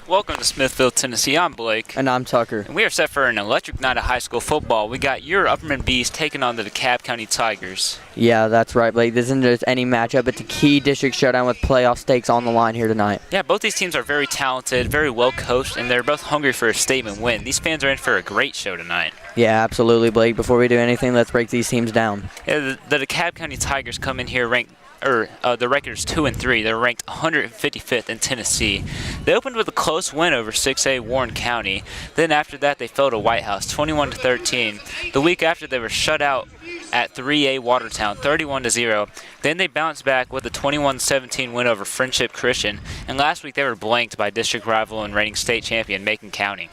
Welcome to Smithville, Tennessee. I'm Blake. And I'm Tucker. And we are set for an electric night of high school football. We got your Upperman Bees taking on the Dekalb County Tigers. Yeah, that's right, Blake. This isn't just any matchup. It's a key district showdown with playoff stakes on the line here tonight. Yeah, both these teams are very talented, very well coached, and they're both hungry for a statement win. These fans are in for a great show tonight. Yeah, absolutely, Blake. Before we do anything, let's break these teams down. Yeah, the Dekalb County Tigers come in here ranked the record is 2-3. They're ranked 155th in Tennessee. They opened with a close win over 6A Warren County. Then after that, they fell to White House, 21-13. The week after, they were shut out at 3A Watertown, 31-0. Then they bounced back with a 21-17 win over Friendship Christian. And last week, they were blanked by district rival and reigning state champion Macon County.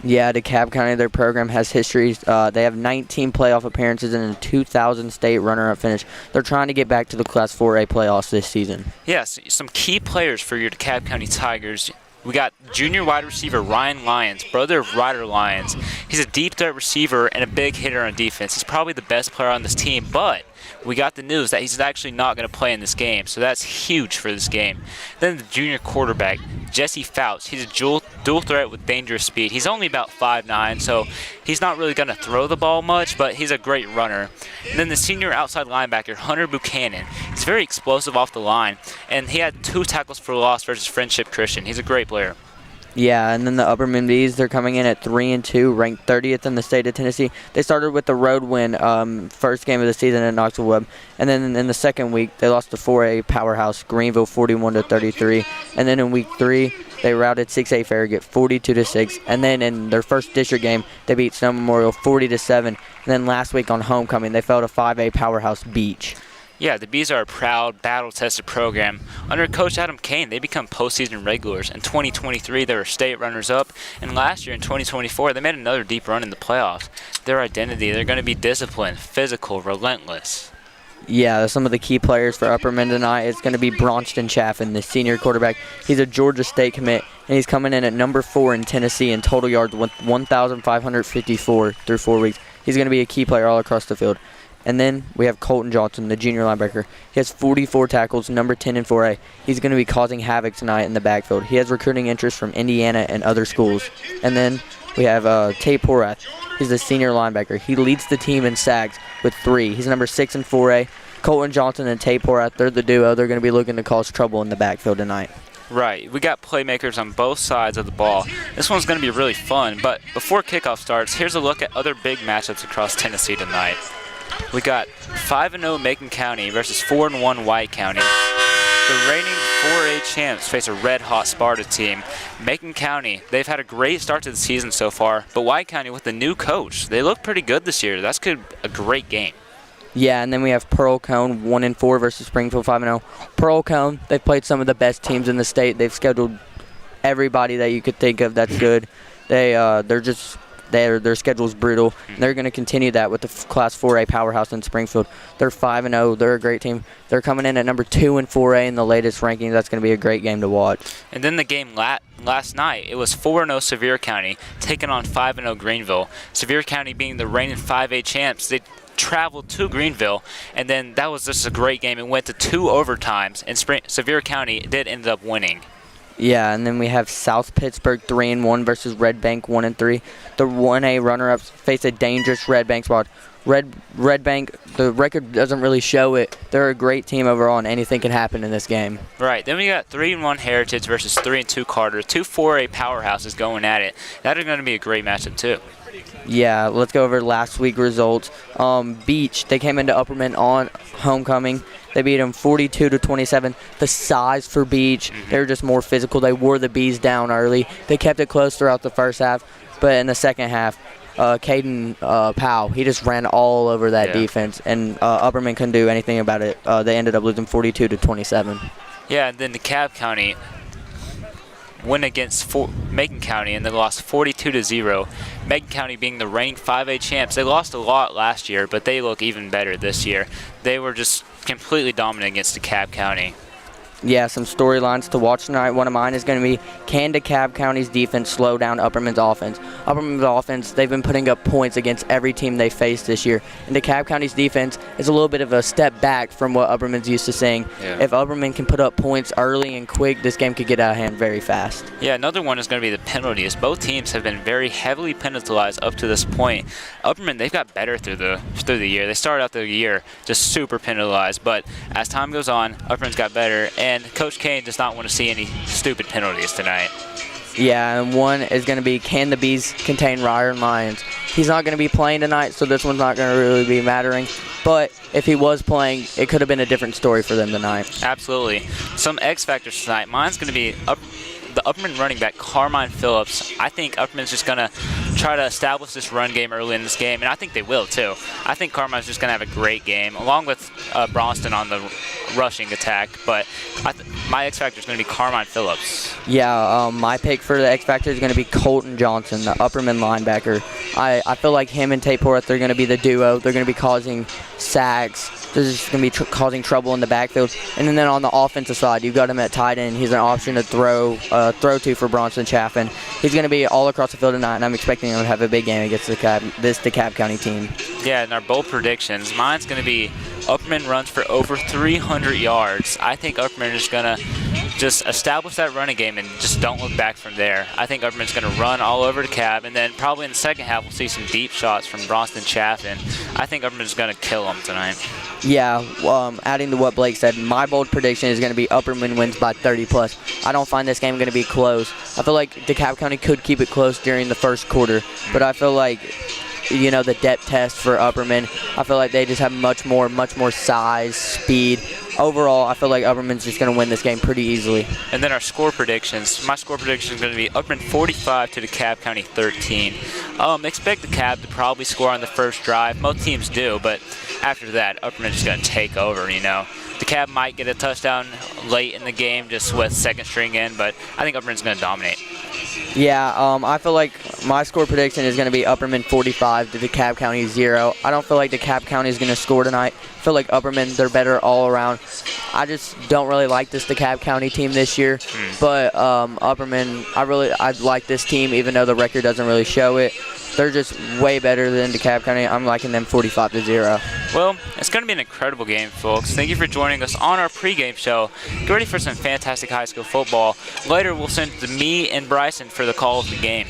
Yeah, DeKalb County, their program has history. They have 19 playoff appearances and a 2000 state runner-up finish. They're trying to get back to the Class 4A playoffs this season. Yes, some key players for your DeKalb County Tigers. We got junior wide receiver Ryan Lyons, brother of Ryder Lyons. He's a deep threat receiver and a big hitter on defense. He's probably the best player on this team, but we got the news that he's actually not going to play in this game, so that's huge for this game. Then the junior quarterback, Jesse Fouts. He's a dual threat with dangerous speed. He's only about 5'9", so he's not really going to throw the ball much, but he's a great runner. And then the senior outside linebacker, Hunter Buchanan. He's very explosive off the line, and he had 2 tackles for loss versus Friendship Christian. He's a great player. Yeah, and then the Upperman Bees, they're coming in at 3-2, ranked 30th in the state of Tennessee. They started with the road win, first game of the season at Knoxville Webb, and then in the second week they lost to 4A powerhouse Greenville 41-33, and then in week 3 they routed 6A Farragut 42-6, and then in their first district game they beat Snow Memorial 40-7, and then last week on homecoming they fell to 5A powerhouse Beach. Yeah, the Bees are a proud, battle-tested program. Under Coach Adam Kane, they become postseason regulars. In 2023, they were state runners-up, and last year in 2024, they made another deep run in the playoffs. Their identity, they're going to be disciplined, physical, relentless. Yeah, some of the key players for Upperman tonight is going to be Bronston Chaffin, the senior quarterback. He's a Georgia State commit, and he's coming in at number 4 in Tennessee in total yards with 1,554 through 4 weeks. He's going to be a key player all across the field. And then we have Colton Johnson, the junior linebacker. He has 44 tackles, number 10 in 4A. He's going to be causing havoc tonight in the backfield. He has recruiting interest from Indiana and other schools. And then we have Tate Porath. He's the senior linebacker. He leads the team in sacks with 3. He's number 6 in 4A. Colton Johnson and Tate Porath, they're the duo. They're going to be looking to cause trouble in the backfield tonight. Right. We got playmakers on both sides of the ball. This one's going to be really fun. But before kickoff starts, here's a look at other big matchups across Tennessee tonight. We got 5-0 Macon County versus 4-1 White County. The reigning 4A champs face a red-hot Sparta team. Macon County, they've had a great start to the season so far, but White County with the new coach, they look pretty good this year. That's a great game. Yeah, and then we have Pearl Cone 1-4 versus Springfield 5-0. Pearl Cone, they've played some of the best teams in the state. They've scheduled everybody that you could think of that's good. Their schedule's brutal. They're going to continue that with the Class 4A powerhouse in Springfield. They're 5-0. They're a great team. They're coming in at number 2 in 4A in the latest rankings. That's going to be a great game to watch. And then the game last night, it was 4-0 Sevier County taking on 5-0 Greenville. Sevier County being the reigning 5A champs, they traveled to Greenville, and then that was just a great game. It went to 2 overtimes, and Sevier County did end up winning. Yeah, and then we have South Pittsburgh 3-1 versus Red Bank 1-3. The 1A runner-ups face a dangerous Red Bank squad. Red Bank, the record doesn't really show it. They're a great team overall, and anything can happen in this game. Right. Then we got 3-1 Heritage versus 3-2 Carter. 2 4A powerhouses going at it. That is going to be a great matchup too. Yeah, let's go over last week's results. Beach, they came into Upperman on homecoming. They beat them 42-27. The size for Beach, they were just more physical. They wore the Bees down early. They kept it close throughout the first half, but in the second half, Caden Powell, he just ran all over that defense, and Upperman couldn't do anything about it. They ended up losing 42-27. Yeah, and then DeKalb County win against Macon County, and they lost 42-0. Macon County being the reigning 5A champs, they lost a lot last year, but they look even better this year. They were just completely dominant against DeKalb County. Yeah, some storylines to watch tonight. One of mine is going to be, can DeKalb County's defense slow down Upperman's offense? Upperman's offense, they've been putting up points against every team they faced this year. And DeKalb County's defense is a little bit of a step back from what Upperman's used to seeing. Yeah. If Upperman can put up points early and quick, this game could get out of hand very fast. Yeah, another one is going to be the penalties. Both teams have been very heavily penalized up to this point. Upperman, they've got better through the year. They started out the year just super penalized, but as time goes on, Upperman's got better, and Coach Kane does not want to see any stupid penalties tonight. Yeah, and one is going to be, can the Bees contain Ryan Lyons? He's not going to be playing tonight, so this one's not going to really be mattering. But if he was playing, it could have been a different story for them tonight. Absolutely. Some X factors tonight. Mine's going to be the Upperman running back, Carmine Phillips. I think Upperman's just going to try to establish this run game early in this game, and I think they will too. I think Carmine's just going to have a great game, along with Bronston on the rushing attack, but my X factor is going to be Carmine Phillips. Yeah, my pick for the X factor is going to be Colton Johnson, the Upperman linebacker. I feel like him and Tate Porth are going to be the duo. They're going to be causing sacks. They're just going to be causing trouble in the backfield. And then on the offensive side, you've got him at tight end. He's an option to throw to for Bronson Chaffin. He's going to be all across the field tonight, and I'm expecting him to have a big game against this DeKalb County team. Yeah, and our bold predictions, mine's going to be Upperman runs for over 300 yards. I think Upperman is going to just establish that running game and just don't look back from there. I think Upperman's going to run all over DeKalb, and then probably in the second half we'll see some deep shots from Bronson Chaffin. I think Upperman's going to kill him tonight. Yeah, adding to what Blake said, my bold prediction is going to be Upperman wins by 30+. I don't find this game going to be close. I feel like DeKalb County could keep it close during the first quarter, but I feel like, you know, the depth test for Upperman, I feel like they just have much more size, speed. Overall, I feel like Upperman's just going to win this game pretty easily. And then our score predictions. My score prediction is going to be Upperman 45 to DeKalb County 13. Expect DeKalb to probably score on the first drive. Most teams do, but after that, Upperman's just going to take over, you know. DeKalb might get a touchdown late in the game just with second string in, but I think Upperman's going to dominate. Yeah, I feel like my score prediction is going to be Upperman 45 to DeKalb County 0. I don't feel like DeKalb County is going to score tonight. I feel like Upperman, they're better all around. I just don't really like this DeKalb County team this year, but Upperman, I like this team even though the record doesn't really show it. They're just way better than DeKalb County. I'm liking them 45-0. Well, it's going to be an incredible game, folks. Thank you for joining us on our pregame show. Get ready for some fantastic high school football. Later, we'll send it to me and Bryson for the call of the game.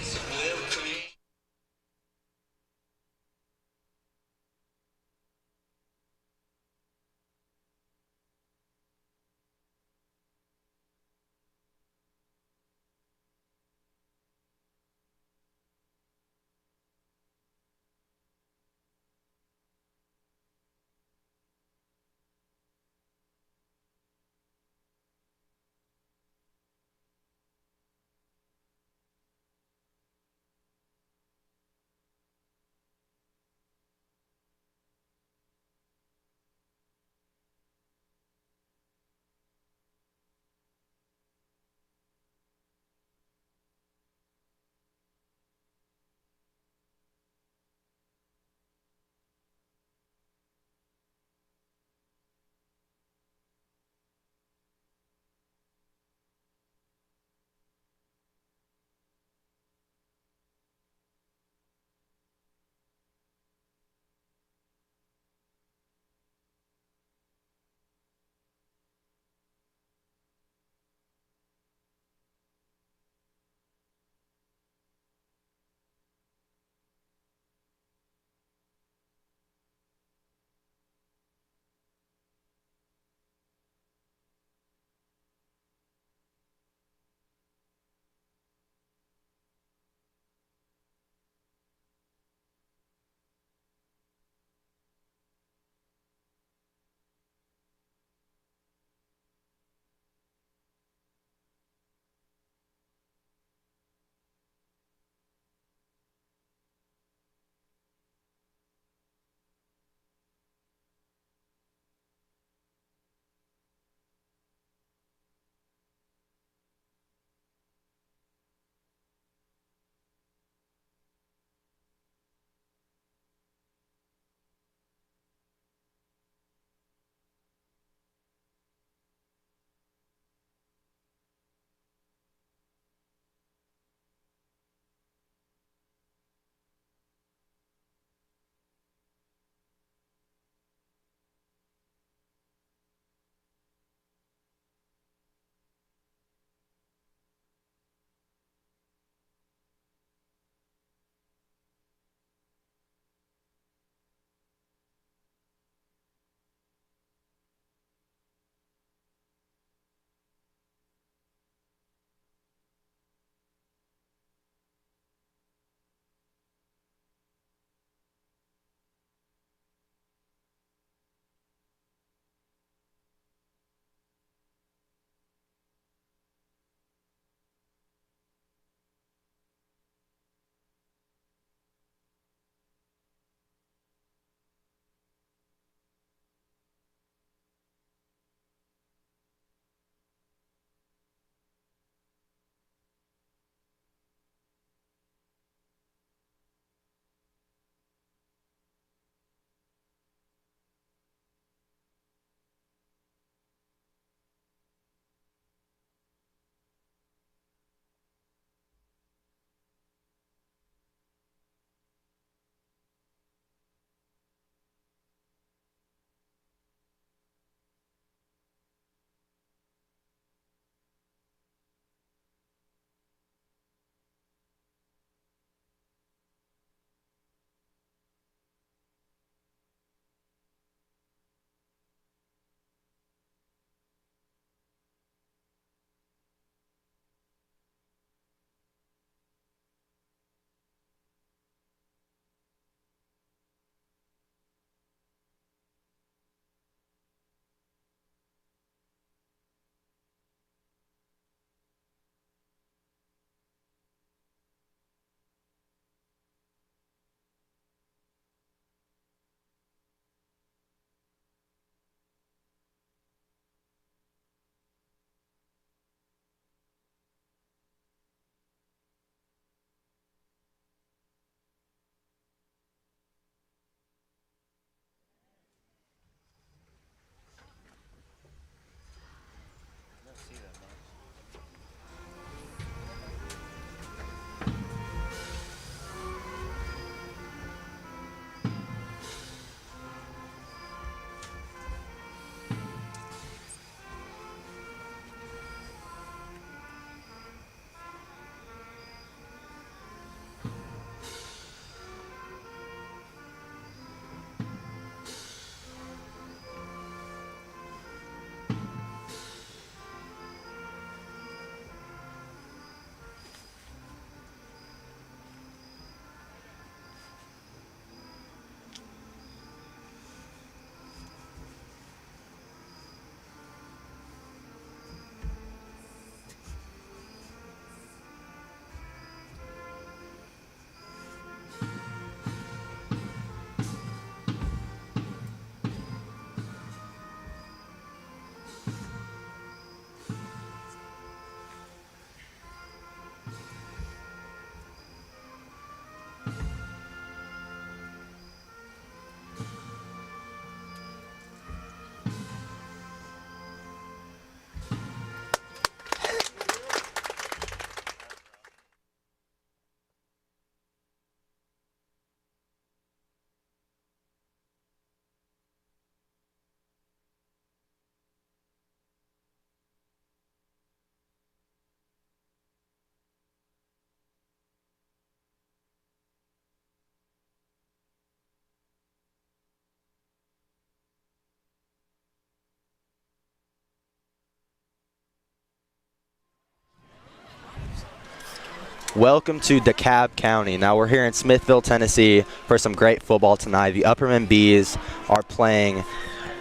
Welcome to Dekalb County. Now we're here in Smithville, Tennessee for some great football tonight. The Upperman Bees are playing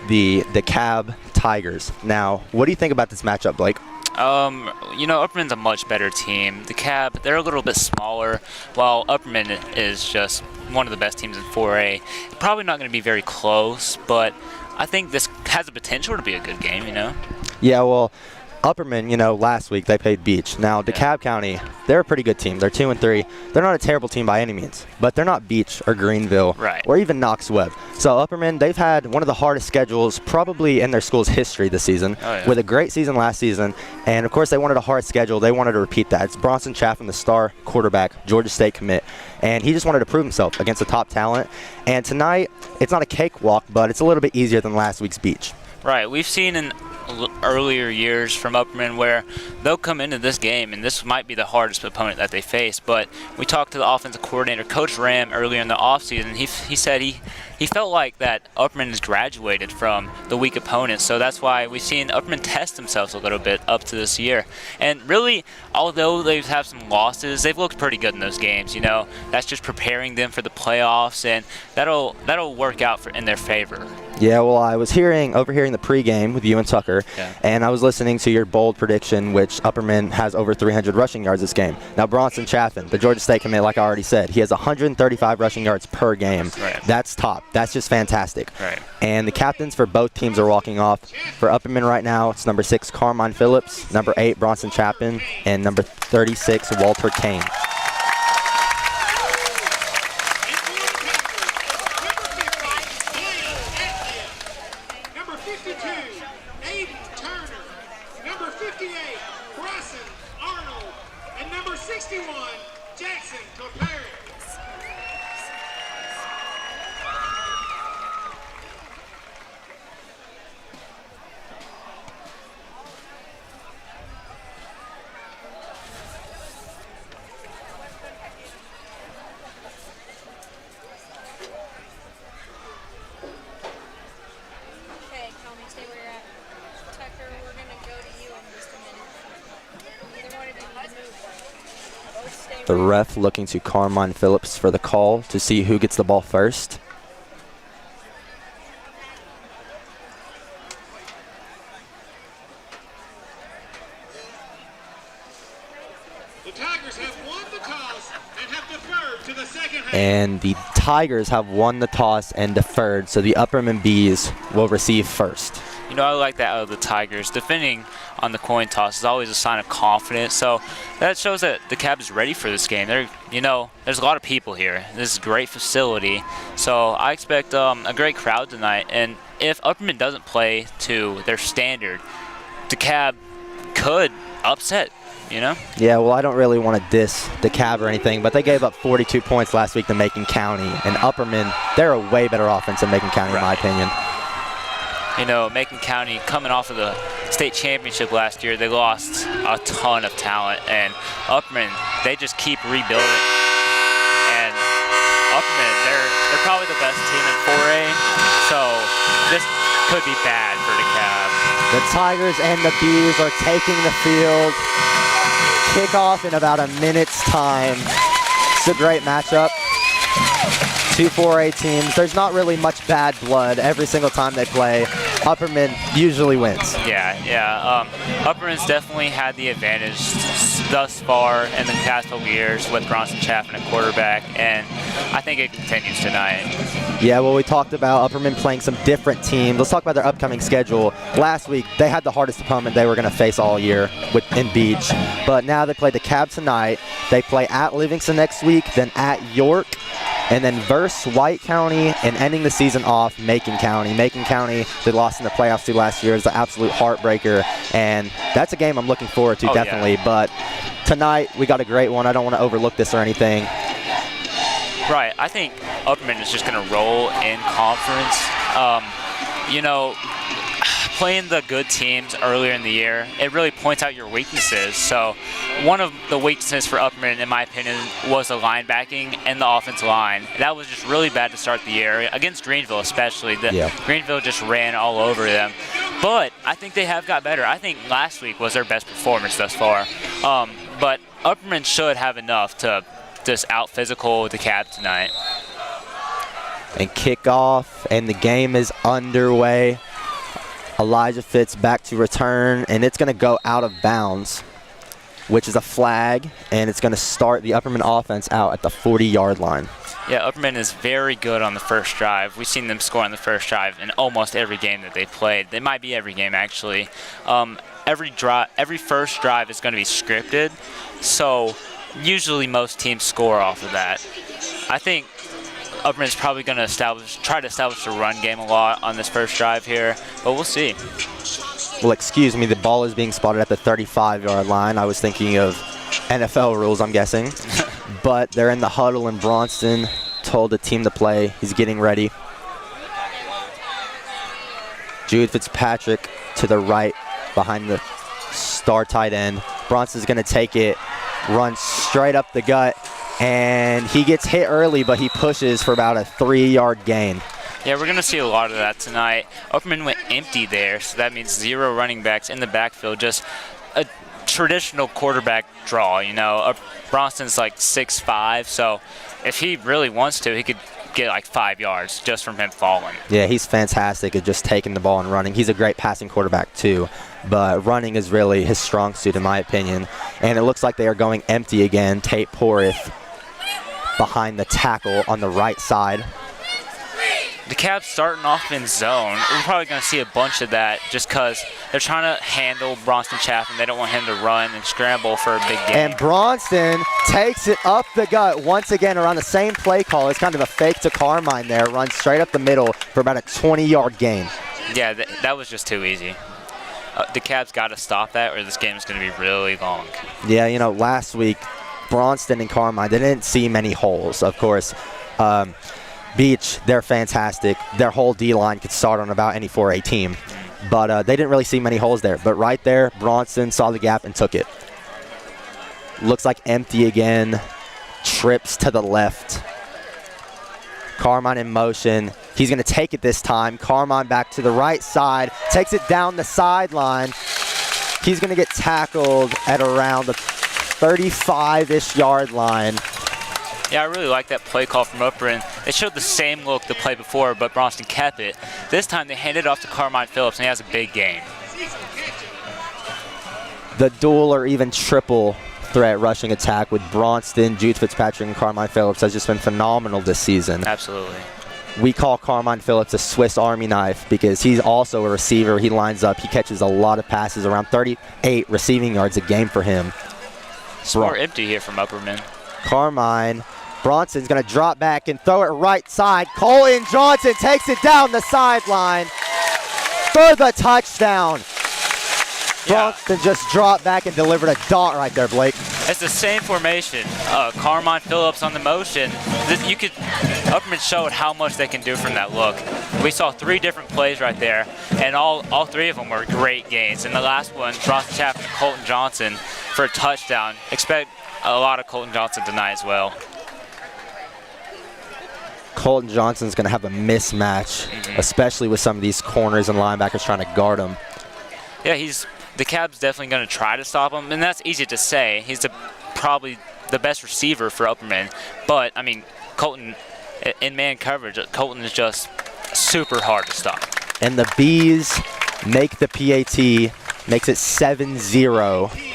the Dekalb Tigers. Now, what do you think about this matchup, Blake? Upperman's a much better team. Dekalb, they're a little bit smaller, while Upperman is just one of the best teams in 4A. Probably not going to be very close, but I think this has the potential to be a good game, Yeah, well, Upperman, last week they played Beach. Now, Dekalb County, they're a pretty good team. They're 2-3. They're not a terrible team by any means, but they're not Beach or Greenville or even Knox Webb. So Upperman, they've had one of the hardest schedules probably in their school's history this season, with a great season last season. And, of course, they wanted a hard schedule. They wanted to repeat that. It's Bronson Chaffin, the star quarterback, Georgia State commit. And he just wanted to prove himself against the top talent. And tonight, it's not a cakewalk, but it's a little bit easier than last week's Beach. Right. We've seen in earlier years from Upperman where they'll come into this game, and this might be the hardest opponent that they face. But we talked to the offensive coordinator, Coach Ram, earlier in the offseason. He said he felt like that Upperman has graduated from the weak opponents. So that's why we've seen Upperman test themselves a little bit up to this year. And really, although they've had some losses, they've looked pretty good in those games. That's just preparing them for the playoffs, and that'll work out in their favor. Yeah, well, I was overhearing the pregame with you and Tucker, and I was listening to your bold prediction, which Upperman has over 300 rushing yards this game. Now, Bronson Chaffin, the Georgia State commit, like I already said, he has 135 rushing yards per game. Right. That's top. That's just fantastic. Right. And the captains for both teams are walking off. For Upperman right now, it's number 6, Carmine Phillips, number 8, Bronson Chaffin, and number 36, Walter Kane. The ref looking to Carmine Phillips for the call to see who gets the ball first. The Tigers have won the toss and have deferred to the second half. And the Tigers have won the toss and deferred, so the Upperman Bees will receive first. I like that out of the Tigers. Defending on the coin toss is always a sign of confidence. So that shows that the Dekalb is ready for this game. There's a lot of people here. This is a great facility. So I expect a great crowd tonight. And if Upperman doesn't play to their standard, the Dekalb could upset. Yeah, well, I don't really want to diss Dekalb or anything, but they gave up 42 points last week to Macon County. And Upperman, they're a way better offense than Macon County, in my opinion. Macon County, coming off of the state championship last year, they lost a ton of talent. And Upperman, they just keep rebuilding. And Upperman, they're probably the best team in 4A. So this could be bad for Dekalb. The Tigers and the Bees are taking the field. Kickoff in about a minute's time. It's a great matchup. 2 4A teams. There's not really much bad blood every single time they play. Upperman usually wins. Yeah. Upperman's definitely had the advantage thus far in the past couple years with Bronson Chaffin at quarterback, and I think it continues tonight. Yeah, well, we talked about Upperman playing some different teams. Let's talk about their upcoming schedule. Last week, they had the hardest opponent they were going to face all year in Beach, but now they play Dekalb tonight. They play at Livingston next week, then at York, and then versus White County, and ending the season off, Macon County. Macon County, they lost in the playoffs last year, is an absolute heartbreaker, and that's a game I'm looking forward to, definitely. Yeah. But tonight, we got a great one. I don't want to overlook this or anything. Right. I think Upperman is just going to roll in conference. Playing the good teams earlier in the year, it really points out your weaknesses. So one of the weaknesses for Upperman, in my opinion, was the linebacking and the offensive line. That was just really bad to start the year, against Greenville especially. Greenville just ran all over them. But I think they have got better. I think last week was their best performance thus far. but Upperman should have enough to just out-physical Dekalb tonight. And kickoff, and the game is underway. Elijah Fitz back to return, and it's going to go out of bounds, which is a flag, and it's going to start the Upperman offense out at the 40-yard line. Yeah, Upperman is very good on the first drive. We've seen them score on the first drive in almost every game that they played. They might be every game, actually. Every first drive is going to be scripted, so usually most teams score off of that. I think Upperman's probably going to try to establish the run game a lot on this first drive here, but we'll see. Well, excuse me, the ball is being spotted at the 35-yard line. I was thinking of NFL rules, I'm guessing. But they're in the huddle, and Braunston told the team to play. He's getting ready. Jude Fitzpatrick to the right behind the star tight end. Braunston's going to take it, run straight up the gut, and he gets hit early, but he pushes for about a 3-yard gain. Yeah, we're going to see a lot of that tonight. Upperman went empty there, so that means 0 running backs in the backfield. Just a traditional quarterback draw, you know. Braunston's like 6'5", so if he really wants to, he could get like 5 yards just from him falling. Yeah, he's fantastic at just taking the ball and running. He's a great passing quarterback too, but running is really his strong suit in my opinion. And it looks like they are going empty again. Tate Porith behind the tackle on the right side. Dekalb's starting off in zone. We're probably going to see a bunch of that just because they're trying to handle Braunston Chaffin. They don't want him to run and scramble for a big game. And Braunston takes it up the gut once again around the same play call. It's kind of a fake to Carmine there. Runs straight up the middle for about a 20-yard gain. Yeah, that was just too easy. Dekalb's got to stop that or this game is going to be really long. Yeah, you know, last week, Braunston and Carmine, they didn't see many holes. Of course, Beach, they're fantastic. Their whole D-line could start on about any 4A team. But they didn't really see many holes there. But right there, Braunston saw the gap and took it. Looks like empty again. Trips to the left. Carmine in motion. He's going to take it this time. Carmine back to the right side. Takes it down the sideline. He's going to get tackled at around the 35-ish yard line. Yeah, I really like that play call from Upperman. They showed the same look the play before, but Braunston kept it. This time they handed it off to Carmine Phillips, and he has a big game. The dual or even triple threat rushing attack with Braunston, Jude Fitzpatrick, and Carmine Phillips has just been phenomenal this season. Absolutely. We call Carmine Phillips a Swiss Army knife because he's also a receiver. He lines up. He catches a lot of passes, around 38 receiving yards a game for him. It's more empty here from Upperman. Carmine. Braunston's going to drop back and throw it right side. Colton Johnson takes it down the sideline for the touchdown. Braunston just dropped back and delivered a dot right there, Blake. It's the same formation. Carmine Phillips on the motion. Upperman showed how much they can do from that look. We saw 3 different plays right there, and all 3 of them were great gains. And the last one, Braunston Chaffin and Colton Johnson for a touchdown. Expect a lot of Colton Johnson tonight as well. Colton Johnson's going to have a mismatch, especially with some of these corners and linebackers trying to guard him. Yeah, Dekalb's definitely going to try to stop him, and that's easy to say. He's probably the best receiver for Upperman, but, I mean, Colton, in man coverage, Colton is just super hard to stop. And the Bees make the PAT, makes it 7-0.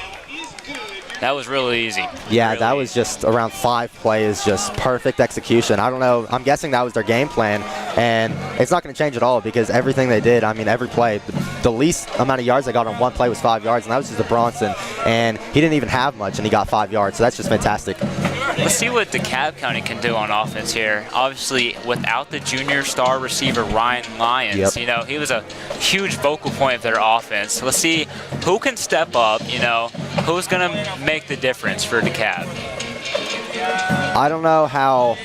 That was really easy. Yeah, that was just around 5 plays, just perfect execution. I don't know. I'm guessing that was their game plan, and it's not going to change at all because everything they did, I mean, every play, the least amount of yards they got on one play was 5 yards, and that was just a Braunston, and he didn't even have much, and he got 5 yards, so that's just fantastic. Let's see what Dekalb County can do on offense here. Obviously, without the junior star receiver Ryan Lyons, you know, he was a huge focal point of their offense. Let's see who can step up, you know, who's going to make the difference for Dekalb. I don't know how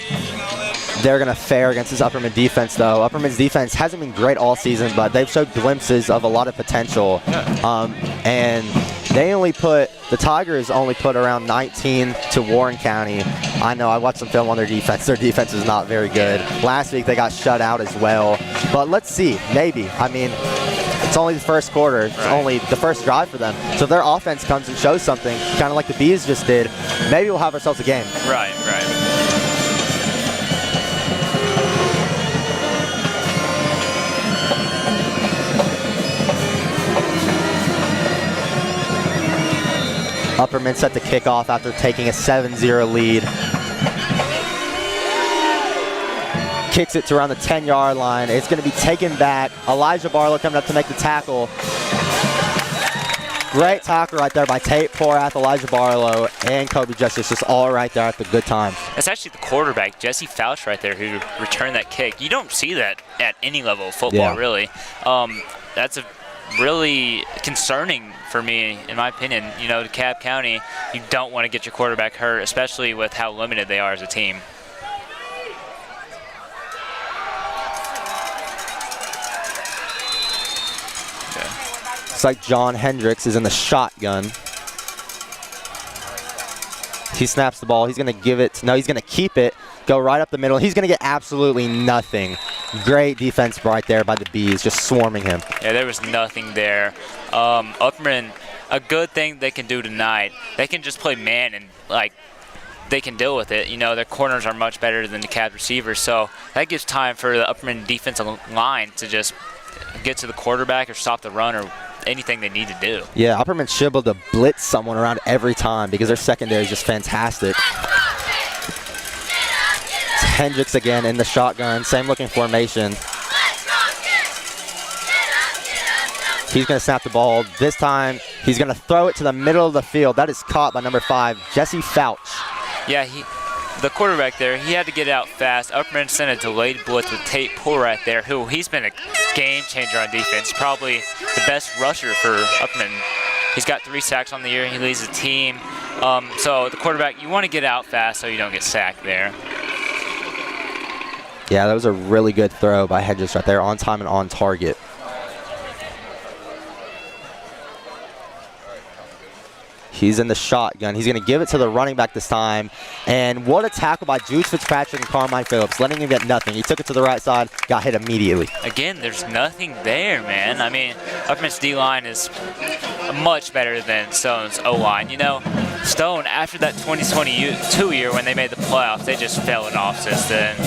they're going to fare against this Upperman defense, though. Upperman's defense hasn't been great all season, but they've showed glimpses of a lot of potential. And the Tigers only put around 19 to Warren County. I know, I watched some film on their defense. Their defense is not very good. Last week they got shut out as well. But let's see, maybe. I mean, It's only the first quarter. It's only the first drive for them. So if their offense comes and shows something, kind of like the Bees just did, maybe we'll have ourselves a game. Right. Upperman set the kickoff after taking a 7-0 lead. Kicks it to around the 10-yard line. It's going to be taken back. Elijah Barlow coming up to make the tackle. Great tackle right there by Tate Porath, Elijah Barlow, and Kobe Justice, just all right there at the good time. That's actually the quarterback, Jesse Fouch, right there, who returned that kick. You don't see that at any level of football, really. That's a really concerning for me, in my opinion. You know, DeKalb County, you don't want to get your quarterback hurt, especially with how limited they are as a team. Looks like John Hendricks is in the shotgun. He snaps the ball. He's going to give it. No, he's going to keep it. Go right up the middle. He's going to get absolutely nothing. Great defense right there by the Bees, just swarming him. Yeah, there was nothing there. Upperman, a good thing they can do tonight, they can just play man and, like, they can deal with it. You know, their corners are much better than the DeKalb receivers, so that gives time for the Upperman defensive line to just get to the quarterback or stop the run or anything they need to do. Yeah, Upperman should be able to blitz someone around every time because their secondary is just fantastic. It's Hendricks again in the shotgun, same looking formation. He's going to snap the ball. This time, he's going to throw it to the middle of the field. That is caught by number 5, Jesse Fouch. Yeah, the quarterback there, he had to get out fast. Upperman sent a delayed blitz with Tate Porath there, who he's been a game changer on defense. Probably the best rusher for Upperman. He's got 3 sacks on the year. He leads the team. So the quarterback, you want to get out fast so you don't get sacked there. Yeah, that was a really good throw by Hedges right there, on time and on target. He's in the shotgun. He's going to give it to the running back this time. And what a tackle by Juice Fitzpatrick and Carmine Phillips, letting him get nothing. He took it to the right side, got hit immediately. Again, there's nothing there, man. I mean, Upperman's D-line is much better than Stone's O-line. You know, Stone, after that 2022 year when they made the playoffs, they just fell it off since then.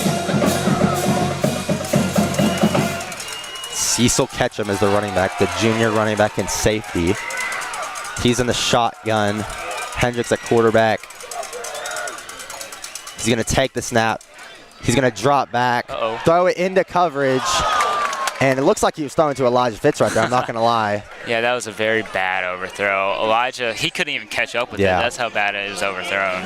Cecil Ketchum is the running back, the junior running back and safety. He's in the shotgun. Hendricks at quarterback. He's going to take the snap. He's going to drop back, throw it into coverage. And it looks like he was throwing to Elijah Fitz right there, I'm not going to lie. Yeah, that was a very bad overthrow. Elijah, he couldn't even catch up with it. That's how bad it was overthrown.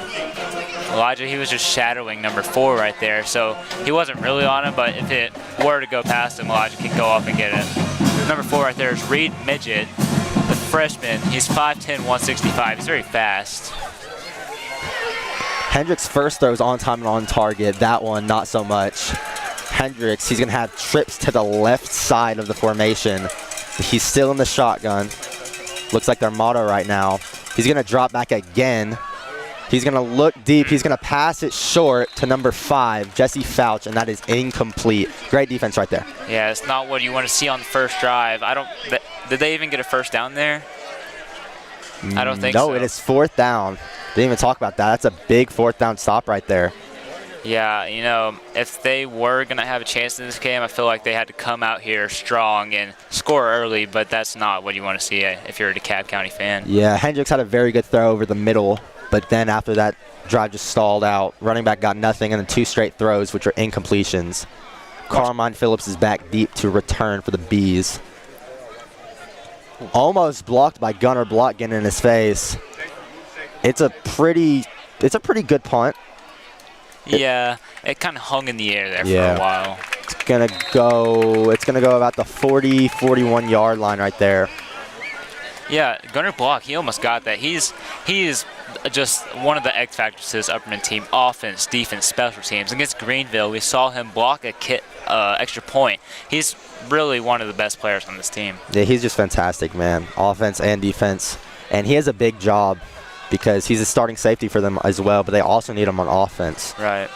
Elijah, he was just shadowing number 4 right there, so he wasn't really on him, but if it were to go past him, Elijah could go up and get it. Number 4 right there is Reed Midget, the freshman. He's 5'10", 165. He's very fast. Hendricks' first throw is on time and on target. That one, not so much. Hendricks, he's going to have trips to the left side of the formation. He's still in the shotgun. Looks like their motto right now. He's going to drop back again. He's going to look deep. He's going to pass it short to number 5, Jesse Fouch, and that is incomplete. Great defense right there. Yeah, it's not what you want to see on the first drive. Did they even get a first down there? I don't think so. No, it is 4th down. Didn't even talk about that. That's a big 4th down stop right there. Yeah, you know, if they were going to have a chance in this game, I feel like they had to come out here strong and score early, but that's not what you want to see if you're a DeKalb County fan. Yeah, Hendricks had a very good throw over the middle, but then after that, drive just stalled out. Running back got nothing, and then 2 straight throws, which are incompletions. Carmine Phillips is back deep to return for the Bees. Almost blocked by Gunnar Block getting in his face. It's a pretty good punt. Yeah, it kind of hung in the air there for a while. It's gonna go about the 40, 41 yard line right there. Yeah, Gunnar Block, he almost got that. He is just one of the X factors to this Upperman team: offense, defense, special teams. Against Greenville, we saw him block a extra point. He's really one of the best players on this team. Yeah, he's just fantastic, man. Offense and defense, and he has a big job because he's a starting safety for them as well, but they also need him on offense. Right.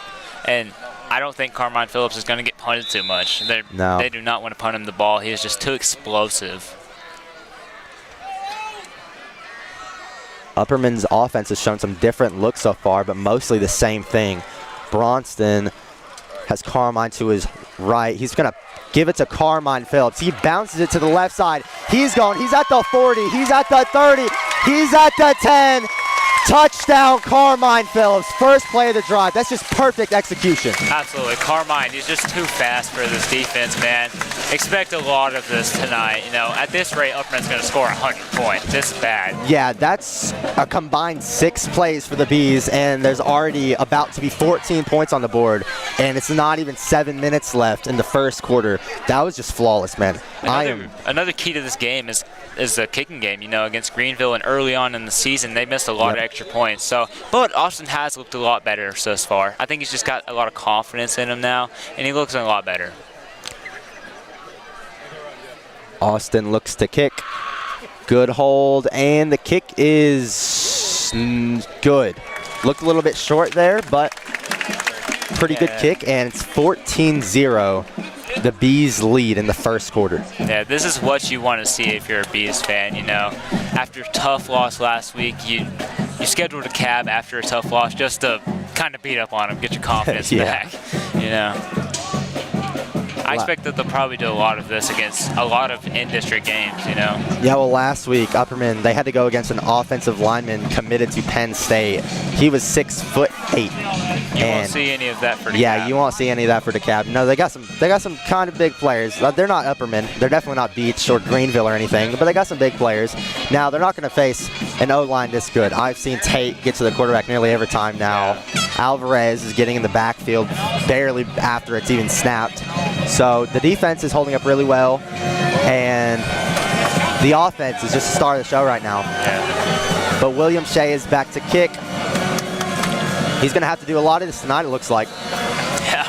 And I don't think Carmine Phillips is going to get punted too much. No. They do not want to punt him the ball. He is just too explosive. Upperman's offense has shown some different looks so far, but mostly the same thing. Bronston has Carmine to his right. He's going to give it to Carmine Phillips. He bounces it to the left side. He's going. He's at the 40. He's at the 30. He's at the 10. Touchdown, Carmine Phillips. First play of the drive. That's just perfect execution. Absolutely. Carmine, he's just too fast for this defense, man. Expect a lot of this tonight. You know, at this rate, Upperman's going to score 100 points. This is bad. Yeah, that's a combined 6 plays for the Bees, and there's already about to be 14 points on the board, and it's not even 7 minutes left in the first quarter. That was just flawless, man. Another key to this game is the kicking game. You know, against Greenville and early on in the season, they missed a lot of extra points. So, but Austin has looked a lot better so far. I think he's just got a lot of confidence in him now, and he looks a lot better. Austin looks to kick. Good hold, and the kick is good. Looked a little bit short there, but pretty good kick, and it's 14-0. The Bees lead in the first quarter. Yeah, this is what you want to see if you're a Bees fan, you know. After a tough loss last week, you scheduled a cab after a tough loss just to kind of beat up on them, get your confidence back, you know. I expect that they'll probably do a lot of this against a lot of in-district games, you know. Yeah, well, last week, Upperman, they had to go against an offensive lineman committed to Penn State. He was 6'8". You won't see any of that for DeKalb. Yeah, you won't see any of that for DeKalb. No, they got some kind of big players. They're not Upperman. They're definitely not Beach or Greenville or anything, but they got some big players. Now, they're not going to face an O-line this good. I've seen Tate get to the quarterback nearly every time now. Yeah. Alvarez is getting in the backfield barely after it's even snapped. So the defense is holding up really well, and the offense is just the star of the show right now. Yeah. But William Shea is back to kick. He's going to have to do a lot of this tonight, it looks like. Yeah.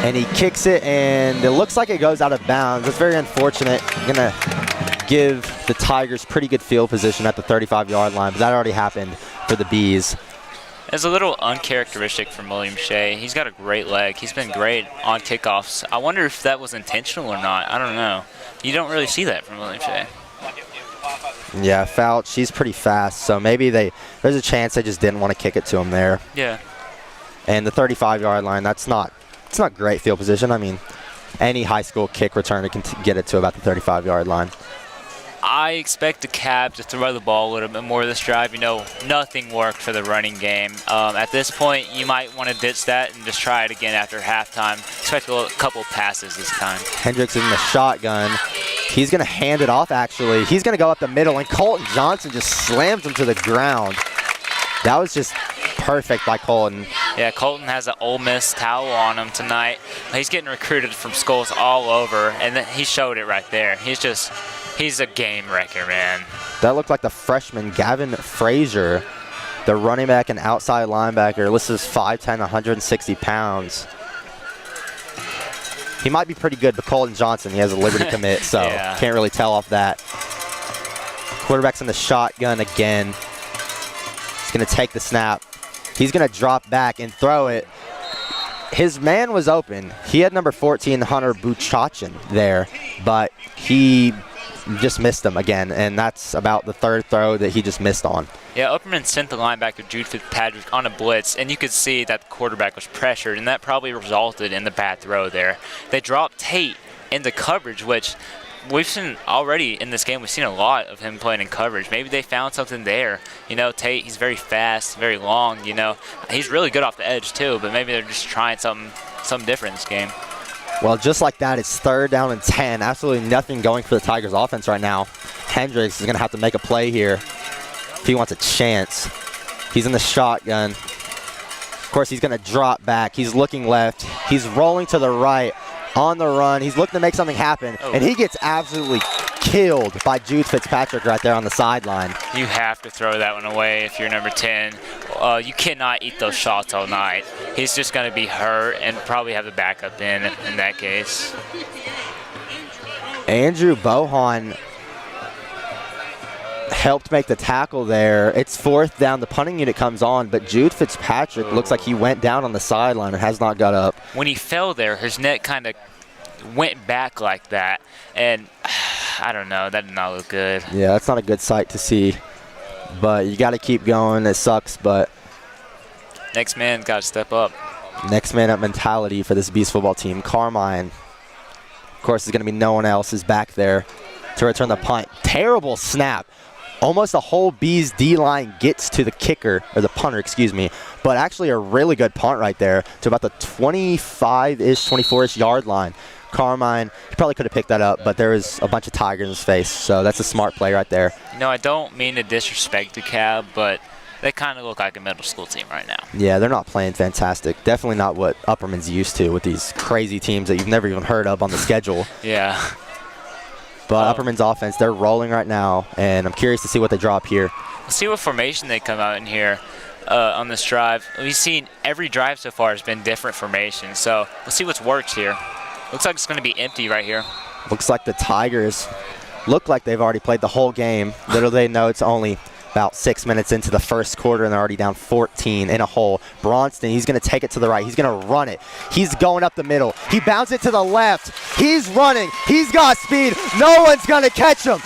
And he kicks it, and it looks like it goes out of bounds. That's very unfortunate. Going to give the Tigers pretty good field position at the 35-yard line, but that already happened for the Bees. It's a little uncharacteristic from William Shea. He's got a great leg. He's been great on kickoffs. I wonder if that was intentional or not. I don't know. You don't really see that from William Shea. Yeah, Fouch, she's pretty fast, so maybe there's a chance they just didn't want to kick it to him there. Yeah. And the 35-yard line, it's not great field position. I mean, any high school kick returner can get it to about the 35-yard line. I expect DeKalb to throw the ball a little bit more this drive. You know, nothing worked for the running game. At this point, you might want to ditch that and just try it again after halftime. Expect a couple passes this time. Hendricks in the shotgun. He's going to hand it off, actually. He's going to go up the middle, and Colton Johnson just slams him to the ground. That was just perfect by Colton. Yeah, Colton has an Ole Miss towel on him tonight. He's getting recruited from schools all over, and he showed it right there. He's a game wrecker, man. That looked like the freshman Gavin Frazier, the running back and outside linebacker. Listed as 5'10", 160 pounds. He might be pretty good, but Colton Johnson, he has a Liberty commit, so can't really tell off that. Quarterback's in the shotgun again. He's going to take the snap. He's going to drop back and throw it. His man was open. He had number 14, Hunter Buchachin, there, but he just missed him again, and that's about the third throw that he just missed on. Yeah, Upperman sent the linebacker Jude Fitzpatrick on a blitz, and you could see that the quarterback was pressured, and that probably resulted in the bad throw there. They dropped Tate into coverage, which we've seen already in this game. We've seen a lot of him playing in coverage. Maybe they found something there. You know, Tate, he's very fast, very long, you know. He's really good off the edge, too, but maybe they're just trying something different in this game. Well, just like that, it's 3rd down and 10. Absolutely nothing going for the Tigers offense right now. Hendricks is going to have to make a play here if he wants a chance. He's in the shotgun. Of course, he's going to drop back. He's looking left. He's rolling to the right on the run. He's looking to make something happen, and he gets absolutely killed by Jude Fitzpatrick right there on the sideline. You have to throw that one away if you're number 10. You cannot eat those shots all night. He's just going to be hurt and probably have the backup in that case. Andrew Bohan helped make the tackle there. It's 4th down. The punting unit comes on, but Jude Fitzpatrick looks like he went down on the sideline and has not got up. When he fell there, his neck kind of went back like that, and I don't know, that did not look good. Yeah, that's not a good sight to see, but you got to keep going. It sucks, but next man got to step up. Next man up mentality for this Bees football team. Carmine, of course, is going to be no one else is back there to return the punt. Terrible snap. Almost the whole Bees D-line gets to the kicker, or the punter, excuse me, but actually a really good punt right there to about the 25-ish, 24-ish yard line. Carmine, he probably could have picked that up, but there was a bunch of Tigers in his face, so that's a smart play right there. You know, I don't mean to disrespect Dekalb, but they kind of look like a middle school team right now. Yeah, they're not playing fantastic. Definitely not what Upperman's used to with these crazy teams that you've never even heard of on the schedule. Yeah. But Upperman's offense, they're rolling right now, and I'm curious to see what they draw up here. Let's see what formation they come out in here on this drive. We've seen every drive so far has been different formations, so let's see what's worked here. Looks like it's going to be empty right here. Looks like the Tigers look like they've already played the whole game. Little they know it's only about 6 minutes into the first quarter, and they're already down 14 in a hole. Bronston, he's going to take it to the right. He's going to run it. He's going up the middle. He bounds it to the left. He's running. He's got speed. No one's going to catch him.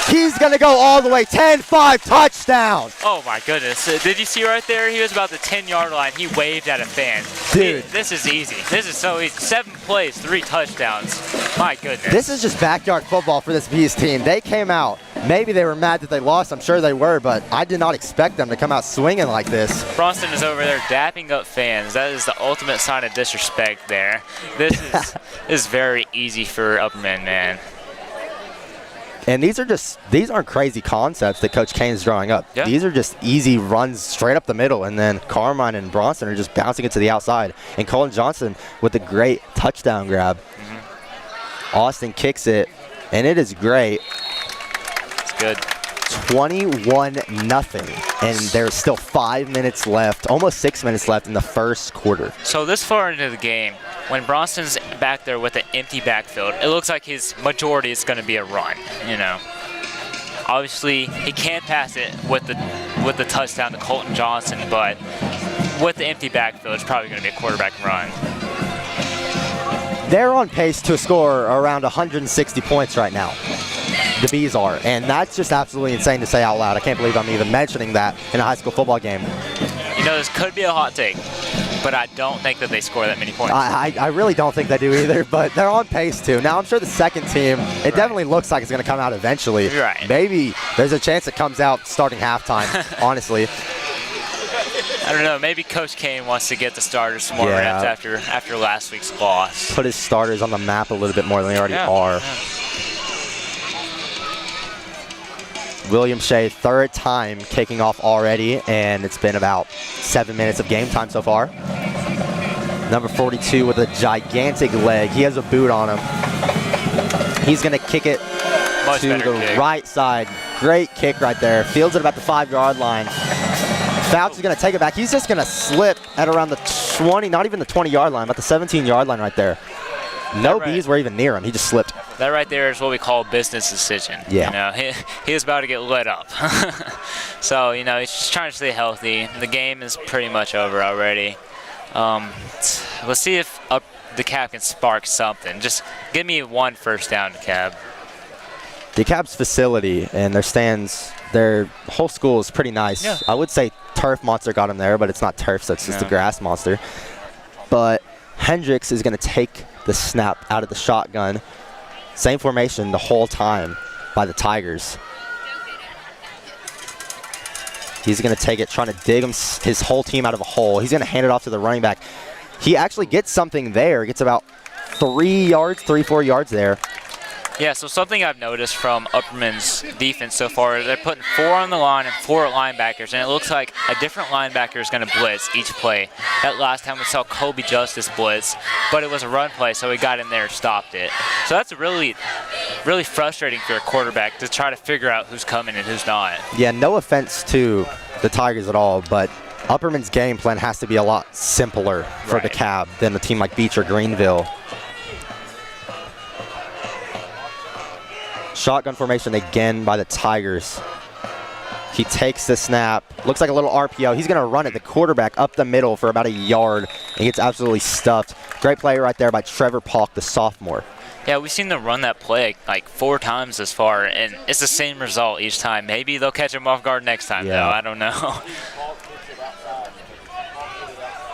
He's going to go all the way. 10-5 touchdown. Oh, my goodness. Did you see right there? He was about the 10-yard line. He waved at a fan. Dude. This is easy. This is so easy. 7 plays, 3 touchdowns. My goodness. This is just backyard football for this Bees team. They came out. Maybe they were mad that they lost. I'm sure they were, but I did not expect them to come out swinging like this. Bronston is over there dapping up fans. That is the ultimate sign of disrespect there. This is very easy for Upperman, man. And these aren't crazy concepts that Coach Kane's drawing up. Yeah. These are just easy runs straight up the middle, and then Carmine and Bronston are just bouncing it to the outside. And Colin Johnson with a great touchdown grab. Austin kicks it, and it is great. It's good. 21-0, and there's still 5 minutes left, almost 6 minutes left in the first quarter. So this far into the game, when Bronston's back there with an empty backfield, it looks like his majority is going to be a run, you know. Obviously, he can't pass it with the touchdown to Colton Johnson, but with the empty backfield, it's probably going to be a quarterback run. They're on pace to score around 160 points right now. The Bees are, and that's just absolutely insane to say out loud. I can't believe I'm even mentioning that in a high school football game. You know, this could be a hot take, but I don't think that they score that many points. I really don't think they do either, but they're on pace to. Now, I'm sure the second team, it definitely looks like it's going to come out eventually. Right. Maybe there's a chance it comes out starting halftime, honestly. I don't know. Maybe Coach Kane wants to get the starters some more reps after last week's loss. Put his starters on the map a little bit more than they already are. Yeah. William Shea, third time kicking off already, and it's been about 7 minutes of game time so far. Number 42 with a gigantic leg. He has a boot on him. He's going to kick it to the right side. Great kick right there. Fields it about the 5-yard line. Fouch is going to take it back. He's just going to slip at around the 20, not even the 20-yard line, but the 17-yard line right there. No Bees were even near him. He just slipped. That right there is what we call a business decision. Yeah. You know, he was about to get lit up. So, you know, he's just trying to stay healthy. The game is pretty much over already. Let's see if Dekalb can spark something. Just give me one first down, Dekalb. Dekalb's facility and their stands, their whole school is pretty nice. Yeah. I would say Turf Monster got him there, but it's not turf, so it's just a grass monster. But Hendricks is going to take the snap out of the shotgun. Same formation the whole time by the Tigers. He's going to take it, trying to dig his whole team out of a hole. He's going to hand it off to the running back. He actually gets something there. Gets about 4 yards there. Yeah, so something I've noticed from Upperman's defense so far, they're putting 4 on the line and 4 linebackers, and it looks like a different linebacker is going to blitz each play. That last time we saw Kobe Justice blitz, but it was a run play, so he got in there and stopped it. So that's really, really frustrating for a quarterback to try to figure out who's coming and who's not. Yeah, no offense to the Tigers at all, but Upperman's game plan has to be a lot simpler for Dekalb than a team like Beach or Greenville. Shotgun formation again by the Tigers. He takes the snap. Looks like a little RPO. He's going to run it, the quarterback, up the middle for about a yard. And he gets absolutely stuffed. Great play right there by Trevor Polk, the sophomore. Yeah, we've seen them run that play like 4 times this far, and it's the same result each time. Maybe they'll catch him off guard next time, though. I don't know.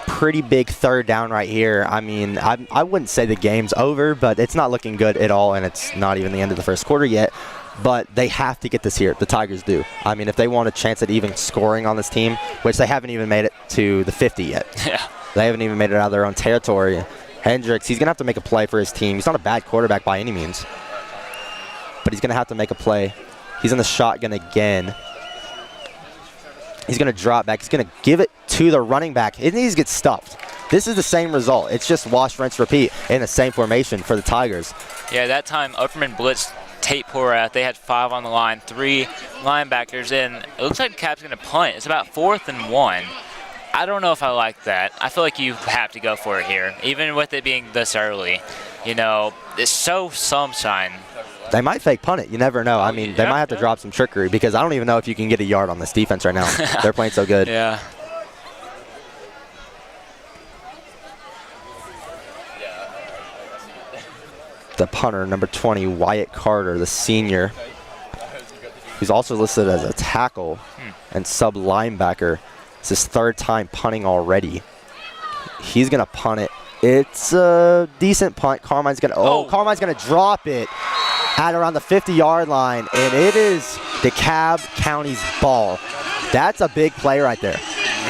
Pretty big third down right here. I mean, I wouldn't say the game's over, but it's not looking good at all, and it's not even the end of the first quarter yet. But they have to get this here. The Tigers do. I mean, if they want a chance at even scoring on this team, which they haven't even made it to the 50 yet. Yeah. They haven't even made it out of their own territory. Hendricks, he's going to have to make a play for his team. He's not a bad quarterback by any means, but he's going to have to make a play. He's in the shotgun again. He's going to drop back. He's going to give it to the running back. It needs to get stuffed. This is the same result. It's just wash, rinse, repeat in the same formation for the Tigers. Yeah, that time Upperman blitzed Tate Porat. They had 5 on the line, 3 linebackers, and it looks like Cap's going to punt. It's about 4th and 1. I don't know if I like that. I feel like you have to go for it here, even with it being this early. You know, it's so sunshine. They might fake punt it. You never know. I mean, they might have to drop some trickery because I don't even know if you can get a yard on this defense right now. They're playing so good. Yeah. The punter, number 20, Wyatt Carter, the senior, who's also listed as a tackle and sub linebacker. It's his 3rd time punting already. He's going to punt it. It's a decent punt. Carmine's going to Carmine's going to drop it at around the 50-yard line, and it is DeKalb County's ball. That's a big play right there.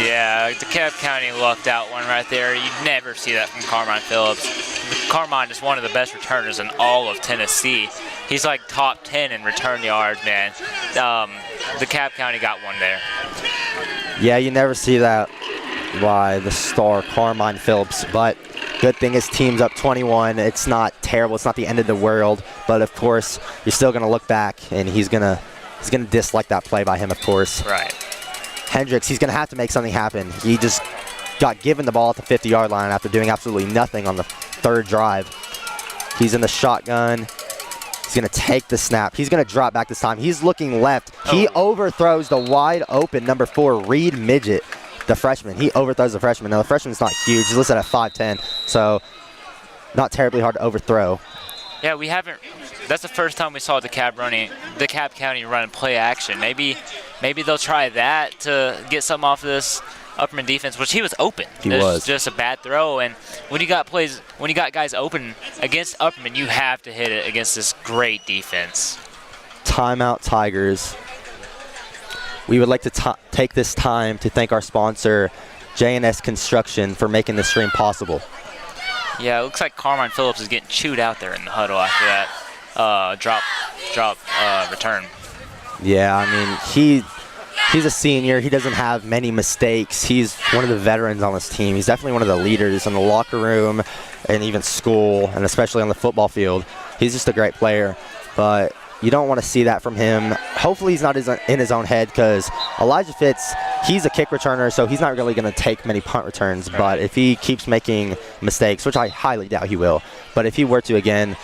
Yeah, DeKalb County lucked out one right there. You never see that from Carmine Phillips. Carmine is one of the best returners in all of Tennessee. He's like top 10 in return yards, man. DeKalb County got one there. Yeah, you never see that by the star Carmine Phillips, but good thing his team's up 21. It's not terrible. It's not the end of the world, but of course you're still going to look back, and he's gonna dislike that play by him, of course. Right. Hendricks, he's going to have to make something happen. He just got given the ball at the 50-yard line after doing absolutely nothing on the 3rd drive. He's in the shotgun. He's going to take the snap. He's going to drop back this time. He's looking left. He overthrows the wide open number 4, Reed Midget, the freshman. He overthrows the freshman. Now, the freshman's not huge. He's listed at 5'10", so not terribly hard to overthrow. Yeah, we haven't. That's the first time we saw DeKalb County run play action. Maybe they'll try that to get something off of this Upperman defense, which he was open. He was just a bad throw, and when you got guys open against Upperman, you have to hit it against this great defense. Timeout, Tigers. We would like to take this time to thank our sponsor, J&S Construction, for making this stream possible. Yeah, it looks like Carmine Phillips is getting chewed out there in the huddle after that drop return. Yeah, I mean, he's a senior. He doesn't have many mistakes. He's one of the veterans on this team. He's definitely one of the leaders in the locker room and even school, and especially on the football field. He's just a great player, but you don't want to see that from him. Hopefully he's not in his own head, because Elijah Fitz, he's a kick returner, so he's not really going to take many punt returns. But if he keeps making mistakes, which I highly doubt he will, but if he were to again,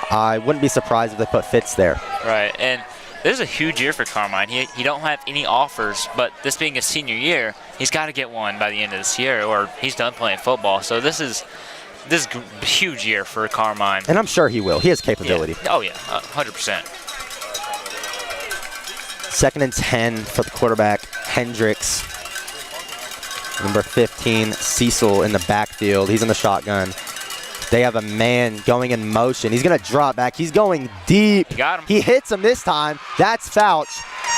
I wouldn't be surprised if they put Fitz there. Right, and this is a huge year for Carmine. He don't have any offers, but this being his senior year, he's got to get one by the end of this year, or he's done playing football. So this is a huge year for Carmine. And I'm sure he will. He has capability. Yeah. Oh, yeah, 100%. 2nd and 10 for the quarterback, Hendricks. Number 15, Cecil in the backfield. He's in the shotgun. They have a man going in motion. He's going to drop back. He's going deep. He got him. He hits him this time. That's Fouch.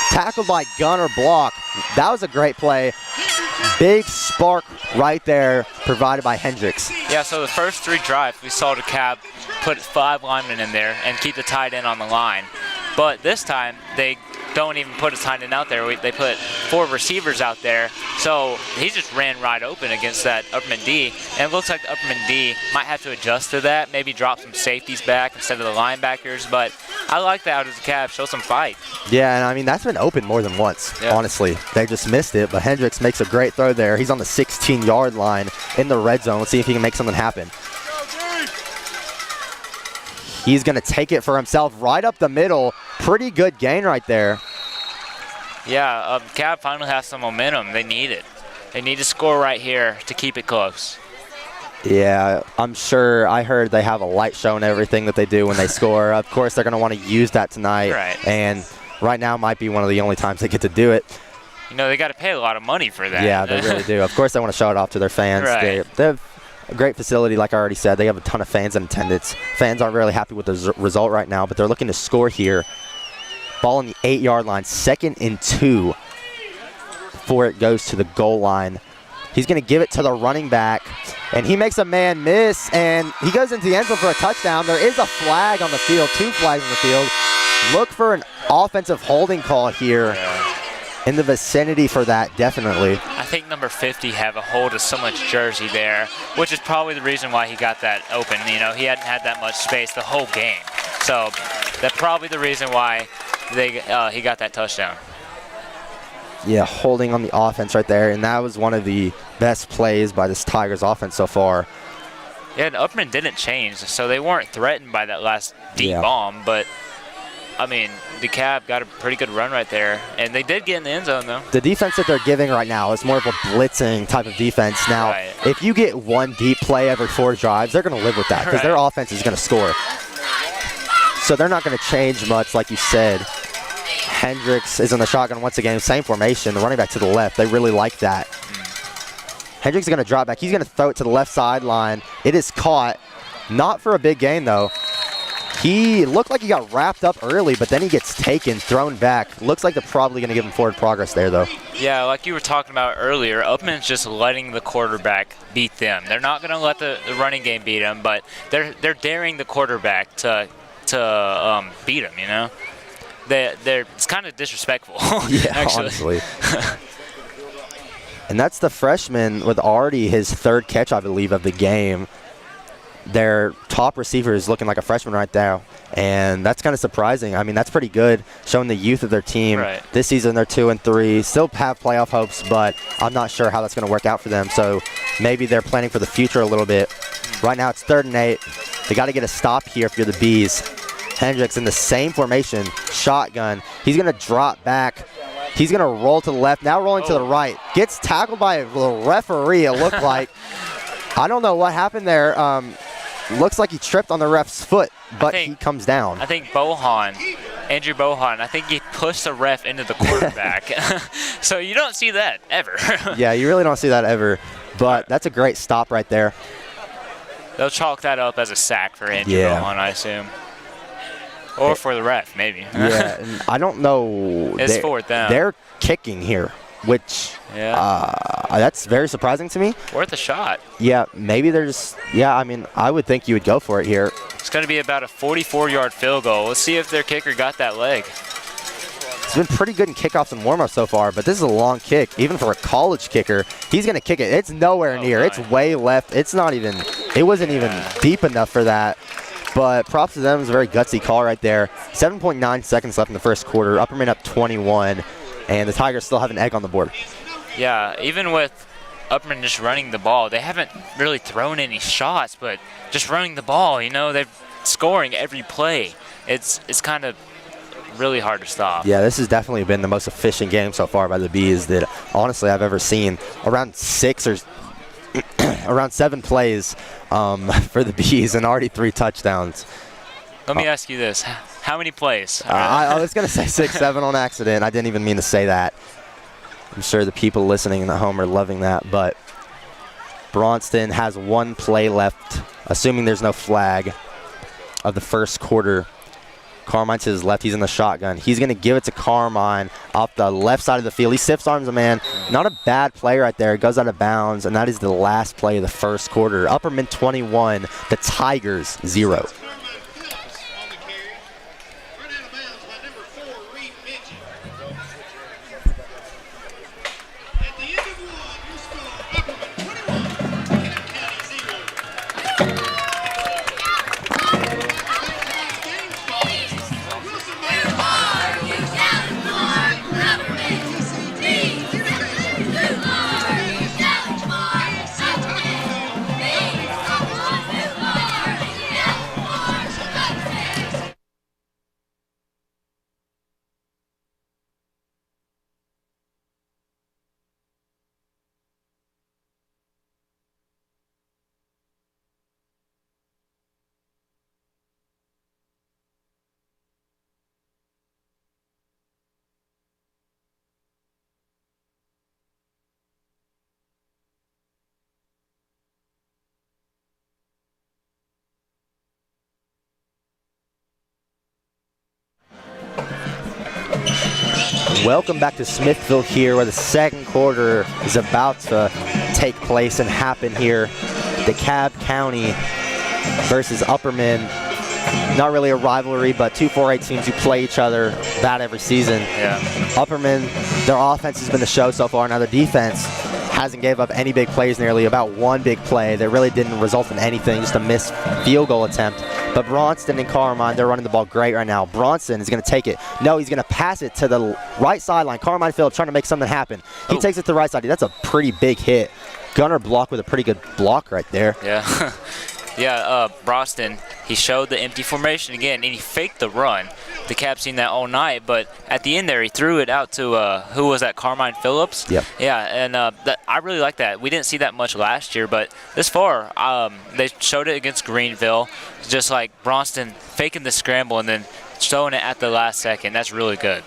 Tackled by Gunner Block. That was a great play. Big spark right there provided by Hendricks. Yeah, so the first 3 drives, we saw DeKalb put 5 linemen in there and keep the tight end on the line. But this time, they don't even put a tight end out there. They put 4 receivers out there. So he just ran right open against that Upperman D. And it looks like the Upperman D might have to adjust to that, maybe drop some safeties back instead of the linebackers. But I like that out of DeKalb, show some fight. Yeah, and I mean, that's been open more than once, honestly. They just missed it, but Hendricks makes a great throw there. He's on the 16-yard line in the red zone. Let's see if he can make something happen. He's going to take it for himself right up the middle. Pretty good gain right there. Yeah, Cab finally has some momentum. They need it. They need to score right here to keep it close. Yeah, I'm sure. I heard they have a light show and everything that they do when they score. Of course, they're going to want to use that tonight. Right. And right now might be one of the only times they get to do it. You know, they got to pay a lot of money for that. Yeah, they really do. Of course, they want to show it off to their fans. Right. They have a great facility, like I already said. They have a ton of fans in attendance. Fans aren't really happy with the result right now, but they're looking to score here. Ball on the 8-yard line, 2nd and 2 before it goes to the goal line. He's going to give it to the running back, and he makes a man miss, and he goes into the end zone for a touchdown. There is a flag on the field, 2 flags on the field. Look for an offensive holding call here in the vicinity for that, definitely. I think number 50 have a hold of someone's jersey there, which is probably the reason why he got that open. You know, he hadn't had that much space the whole game. So that's probably the reason why he got that touchdown. Yeah, holding on the offense right there, and that was one of the best plays by this Tigers offense so far. Yeah, and Upperman didn't change, so they weren't threatened by that last deep bomb, but I mean, Dekalb got a pretty good run right there, and they did get in the end zone, though. The defense that they're giving right now is more of a blitzing type of defense. Now, if you get one deep play every 4 drives, they're going to live with that because their offense is going to score. So they're not going to change much, like you said. Hendricks is in the shotgun once again, same formation, the running back to the left. They really like that. Hendricks is going to drop back. He's going to throw it to the left sideline. It is caught. Not for a big gain, though. He looked like he got wrapped up early, but then he gets taken, thrown back. Looks like they're probably going to give him forward progress there, though. Yeah, like you were talking about earlier, Upman's just letting the quarterback beat them. They're not going to let the running game beat them, but they're daring the quarterback to beat him, you know? It's kind of disrespectful, yeah, actually. Honestly. And that's the freshman with already his 3rd catch, I believe, of the game. Their top receiver is looking like a freshman right now, and that's kind of surprising. I mean, that's pretty good, showing the youth of their team. Right. This season, they're 2-3, still have playoff hopes, but I'm not sure how that's going to work out for them. So maybe they're planning for the future a little bit. Right now, it's 3rd and 8. They got to get a stop here if you're the Bees. Hendricks in the same formation, shotgun. He's going to drop back. He's going to roll to the left, now rolling to the right. Gets tackled by the referee, it looked like. I don't know what happened there. Looks like he tripped on the ref's foot, but he comes down. I think Andrew Bohan, I think he pushed the ref into the quarterback. So you don't see that ever. Yeah, you really don't see that ever, but that's a great stop right there. They'll chalk that up as a sack for Andrew Bohan, I assume. Or for the ref, maybe. Yeah, and I don't know. It's 4th down. They're kicking here, which that's very surprising to me. Worth a shot. Yeah, maybe they're just, I mean, I would think you would go for it here. It's going to be about a 44-yard field goal. Let's see if their kicker got that leg. It's been pretty good in kickoffs and warm-ups so far, but this is a long kick. Even for a college kicker, he's going to kick it. It's nowhere near. It's way left. It wasn't even deep enough for that. But props to them. It's a very gutsy call right there. 7.9 seconds left in the first quarter. Upperman up 21, and the Tigers still have an egg on the board. Yeah, even with Upperman just running the ball, they haven't really thrown any shots, but just running the ball, you know, they're scoring every play. It's kind of really hard to stop. Yeah, this has definitely been the most efficient game so far by the Bees that honestly I've ever seen. Around 7 plays for the Bees and already 3 touchdowns. Let me ask you this. How many plays? I was going to say 6, 7 on accident. I didn't even mean to say that. I'm sure the people listening at home are loving that, but Braunston has 1 play left, assuming there's no flag, of the first quarter. Carmine to his left. He's in the shotgun. He's going to give it to Carmine off the left side of the field. He stiff arms a man. Not a bad play right there. It goes out of bounds, and that is the last play of the first quarter. Upperman 21, the Tigers 0. Welcome back to Smithville here, where the second quarter is about to take place and happen here. Dekalb County versus Upperman. Not really a rivalry, but two 4A teams who play each other about every season. Yeah. Upperman, their offense has been the show so far. Now their defense hasn't gave up any big plays, nearly about one big play that really didn't result in anything, just a missed field goal attempt. But Bronston and Carmine, they're running the ball great right now. Bronson is going to take it. No, he's going to pass it to the right sideline. Carmine Phillips trying to make something happen. He takes it to the right side. That's a pretty big hit. Gunner block with a pretty good block right there. Yeah. Yeah, Bronston, he showed the empty formation again, and he faked the run. Dekalb seen that all night, but at the end there, he threw it out to, who was that, Carmine Phillips? Yep. Yeah, and I really like that. We didn't see that much last year, but this far, they showed it against Greenville, just like Bronston faking the scramble and then showing it at the last second. That's really good.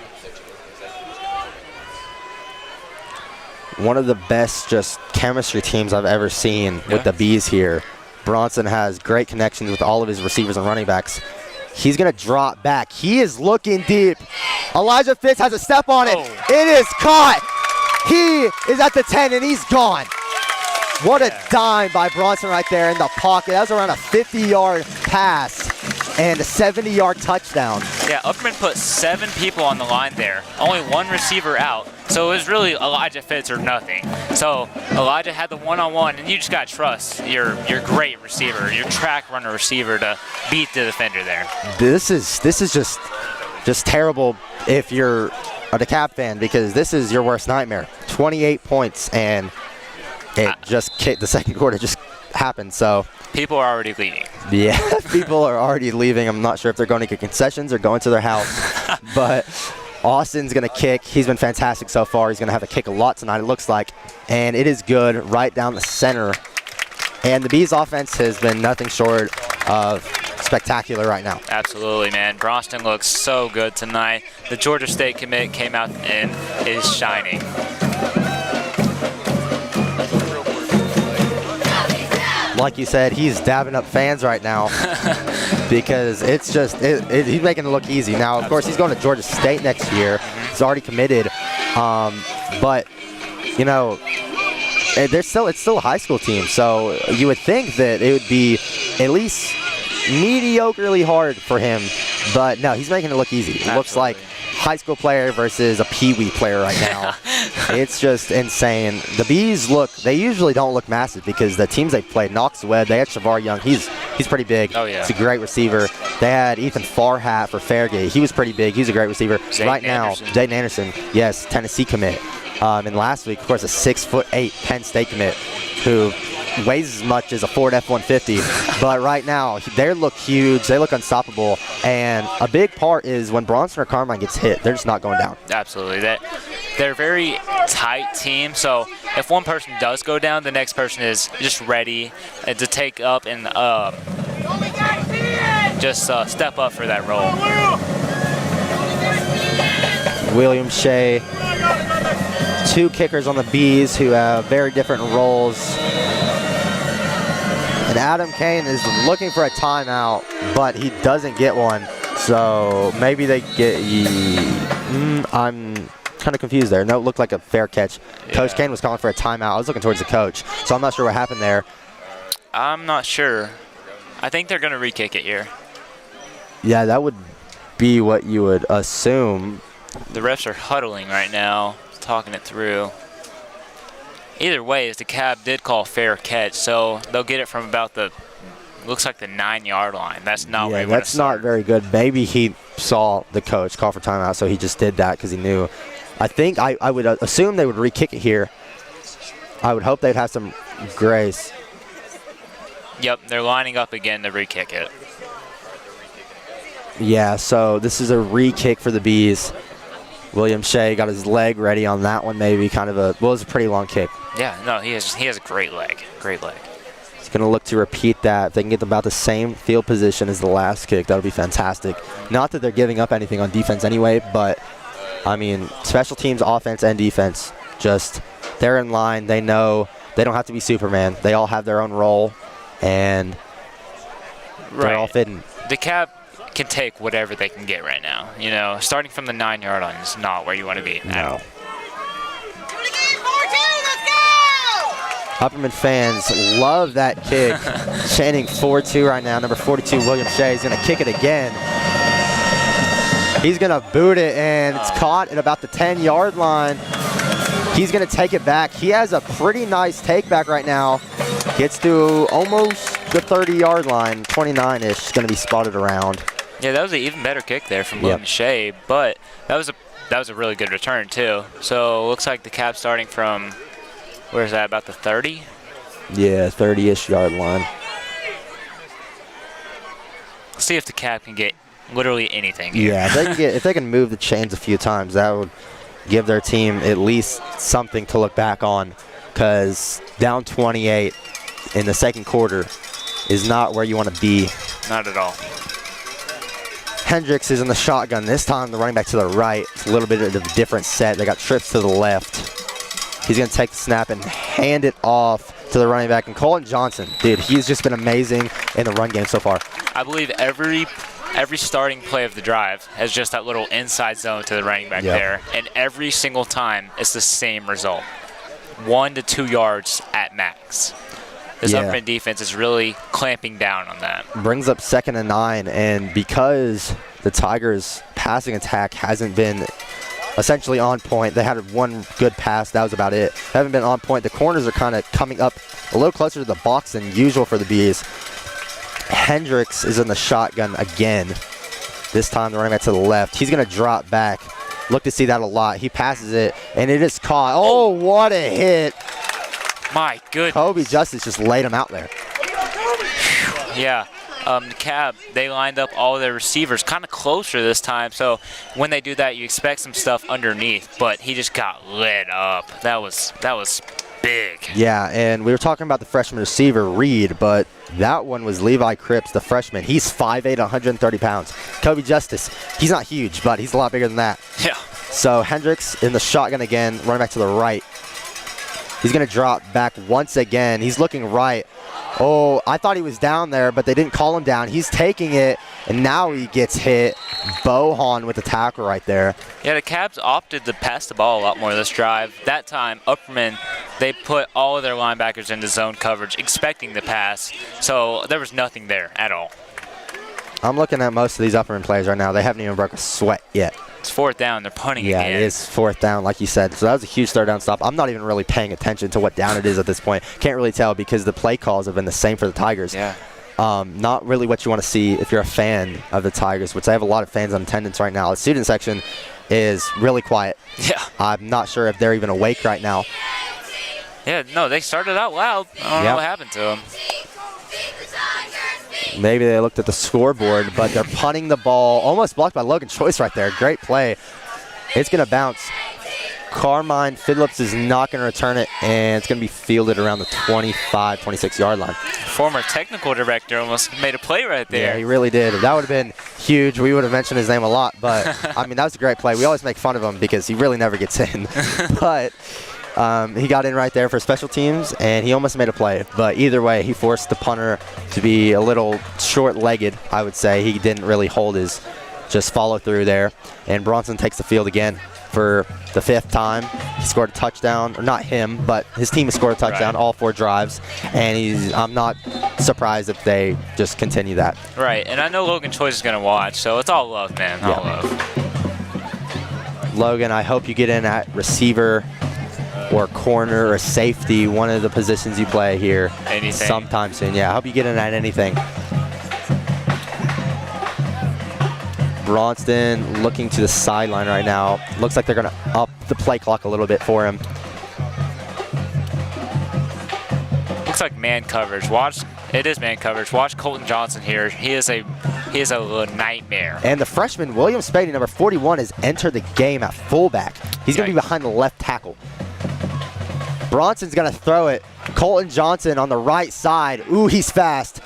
One of the best just chemistry teams I've ever seen with the Bees here. Bronson has great connections with all of his receivers and running backs. He's going to drop back. He is looking deep. Elijah Fitz has a step on it. It is caught. He is at the 10, and he's gone. What a dime by Bronson right there in the pocket. That was around a 50-yard pass and a 70-yard touchdown. Yeah, Upperman put 7 people on the line there. Only 1 receiver out. So it was really Elijah Fitz or nothing. So Elijah had the one-on-one, and you just got to trust your great receiver, your track runner receiver to beat the defender there. This is just terrible if you're a Dekalb fan, because this is your worst nightmare. 28 points, and it just the second quarter just happened. So people are already leaving. Yeah, people are already leaving. I'm not sure if they're going to get concessions or going to their house, but Austin's going to kick. He's been fantastic so far. He's going to have to kick a lot tonight, it looks like. And it is good right down the center. And the Bees offense has been nothing short of spectacular right now. Absolutely, man. Bronston looks so good tonight. The Georgia State commit came out and is shining. Like you said, he's dabbing up fans right now because it's just, he's making it look easy. Now, of course, he's going to Georgia State next year. He's already committed. But, you know, it's still a high school team. So you would think that it would be at least mediocrely hard for him. But, no, he's making it look easy. It looks like high school player versus a peewee player right now. It's just insane. The Bees they usually don't look massive because the teams they've played, Knox Webb, they had Shavar Young. He's pretty big. Oh, yeah. He's a great receiver. They had Ethan Farhat for Fairgate. He was pretty big. He's a great receiver. Right now, Dayton Anderson, yes, Tennessee commit. And last week, of course, a 6'8" Penn State commit who weighs as much as a Ford F-150. But right now, they look huge. They look unstoppable. And a big part is when Bronson or Carmine gets hit, they're just not going down. Absolutely. They're a very tight team. So if one person does go down, the next person is just ready to take up and just step up for that role. William Shea. 2 kickers on the Bees who have very different roles. And Adam Kane is looking for a timeout, but he doesn't get one. So maybe they get... I'm kind of confused there. No, it looked like a fair catch. Yeah. Coach Kane was calling for a timeout. I was looking towards the coach, so I'm not sure what happened there. I'm not sure. I think they're going to re-kick it here. Yeah, that would be what you would assume. The refs are huddling right now, talking it through. Either way, as Dekalb did call fair catch, so they'll get it from about looks like the 9-yard line. That's not where that's not very good. Maybe he saw the coach call for timeout, so he just did that because he knew. I think I would assume they would re-kick it here. I would hope they'd have some grace. Yep, they're lining up again to re-kick it. Yeah, so this is a re-kick for the Bees. William Shea got his leg ready on that one, maybe kind of it was a pretty long kick. Yeah, no, he has a great leg. Great leg. He's going to look to repeat that. If they can get about the same field position as the last kick, that would be fantastic. Not that they're giving up anything on defense anyway, but, I mean, special teams, offense, and defense, just they're in line. They know they don't have to be Superman. They all have their own role, and they're all fitting. Dekalb can take whatever they can get right now. You know, starting from the 9-yard line is not where you want to be at all. Upperman fans love that kick. Chanting 4-2 right now. Number 42, William Shea, is going to kick it again. He's going to boot it, and it's caught at about the 10-yard line. He's going to take it back. He has a pretty nice take back right now. Gets to almost the 30-yard line. 29-ish, going to be spotted around. Yeah, that was an even better kick there from William Shea, but that was a really good return too. So it looks like the Cab starting from, where's that, about the 30? Yeah, 30-ish yard line. Let's see if the Cab can get literally anything here. Yeah, if they can move the chains a few times, that would give their team at least something to look back on, because down 28 in the second quarter is not where you want to be. Not at all. Hendricks is in the shotgun. This time the running back to the right. It's a little bit of a different set. They got trips to the left. He's going to take the snap and hand it off to the running back. And Colton Johnson, dude, he's just been amazing in the run game so far. I believe every starting play of the drive has just that little inside zone to the running back there. And every single time it's the same result. 1 to 2 yards at max. This Upperman defense is really clamping down on that. Brings up 2nd and 9, and because the Tigers' passing attack hasn't been essentially on point, they had one good pass, that was about it. They haven't been on point. The corners are kind of coming up a little closer to the box than usual for the Bees. Hendricks is in the shotgun again. This time the running back to the left. He's going to drop back. Look to see that a lot. He passes it, and it is caught. Oh, what a hit. My goodness. Kobe Justice just laid him out there. Yeah. The Cab, they lined up all their receivers kind of closer this time, so when they do that, you expect some stuff underneath, but he just got lit up. That was big. Yeah, and we were talking about the freshman receiver, Reed, but that one was Levi Cripps, the freshman. He's 5'8", 130 pounds. Kobe Justice, he's not huge, but he's a lot bigger than that. Yeah. So Hendricks in the shotgun again, running back to the right. He's going to drop back once again. He's looking right. Oh, I thought he was down there, but they didn't call him down. He's taking it, and now he gets hit. Bohan with the tackle right there. Yeah, the Cabs opted to pass the ball a lot more this drive. That time, Upperman, they put all of their linebackers into zone coverage, expecting the pass, so there was nothing there at all. I'm looking at most of these Upperman players right now. They haven't even broke a sweat yet. It's 4th down. They're punting again. Yeah, it is 4th down, like you said. So that was a huge 3rd down stop. I'm not even really paying attention to what down it is at this point. Can't really tell because the play calls have been the same for the Tigers. Yeah. Not really what you want to see if you're a fan of the Tigers, which I have a lot of fans in attendance right now. The student section is really quiet. Yeah. I'm not sure if they're even awake right now. Yeah, no, they started out loud. I don't know what happened to them. Maybe they looked at the scoreboard, but they're punting the ball. Almost blocked by Logan Choice right there. Great play. It's going to bounce. Carmine Phillips is not going to return it, and it's going to be fielded around the 25, 26-yard line. Former technical director almost made a play right there. Yeah, he really did. That would have been huge. We would have mentioned his name a lot, but, I mean, that was a great play. We always make fun of him because he really never gets in. But he got in right there for special teams, and he almost made a play. But either way, he forced the punter to be a little short-legged, I would say. He didn't really hold his just follow through there. And Bronson takes the field again for the 5th time. He scored a touchdown, or not him, but his team has scored a touchdown all 4 drives. And I'm not surprised if they just continue that. Right, and I know Logan Choice is going to watch, so it's all love, man. All love. Logan, I hope you get in at receiver or corner or safety, one of the positions you play here. Anything. Sometime soon. Yeah, I hope you get in at anything. Bronston looking to the sideline right now. Looks like they're going to up the play clock a little bit for him. Looks like man coverage. It is man coverage. Watch Colton Johnson here. He is a nightmare. And the freshman, William Spady, number 41, has entered the game at fullback. He's going to be behind the left tackle. Bronson's going to throw it. Colton Johnson on the right side. Ooh, he's fast.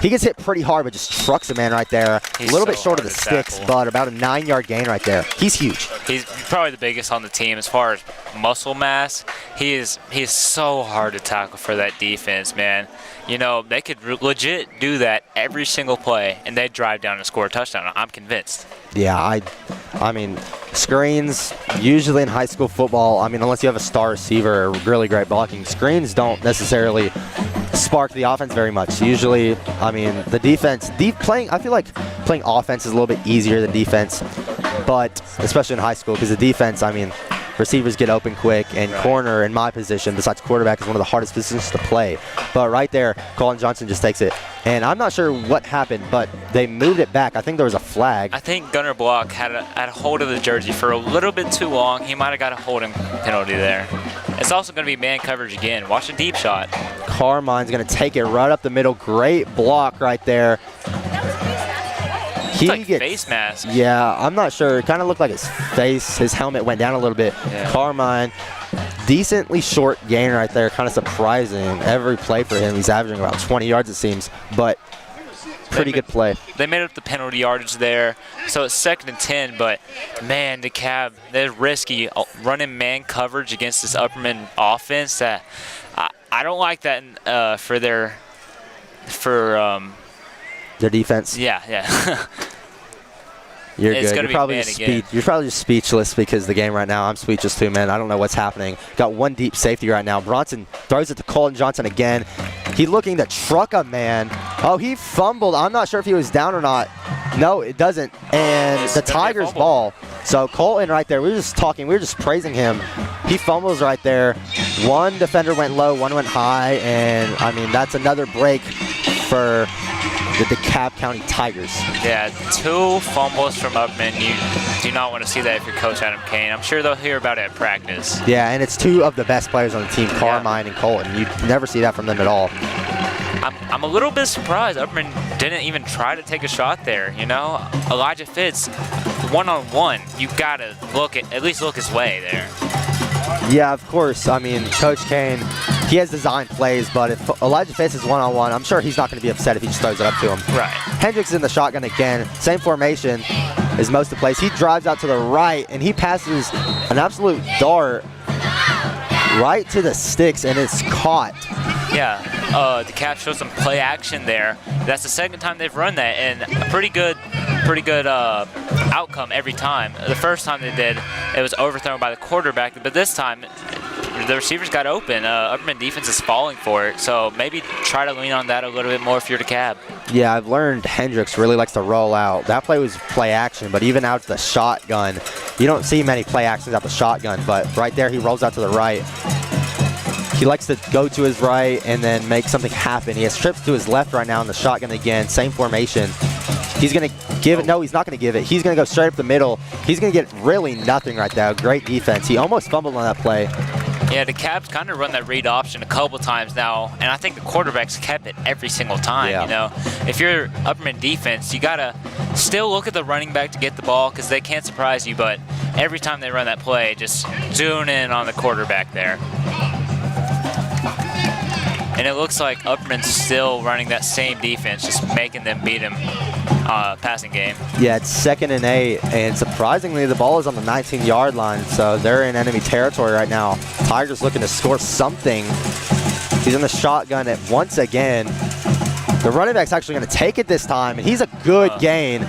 He gets hit pretty hard, but just trucks a man right there. He's a little so bit short of hard the to sticks, tackle. but about a 9-yard gain right there. He's huge. He's probably the biggest on the team as far as muscle mass. He is so hard to tackle for that defense, man. You know, they could legit do that every single play, and they'd drive down and score a touchdown. I'm convinced. Yeah, I mean, screens, usually in high school football, I mean, unless you have a star receiver or really great blocking, screens don't necessarily spark the offense very much. Usually, I mean, the defense, I feel like playing offense is a little bit easier than defense, but especially in high school, because the defense, I mean, receivers get open quick, and corner in my position, besides quarterback, is one of the hardest positions to play. But right there, Colin Johnson just takes it. And I'm not sure what happened, but they moved it back. I think there was a flag. I think Gunnar Block had a hold of the jersey for a little bit too long. He might have got a holding penalty there. It's also going to be man coverage again. Watch the deep shot. Carmine's going to take it right up the middle. Great block right there. He like face mask. Yeah, I'm not sure. It kind of looked like his helmet went down a little bit. Yeah. Carmine, decently short gain right there. Kind of surprising. Every play for him, he's averaging about 20 yards it seems, but pretty good play. They made up the penalty yardage there, so it's 2nd and 10, but man, DeKalb, they're risky running man coverage against this Upperman offense. That I don't like that for their defense. Yeah. You're It's good. You're probably just speechless because the game right now. I'm speechless too, man. I don't know what's happening. Got one deep safety right now. Bronson throws it to Colton Johnson again. He's looking to truck a man. Oh, he fumbled. I'm not sure if he was down or not. No, it doesn't. And the Tigers ball. So Colton right there, we were just talking. We were just praising him. He fumbles right there. One defender went low, one went high. And, I mean, that's another break for the DeKalb County Tigers. Yeah, 2 fumbles from Upman. You do not want to see that if you're Coach Adam Kane. I'm sure they'll hear about it at practice. Yeah, and it's 2 of the best players on the team, Carmine and Colton. You never see that from them at all. I'm a little bit surprised Upman didn't even try to take a shot there, you know? Elijah Fitz, one-on-one, you got to at least look his way there. Yeah, of course. I mean, Coach Kane, he has designed plays, but if Elijah Fitz is one-on-one, I'm sure he's not going to be upset if he just throws it up to him. Right. Hendricks is in the shotgun again. Same formation as most of the plays. He drives out to the right, and he passes an absolute dart right to the sticks, and it's caught. Yeah, DeKalb shows some play action there. That's the 2nd time they've run that, and a pretty good outcome every time. The first time they did, it was overthrown by the quarterback, but this time the receivers got open. Upperman defense is falling for it, so maybe try to lean on that a little bit more if you're DeKalb. Yeah, I've learned Hendricks really likes to roll out. That play was play action, but even out to the shotgun, you don't see many play actions out the shotgun, but right there he rolls out to the right. He likes to go to his right and then make something happen. He has trips to his left right now in the shotgun again, same formation. He's going to give it. No, he's not going to give it. He's going to go straight up the middle. He's going to get really nothing right there. Great defense. He almost fumbled on that play. Yeah, DeKalb's kind of run that read option a couple times now, and I think the quarterback's kept it every single time, you know. If you're Upperman defense, you got to still look at the running back to get the ball because they can't surprise you, but every time they run that play, just zoom in on the quarterback there. And it looks like Upperman's still running that same defense, just making them beat him passing game. Yeah, it's 2nd and 8, and surprisingly, the ball is on the 19-yard line, so they're in enemy territory right now. Tigers looking to score something. He's in the shotgun once again. The running back's actually going to take it this time, and he's a good gain.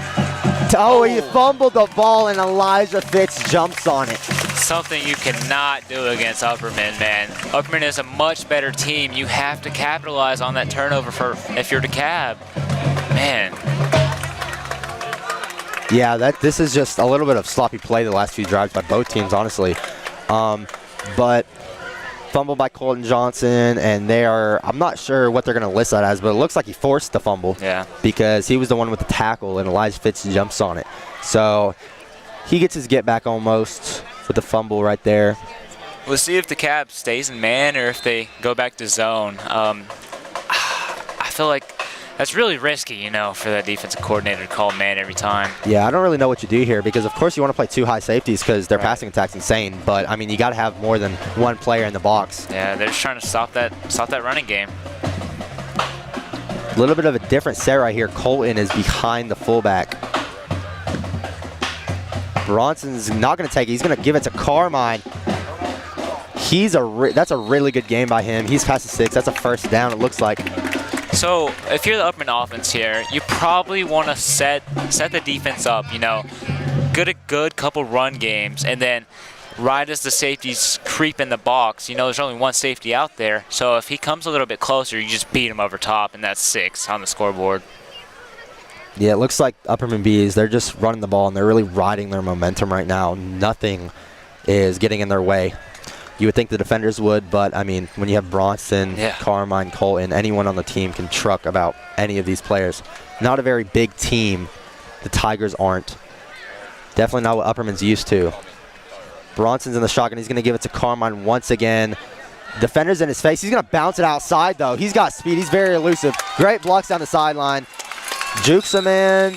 Oh, he fumbled the ball, and Elijah Fitz jumps on it. Something you cannot do against Upperman, man. Upperman is a much better team. You have to capitalize on that turnover if you're DeKalb. Man. Yeah, this is just a little bit of sloppy play the last few drives by both teams, honestly. But fumble by Colton Johnson, and I'm not sure what they're going to list that as, but it looks like he forced the fumble. Yeah. Because he was the one with the tackle, and Elijah Fitz jumps on it. So he gets his get back almost with the fumble right there. We'll see if DeKalb stays in man or if they go back to zone. I feel like that's really risky, you know, for that defensive coordinator to call man every time. Yeah, I don't really know what you do here because, of course, you want to play 2 high safeties because their passing attack's insane. But, I mean, you got to have more than one player in the box. Yeah, they're just trying to stop that running game. A little bit of a different set right here. Colton is behind the fullback. Bronson's not going to take it. He's going to give it to Carmine. That's a really good game by him. He's past the 6. That's a first down, it looks like. So if you're the Upperman offense here, you probably want to set the defense up, you know, get a good couple run games, and then right as the safeties creep in the box, you know, there's only one safety out there. So if he comes a little bit closer, you just beat him over top, and that's 6 on the scoreboard. Yeah, it looks like Upperman Bees, they're just running the ball, and they're really riding their momentum right now. Nothing is getting in their way. You would think the defenders would, but, I mean, when you have Bronson, Carmine, Colton, anyone on the team can truck about any of these players. Not a very big team. The Tigers aren't. Definitely not what Upperman's used to. Bronson's in the shotgun. He's going to give it to Carmine once again. Defender's in his face. He's going to bounce it outside, though. He's got speed. He's very elusive. Great blocks down the sideline. Jukes him in.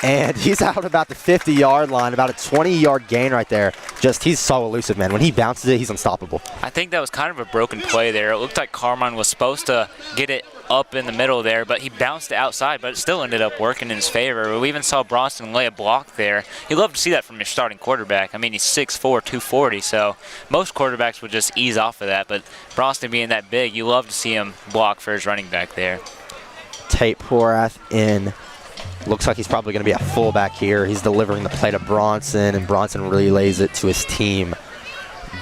And he's out about the 50-yard line, about a 20-yard gain right there. He's so elusive, man. When he bounces it, he's unstoppable. I think that was kind of a broken play there. It looked like Carmine was supposed to get it up in the middle there, but he bounced it outside, but it still ended up working in his favor. We even saw Bronson lay a block there. You love to see that from your starting quarterback. I mean, he's 6'4", 240, so most quarterbacks would just ease off of that, but Bronson being that big, you love to see him block for his running back there. Tate Porath in. Looks like he's probably going to be a fullback here. He's delivering the play to Bronson, and Bronson relays it to his team.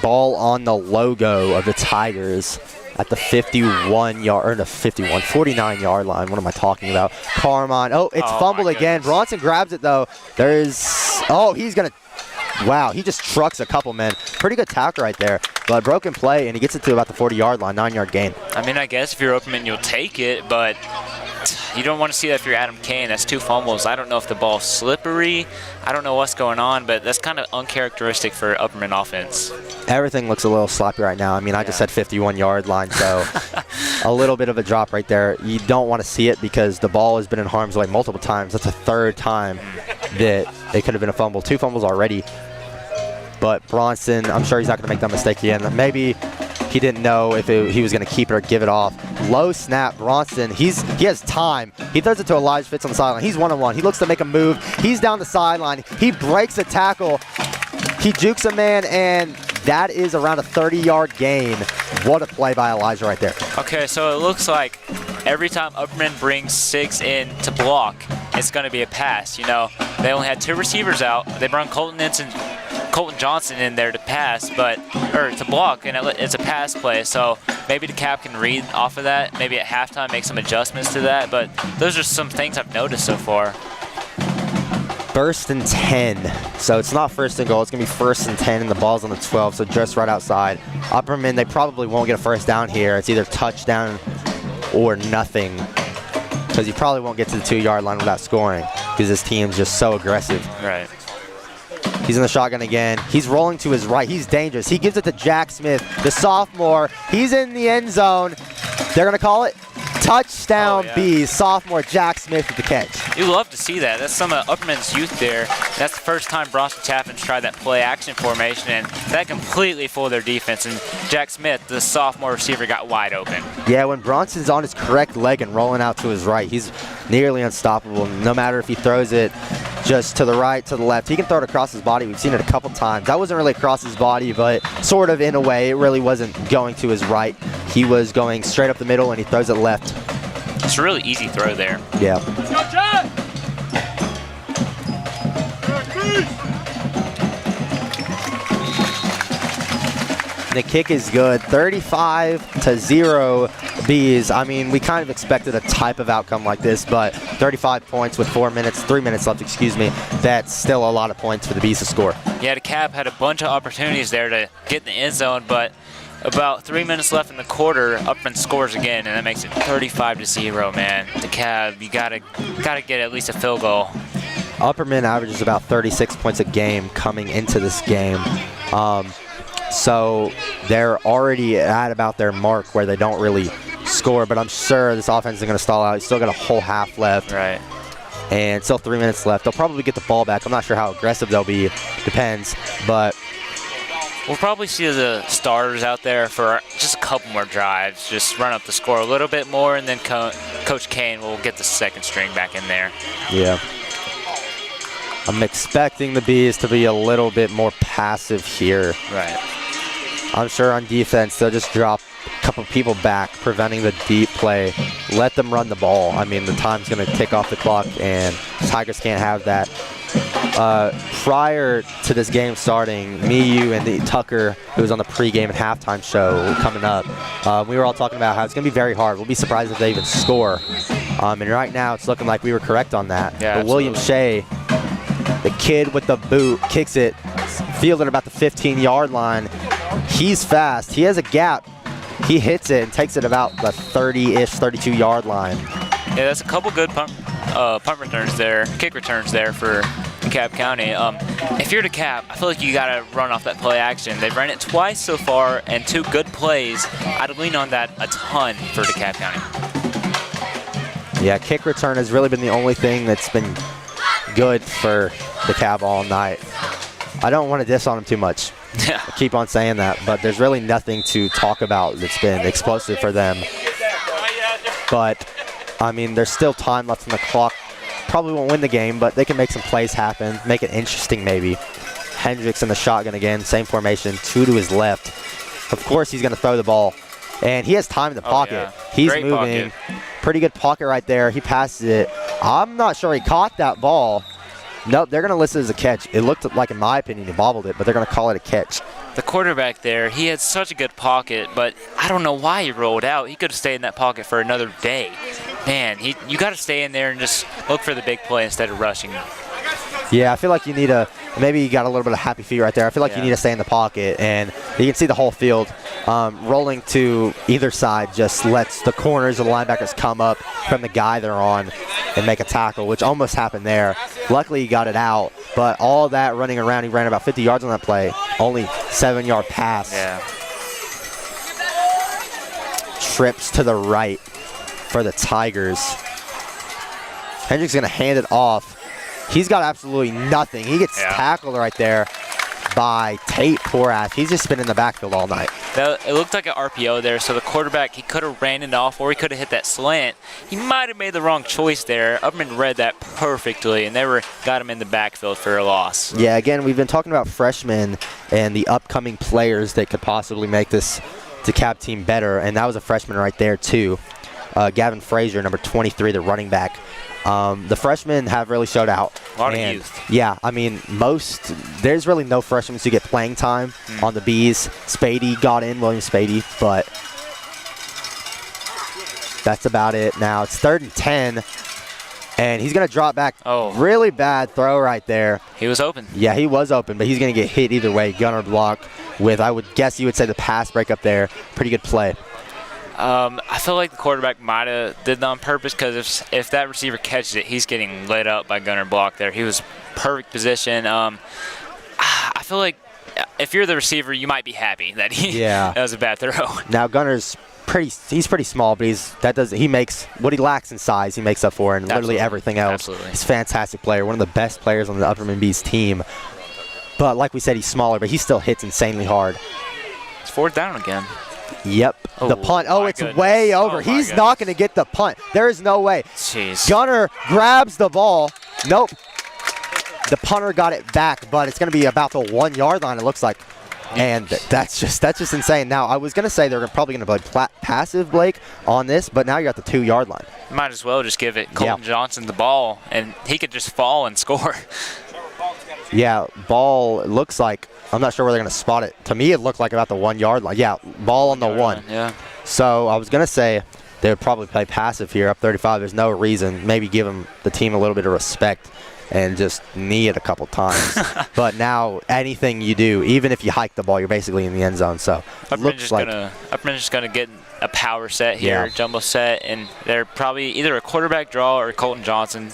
Ball on the logo of the Tigers at the 49-yard line. What am I talking about? Carmine. Oh, it's fumbled again. Bronson grabs it, though. He's going to. Wow, he just trucks a couple men. Pretty good tackle right there. But broken play, and he gets it to about the 40-yard line, 9-yard gain. I mean, I guess if you're Upperman, you'll take it, but you don't want to see that if you're Adam Kane. That's 2 fumbles. I don't know if the ball's slippery. I don't know what's going on, but that's kind of uncharacteristic for Upperman offense. Everything looks a little sloppy right now. I mean, I just said 51-yard line, so a little bit of a drop right there. You don't want to see it because the ball has been in harm's way multiple times. That's the 3rd time that it could have been a fumble. 2 fumbles already. But Bronson, I'm sure he's not going to make that mistake again. Maybe he didn't know if he was going to keep it or give it off. Low snap, Bronson. He has time. He throws it to Elijah Fitz on the sideline. He's one-on-one. He looks to make a move. He's down the sideline. He breaks a tackle. He jukes a man, and that is around a 30-yard gain. What a play by Elijah right there. Okay, so it looks like every time Upperman brings 6 in to block, it's going to be a pass. You know, they only had 2 receivers out. They brought Colton Johnson in there to pass, or to block, and it's a pass play. So maybe the cap can read off of that. Maybe at halftime make some adjustments to that. But those are some things I've noticed so far. 1st and 10. So it's not 1st and goal. It's going to be 1st and 10, and the ball's on the 12, so just right outside. Upperman, they probably won't get a first down here. It's either touchdown or nothing, because you probably won't get to the 2-yard line without scoring because this team's just so aggressive. Right. He's in the shotgun again. He's rolling to his right. He's dangerous. He gives it to Jack Smith, the sophomore. He's in the end zone. They're going to call it touchdown Bees. Sophomore Jack Smith with the catch. You love to see that. That's some of Upperman's youth there. That's the first time Bronson Chapman's tried that play-action formation, and that completely fooled their defense. And Jack Smith, the sophomore receiver, got wide open. Yeah, when Bronson's on his correct leg and rolling out to his right, he's nearly unstoppable. No matter if he throws it just to the right, to the left, he can throw it across his body. We've seen it a couple times. That wasn't really across his body, but sort of in a way. It really wasn't going to his right. He was going straight up the middle, and he throws it left. It's a really easy throw there. Yeah. Let's go, John! The kick is good. 35-0 Bees. I mean, we kind of expected a type of outcome like this, but 35 points with 3 minutes left, excuse me. That's still a lot of points for the Bees to score. Yeah, the Cap had a bunch of opportunities there to get in the end zone, but about 3 minutes left in the quarter, Upperman scores again, and that makes it 35-0, man. The Cab, you gotta get at least a field goal. Upperman averages about 36 points a game coming into this game. So they're already at about their mark where they don't really score, but I'm sure this offense is going to stall out. You still got a whole half left. Right. And still 3 minutes left. They'll probably get the ball back. I'm not sure how aggressive they'll be. Depends. But we'll probably see the starters out there for just a couple more drives, just run up the score a little bit more, and then Coach Kane will get the second string back in there. Yeah. I'm expecting the Bees to be a little bit more passive here. Right. I'm sure on defense they'll just drop a couple people back, preventing the deep play. Let them run the ball. I mean, the time's going to tick off the clock, and Tigers can't have that. Prior to this game starting, me, you, and Tucker, who was on the pregame and halftime show coming up, we were all talking about how it's going to be very hard. We'll be surprised if they even score. And right now it's looking like we were correct on that. Yeah, but William Shea, the kid with the boot, kicks it, fielded about the 15-yard line. He's fast. He has a gap. He hits it and takes it about the 30-ish, 32-yard line. Yeah, that's a couple good punt returns there, kick returns there for DeKalb County. If you're DeKalb, I feel like you got to run off that play action. They've run it twice so far, and 2 good plays. I'd lean on that a ton for DeKalb County. Yeah, kick return has really been the only thing that's been good for DeKalb all night. I don't want to diss on them too much. Yeah. I keep on saying that, but there's really nothing to talk about that's been explosive for them. But, I mean, there's still time left on the clock. Probably won't win the game, but they can make some plays happen, make it interesting maybe. Hendricks in the shotgun again, same formation, 2 to his left. Of course he's going to throw the ball, and he has time in the pocket. Yeah. He's Great moving. pocket. Pretty good pocket right there. He passes it. I'm not sure he caught that ball. Nope, they're going to list it as a catch. It looked like, in my opinion, he bobbled it, but they're going to call it a catch. The quarterback there, he had such a good pocket, but I don't know why he rolled out. He could have stayed in that pocket for another day. Man, you got to stay in there and just look for the big play instead of rushing. Yeah, I feel like you need maybe you got a little bit of happy feet right there. I feel like you need to stay in the pocket, and you can see the whole field rolling to either side just lets the corners of the linebackers come up from the guy they're on and make a tackle, which almost happened there. Luckily, he got it out, but all that running around, he ran about 50 yards on that play, only 7-yard pass. Yeah. Trips to the right for the Tigers. Hendricks going to hand it off. He's got absolutely nothing. He gets tackled right there by Tate, poor ass. He's just been in the backfield all night. It looked like an RPO there, so the quarterback, he could have ran it off or he could have hit that slant. He might have made the wrong choice there. Upperman read that perfectly, and they got him in the backfield for a loss. Yeah, again, we've been talking about freshmen and the upcoming players that could possibly make this DeKalb team better, and that was a freshman right there, too. Gavin Frazier, number 23, the running back. The freshmen have really showed out. A lot of youth. Yeah, I mean, there's really no freshmen who get playing time on the Bees. Spady got in, William Spady, but that's about it now. It's 3rd and 10, and he's going to drop back. Oh. Really bad throw right there. He was open. Yeah, he was open, but he's going to get hit either way. Gunner block with, I would guess you would say, the pass break up there. Pretty good play. I feel like the quarterback might have did that on purpose, because if that receiver catches it, he's getting lit up by Gunner block there. He was perfect position. I feel like if you're the receiver, you might be happy that that was a bad throw. Now Gunner's he's pretty small, but he makes what he lacks in size, he makes up for, and literally everything else. Absolutely. He's a fantastic player, one of the best players on the Upperman Bees team. But like we said, he's smaller, but he still hits insanely hard. It's 4th down again. Yep. The punt. Oh, it's way over. He's not going to get the punt. There is no way. Jeez. Gunner grabs the ball. Nope. The punter got it back, but it's going to be about the 1-yard line, it looks like. And that's just insane. Now, I was going to say they're probably going to play passive, Blake, on this, but now you're at the 2-yard line. Might as well just give it Colton Johnson the ball, and he could just fall and score. Yeah, ball, it looks like, I'm not sure where they're going to spot it. To me, it looked like about the 1-yard line. Yeah, ball on the 1. Yeah. So I was going to say they would probably play passive here, up 35. There's no reason. Maybe give the team a little bit of respect and just knee it a couple times. But now anything you do, even if you hike the ball, you're basically in the end zone. So it looks like Upperman's just going to get a power set here, jumbo set, and they're probably either a quarterback draw or Colton Johnson,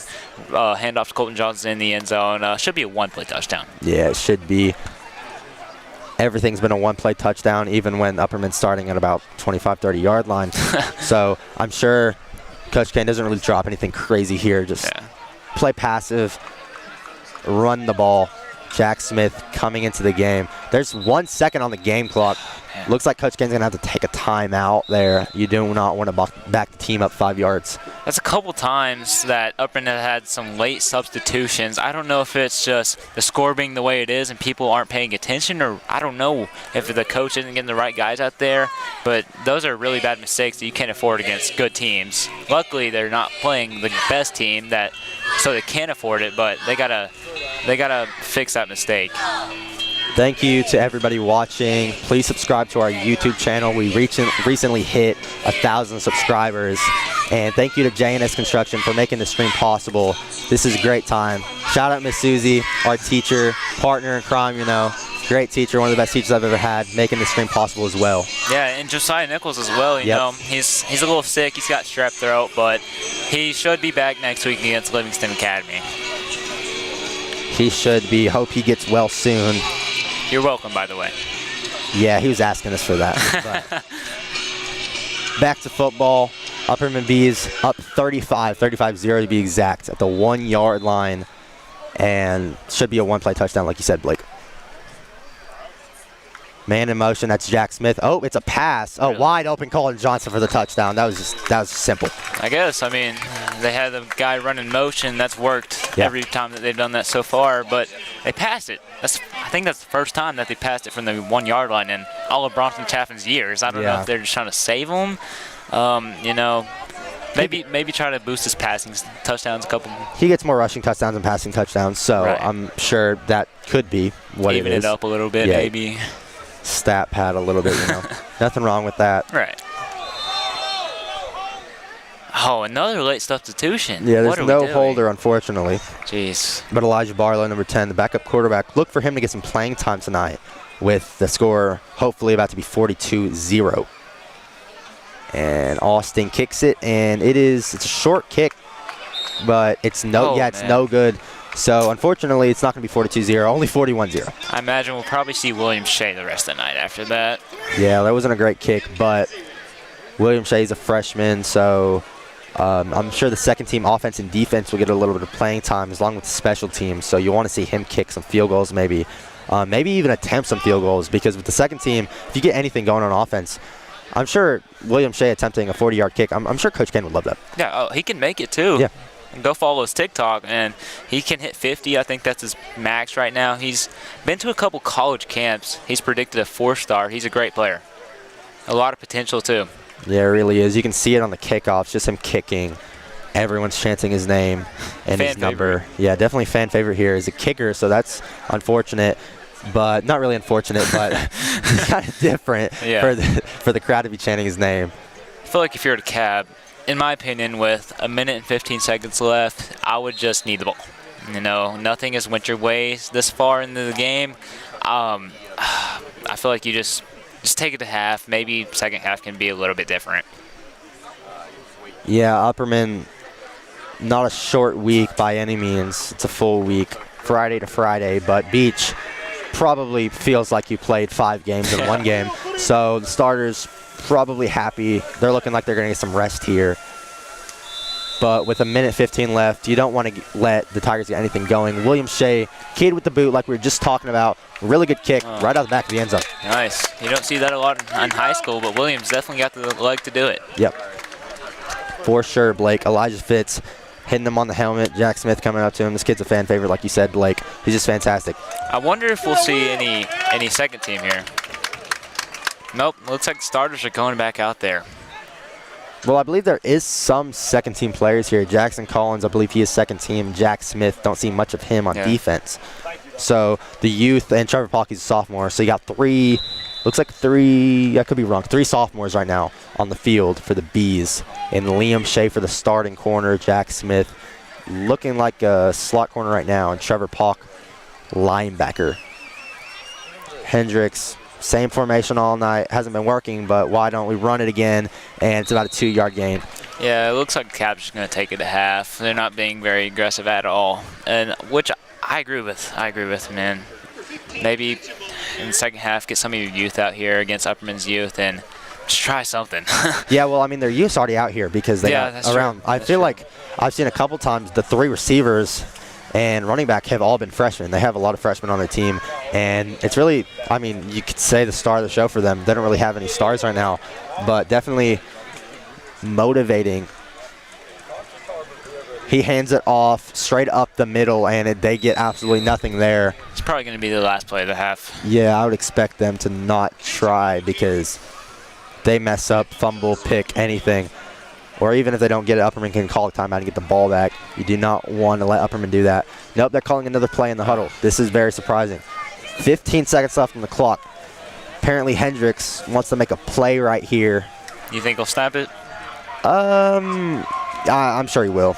handoff to Colton Johnson in the end zone. Should be a 1-play touchdown. Yeah, it should be. Everything's been a 1-play touchdown, even when Upperman's starting at about 25, 30-yard line. So I'm sure Coach Kane doesn't really drop anything crazy here. Just play passive, run the ball. Jack Smith coming into the game. There's 1 second on the game clock. Looks like Coach Kane's going to have to take a timeout there. You do not want to back the team up 5 yards. That's a couple times that Upperman had some late substitutions. I don't know if it's just the score being the way it is and people aren't paying attention, or I don't know if the coach isn't getting the right guys out there. But those are really bad mistakes that you can't afford against good teams. Luckily, they're not playing the best team, so they can't afford it. But they gotta fix that mistake. Thank you to everybody watching. Please subscribe to our YouTube channel. We recently hit 1,000 subscribers. And thank you to J&S Construction for making the stream possible. This is a great time. Shout out Miss Susie, our teacher, partner in crime, you know. Great teacher, one of the best teachers I've ever had, making the stream possible as well. Yeah, and Josiah Nichols as well, you know. He's a little sick. He's got strep throat, but he should be back next week against Livingston Academy. He should be. Hope he gets well soon. You're welcome, by the way. Yeah, he was asking us for that. Back to football. Upperman Bees up 35-0 to be exact, at the 1 yard line. And should be a one-play touchdown, like you said, Blake. Man in motion, that's Jack Smith. Oh, it's a pass. Oh, wide open Colin Johnson for the touchdown. That was simple. I guess. I mean, they had the guy running motion. That's worked every time that they've done that so far, but they passed it. I think that's the first time that they passed it from the 1 yard line in all of Bronson Chaffin's years. I don't know if they're just trying to save him. You know, maybe try to boost his passing touchdowns a couple. He gets more rushing touchdowns than passing touchdowns, so I'm sure that could be what it is. Even it up a little bit, maybe. Stat pad a little bit, you know. Nothing wrong with that. Right. Oh, another late substitution. Yeah, there's no holder, unfortunately. Jeez. But Elijah Barlow, number 10, the backup quarterback, look for him to get some playing time tonight with the score hopefully about to be 42-0. And Austin kicks it, and it's a short kick, but it's no good. So, unfortunately, it's not going to be 42-0, only 41-0. I imagine we'll probably see William Shea the rest of the night after that. Yeah, that wasn't a great kick, but William Shea's a freshman, so I'm sure the second-team offense and defense will get a little bit of playing time along with the special teams. So you want to see him kick some field goals maybe. Maybe even attempt some field goals, because with the second team, if you get anything going on offense, I'm sure William Shea attempting a 40-yard kick, I'm sure Coach Kane would love that. Yeah, he can make it too. Yeah. And go follow his TikTok, and he can hit 50. I think that's his max right now. He's been to a couple college camps. He's predicted a 4-star. He's a great player. A lot of potential too. Yeah, it really is. You can see it on the kickoffs, just him kicking. Everyone's chanting his name and his number. Yeah, definitely fan favorite here. He's a kicker, so that's unfortunate, but not really unfortunate, but it's kind of different for the crowd to be chanting his name. I feel like if you're at a cab, in my opinion, with 1 minute and 15 seconds left, I would just need the ball. You know, nothing has went your way this far into the game. I feel like you just take it to half. Maybe second half can be a little bit different. Yeah, Upperman, not a short week by any means. It's a full week, Friday to Friday, but Beach probably feels like you played 5 games in one game. So the starters probably happy. They're looking like they're going to get some rest here. But with 1 minute 15 left, you don't want to let the Tigers get anything going. William Shea, kid with the boot like we were just talking about. Really good kick right out the back of the end zone. Nice. You don't see that a lot in high school, but Williams definitely got the leg to do it. Yep. For sure, Blake. Elijah Fitz hitting him on the helmet. Jack Smith coming up to him. This kid's a fan favorite, like you said, Blake. He's just fantastic. I wonder if we'll see any second team here. Nope. Looks like the starters are going back out there. Well, I believe there is some second-team players here. Jackson Collins, I believe he is second team. Jack Smith, don't see much of him on defense. So the youth, and Trevor Pockey's a sophomore. So you got 3, looks like 3, I could be wrong, 3 sophomores right now on the field for the Bees. And Liam Shea for the starting corner, Jack Smith looking like a slot corner right now, and Trevor Pock, linebacker. Hendricks, same formation all night. Hasn't been working, but why don't we run it again? And it's about a 2-yard gain. Yeah, it looks like the Cabs are going to take it to half. They're not being very aggressive at all, and which I agree with. Man. Maybe in the second half, get some of your youth out here against Upperman's youth and just try something. Yeah, well, I mean, their youth's already out here because they got around. I feel like I've seen a couple times the 3 receivers and running back have all been freshmen. They have a lot of freshmen on their team. And it's really, I mean, you could say the star of the show for them. They don't really have any stars right now, but definitely motivating. He hands it off straight up the middle, and they get absolutely nothing there. It's probably going to be the last play of the half. Yeah, I would expect them to not try because they mess up, fumble, pick, anything. Or even if they don't get it, Upperman can call a timeout and get the ball back. You do not want to let Upperman do that. Nope, they're calling another play in the huddle. This is very surprising. 15 seconds left on the clock. Apparently Hendricks wants to make a play right here. You think he'll snap it? I'm sure he will.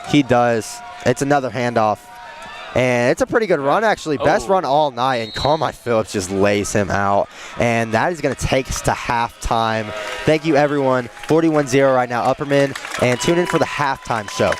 He does. It's another handoff. And it's a pretty good run, actually. Best run all night. And Carmine Phillips just lays him out. And that is going to take us to halftime. Thank you, everyone. 41-0 right now, Upperman. And tune in for the halftime show.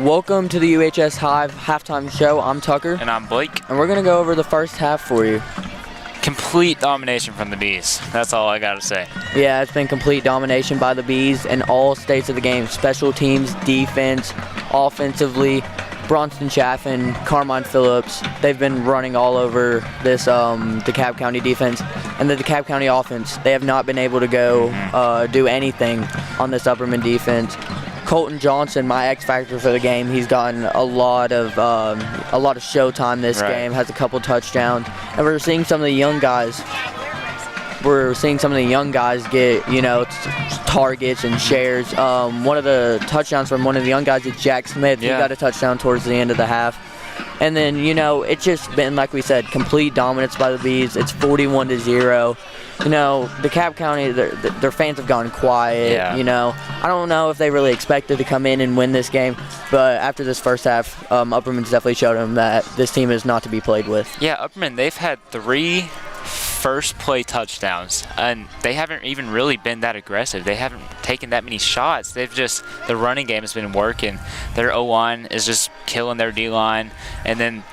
Welcome to the UHS Hive halftime show. I'm Tucker. And I'm Blake. And we're going to go over the first half for you. Complete domination from the Bees. That's all I got to say. Yeah, it's been complete domination by the Bees in all states of the game. Special teams, defense, offensively. Bronston Chaffin, Carmine Phillips, they've been running all over this DeKalb County defense. And the DeKalb County offense, they have not been able to go do anything on this Upperman defense. Colton Johnson, my X factor for the game, he's gotten a lot of showtime this game, has a couple touchdowns. And we're seeing some of the young guys get, targets and shares. One of the touchdowns from one of the young guys is Jack Smith. He got a touchdown towards the end of the half. And then, it's just been, like we said, complete dominance by the Bees. It's 41-0. DeKalb County, their fans have gone quiet. I don't know if they really expected to come in and win this game, but after this first half, Upperman's definitely showed them that this team is not to be played with. Yeah, Upperman, they've had 3 first play touchdowns, and they haven't even really been that aggressive. They haven't taken that many shots. The running game has been working. Their O-line is just killing their D-line, and then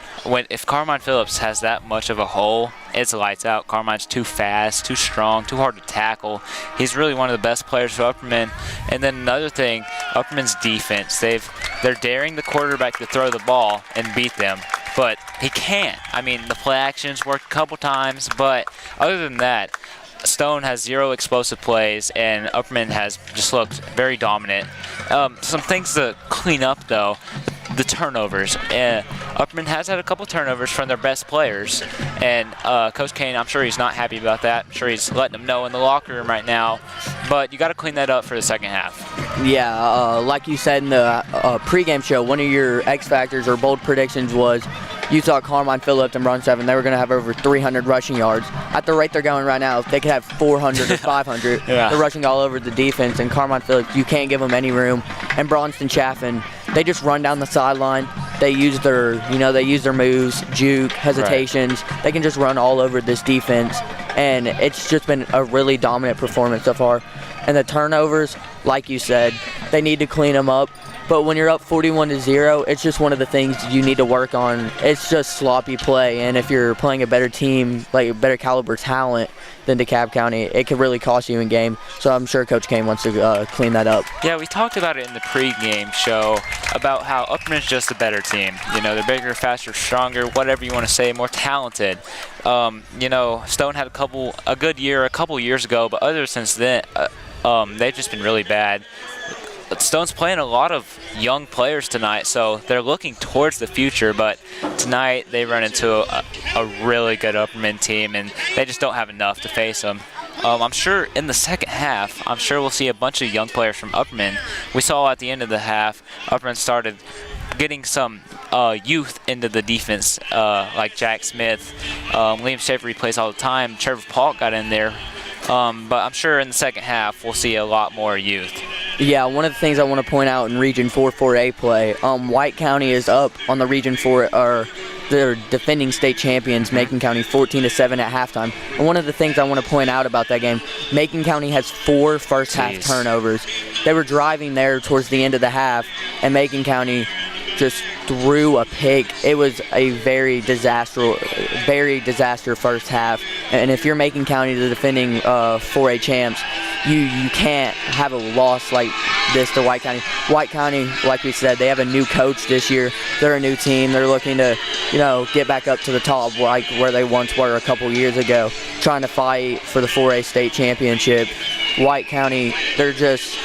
if Carmine Phillips has that much of a hole, it's lights out. Carmine's too fast, too strong, too hard to tackle. He's really one of the best players for Upperman. And then another thing, Upperman's defense. They're daring the quarterback to throw the ball and beat them, but he can't. I mean, the play actions worked a couple times, but other than that, Stone has 0 explosive plays, and Upperman has just looked very dominant. Some things to clean up, though. The turnovers. Upperman has had a couple turnovers from their best players, and Coach Kane, I'm sure he's not happy about that. I'm sure he's letting them know in the locker room right now, but you got to clean that up for the second half. Yeah, like you said in the pregame show, one of your X factors or bold predictions was you thought Carmine Phillips and Bronston Chaffin, they were going to have over 300 rushing yards. At the rate they're going right now, they could have 400 or 500. They're rushing all over the defense, and Carmine Phillips, you can't give them any room. And Bronston Chaffin, they just run down the sideline. They use their, they use their moves, juke, hesitations. They can just run all over this defense, and it's just been a really dominant performance so far. And the turnovers, like you said, they need to clean them up. But when you're up 41-0, it's just one of the things you need to work on. It's just sloppy play, and if you're playing a better team, like a better caliber talent than DeKalb County, it could really cost you in game. So I'm sure Coach Kane wants to clean that up. Yeah, we talked about it in the pregame show about how Upperman's just a better team. They're bigger, faster, stronger, whatever you want to say, more talented. Stone had a good year a couple years ago, but other since then, they've just been really bad. But Stone's playing a lot of young players tonight, so they're looking towards the future, but tonight they run into a really good Upperman team, and they just don't have enough to face them. I'm sure in the second half, we'll see a bunch of young players from Upperman. We saw at the end of the half, Upperman started getting some youth into the defense, like Jack Smith. Liam Shavery plays all the time. Trevor Paul got in there. But I'm sure in the second half, we'll see a lot more youth. Yeah, one of the things I want to point out in Region 4 4A play, White County is up on the Region 4, or they're defending state champions, Macon County 14-7 at halftime. And one of the things I want to point out about that game, Macon County has 4 first half turnovers. They were driving there towards the end of the half, and Macon County just threw a pick. It was a very disaster first half. And if you're Macon County, the defending 4A champs, you can't have a loss like this to White County. White County, like we said, they have a new coach this year. They're a new team. They're looking to, get back up to the top like where they once were a couple years ago, trying to fight for the 4A state championship. White County, they're just,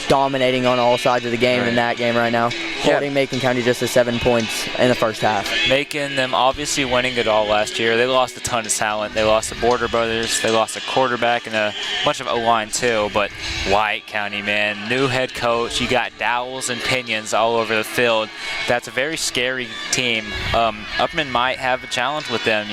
dominating on all sides of the game in that game right now. Holding Macon County just to 7 points in the first half. Macon, them obviously winning it all last year. They lost a ton of talent. They lost the Border Brothers. They lost a quarterback and a bunch of O-line too. But White County, man, new head coach. You got dowels and pinions all over the field. That's a very scary team. Upperman might have a challenge with them,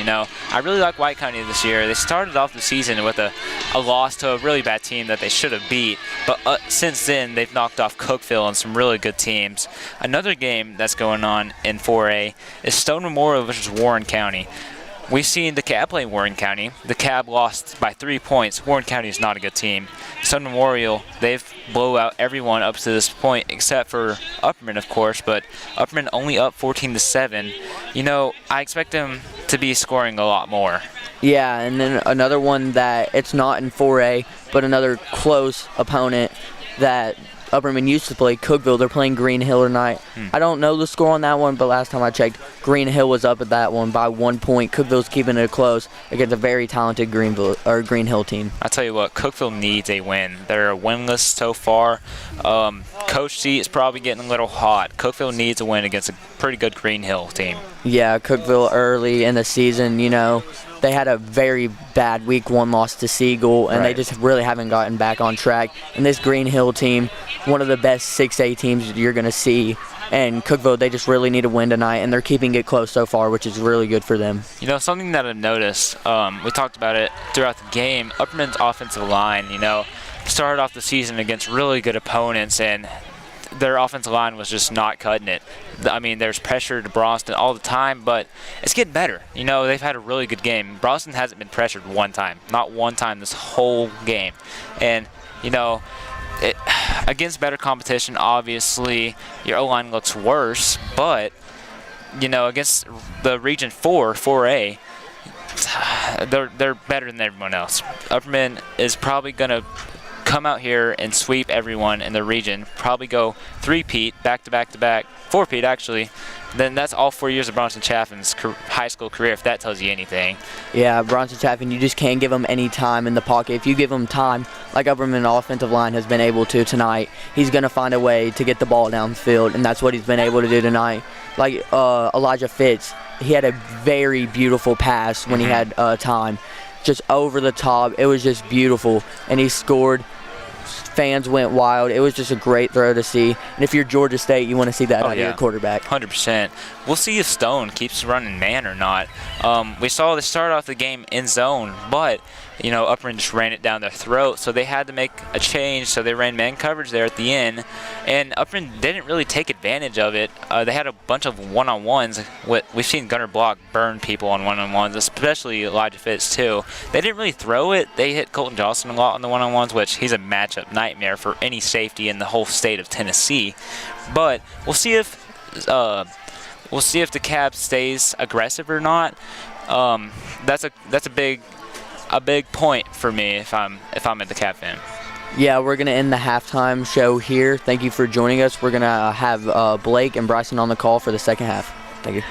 I really like White County this year. They started off the season with a loss to a really bad team that they should have beat. But since then, they've knocked off Cookeville and some really good teams. Another game that's going on in 4A is Stone Memorial versus Warren County. we've seen DeKalb play Warren County. DeKalb lost by 3 points. Warren County is not a good team. Sun Memorial, they've blown out everyone up to this point except for Upperman, of course, but Upperman only up 14-7. You know, I expect them to be scoring a lot more. Yeah, and then another one that it's not in 4A, but another close opponent that Upperman used to play, Cookeville. They're playing Green Hill tonight. I don't know the score on that one, but last time I checked, Green Hill was up at that one by 1 point. Cookeville's keeping it close against a very talented Green Hill team. I tell you what, Cookeville needs a win. They're winless so far. Coach C is probably getting a little hot. Cookeville needs a win against a pretty good Green Hill team. Yeah, Cookeville early in the season, you know, they had a very bad week 1 loss to Siegel, and they just really haven't gotten back on track. And this Green Hill team, one of the best 6A teams you're going to see. And Cookeville, they just really need a win tonight, and they're keeping it close so far, which is really good for them. You know, something that I've noticed, we talked about it throughout the game, Upperman's offensive line, you know, started off the season against really good opponents, and their offensive line was just not cutting it. I mean, there's pressure to Bronston all the time, but it's getting better. You know, they've had a really good game. Bronston hasn't been pressured one time, not one time this whole game. And, you know, against better competition, obviously, your O-line looks worse, but, you know, against the Region 4A, they're better than everyone else. Upperman is probably going to come out here and sweep everyone in the region, probably go 3-peat, back-to-back-to-back, 4-peat actually. Then that's all 4 years of Bronson Chaffin's high school career, if that tells you anything. Yeah, Bronson Chaffin, you just can't give him any time in the pocket. If you give him time, like Upperman offensive line has been able to tonight, he's going to find a way to get the ball downfield, and that's what he's been able to do tonight. Like Elijah Fitz, he had a very beautiful pass when he had time. Just over the top. It was just beautiful, and he scored. Fans went wild. It was just a great throw to see. And if you're Georgia State, you want to see that out of your quarterback. 100%. We'll see if Stone keeps running man or not. We saw they start off the game in zone, but you know, Upperman just ran it down their throat, so they had to make a change, so they ran man coverage there at the end, and Upperman didn't really take advantage of it. They had a bunch of one-on-ones. We've seen Gunnar Block burn people on one-on-ones, especially Elijah Fitz too. They didn't really throw it. They hit Colton Johnson a lot on the one-on-ones, which he's a matchup nightmare for any safety in the whole state of Tennessee. But we'll see if DeKalb stays aggressive or not. That's a big point for me if I'm a DeKalb fan. Yeah, we're going to end the halftime show here. Thank you for joining us. We're going to have Blake and Bryson on the call for the second half. Thank you.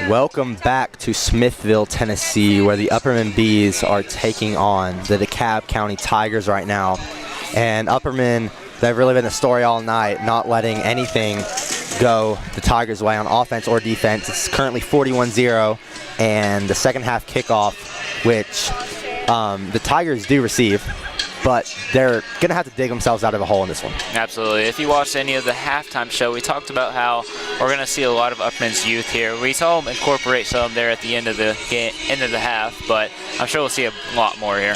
Welcome back to Smithville, Tennessee, where the Upperman Bees are taking on the DeKalb County Tigers right now. And Upperman, they've really been the story all night, not letting anything go the Tigers' way on offense or defense. It's currently 41-0, and the second half kickoff, which the Tigers do receive, but they're going to have to dig themselves out of a hole in this one. Absolutely. If you watched any of the halftime show, we talked about how we're going to see a lot of Upperman's youth here. We saw them incorporate some there at the end of the half, but I'm sure we'll see a lot more here.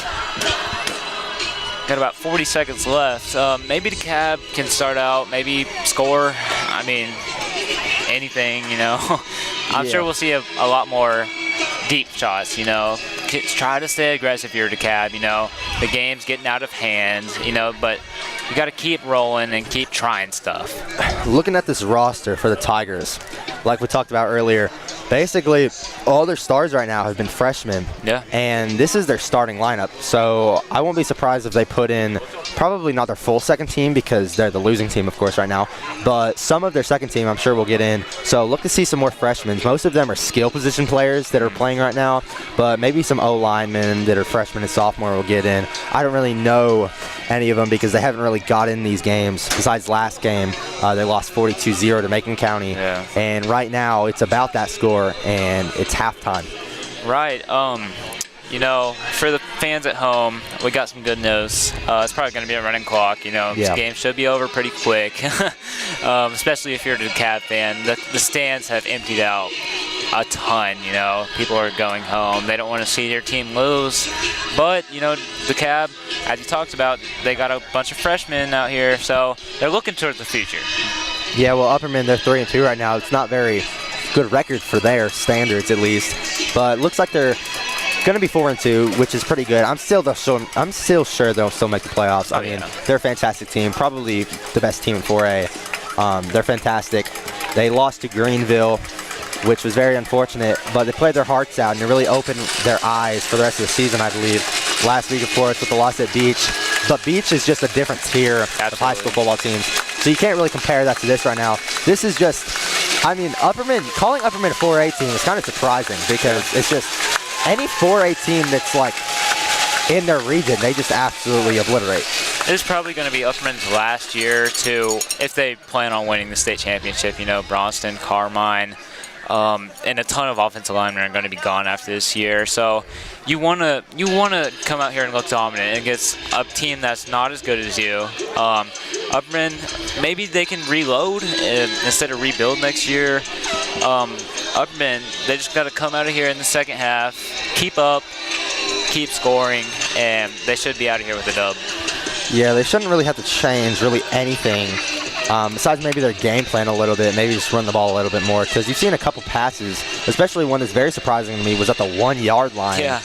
Got about 40 seconds left. Maybe DeKalb can start out, maybe score. I mean, anything, you know. I'm sure we'll see a lot more deep shots, you know. Try to stay aggressive here, DeKalb, you know. The game's getting out of hand, you know, but you got to keep rolling and keep trying stuff. Looking at this roster for the Tigers, like we talked about earlier, basically all their stars right now have been freshmen. Yeah. And this is their starting lineup. So I won't be surprised if they put in probably not their full second team because they're the losing team, of course, right now. But some of their second team I'm sure will get in. So look to see some more freshmen. Most of them are skill position players that are playing right now. But maybe some O-linemen that are freshmen and sophomore will get in. I don't really know any of them because they haven't really got in these games. Besides last game, they lost 42-0 to Macon County. Yeah. And right now it's about that score, and it's halftime. Right. You know, for the fans at home, we got some good news. It's probably going to be a running clock. You know, this game should be over pretty quick, especially if you're a DeKalb fan. The stands have emptied out a ton, you know. People are going home. They don't want to see their team lose. But, you know, DeKalb, as you talked about, they got a bunch of freshmen out here, so they're looking towards the future. Yeah, well, Upperman, they're 3-2 right now. It's not very good record for their standards, at least. But it looks like they're going to be 4-2, which is pretty good. I'm still sure they'll still make the playoffs. I mean, they're a fantastic team, probably the best team in 4A. They're fantastic. They lost to Greenville, which was very unfortunate, but they played their hearts out and it really opened their eyes for the rest of the season, I believe. Last week, of course, with the loss at Beach. But Beach is just a different tier of high school football teams. So you can't really compare that to this right now. This is just, I mean, calling Upperman a 4A team is kind of surprising because it's just any 4A team that's like in their region, they just absolutely obliterate. This is probably going to be Upperman's last year to, if they plan on winning the state championship, you know, Braunston, Carmine, and a ton of offensive linemen are going to be gone after this year. So you want to come out here and look dominant against a team that's not as good as you. Upperman, maybe they can reload instead of rebuild next year. Upperman, they just got to come out of here in the second half, keep up, keep scoring, and they should be out of here with a dub. Yeah, they shouldn't really have to change really anything. Besides maybe their game plan a little bit, maybe just run the ball a little bit more. Because you've seen a couple passes, especially one that's very surprising to me was at the 1-yard line. Yeah.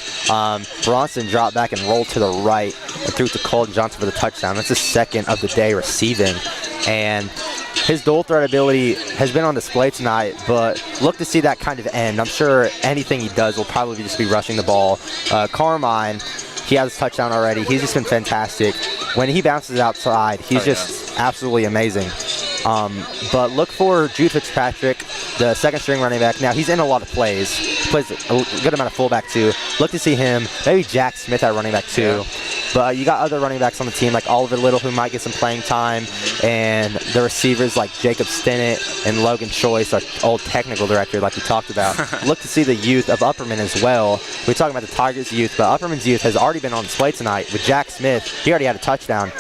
Bronson dropped back and rolled to the right and threw it to Colton Johnson for the touchdown. That's his second of the day receiving. And his dual threat ability has been on display tonight, but look to see that kind of end. I'm sure anything he does will probably just be rushing the ball. Carmine, he has a touchdown already. He's just been fantastic. When he bounces outside, he's just absolutely amazing. But look for Jude Fitzpatrick, the second-string running back. Now, he's in a lot of plays. He plays a good amount of fullback, too. Look to see him. Maybe Jack Smith at running back, too. Yeah. But you got other running backs on the team, like Oliver Little, who might get some playing time, and the receivers like Jacob Stinnett and Logan Choice, our old technical director, like we talked about. Look to see the youth of Upperman as well. We're talking about the Tigers' youth, but Upperman's youth has already been on display tonight with Jack Smith. He already had a touchdown.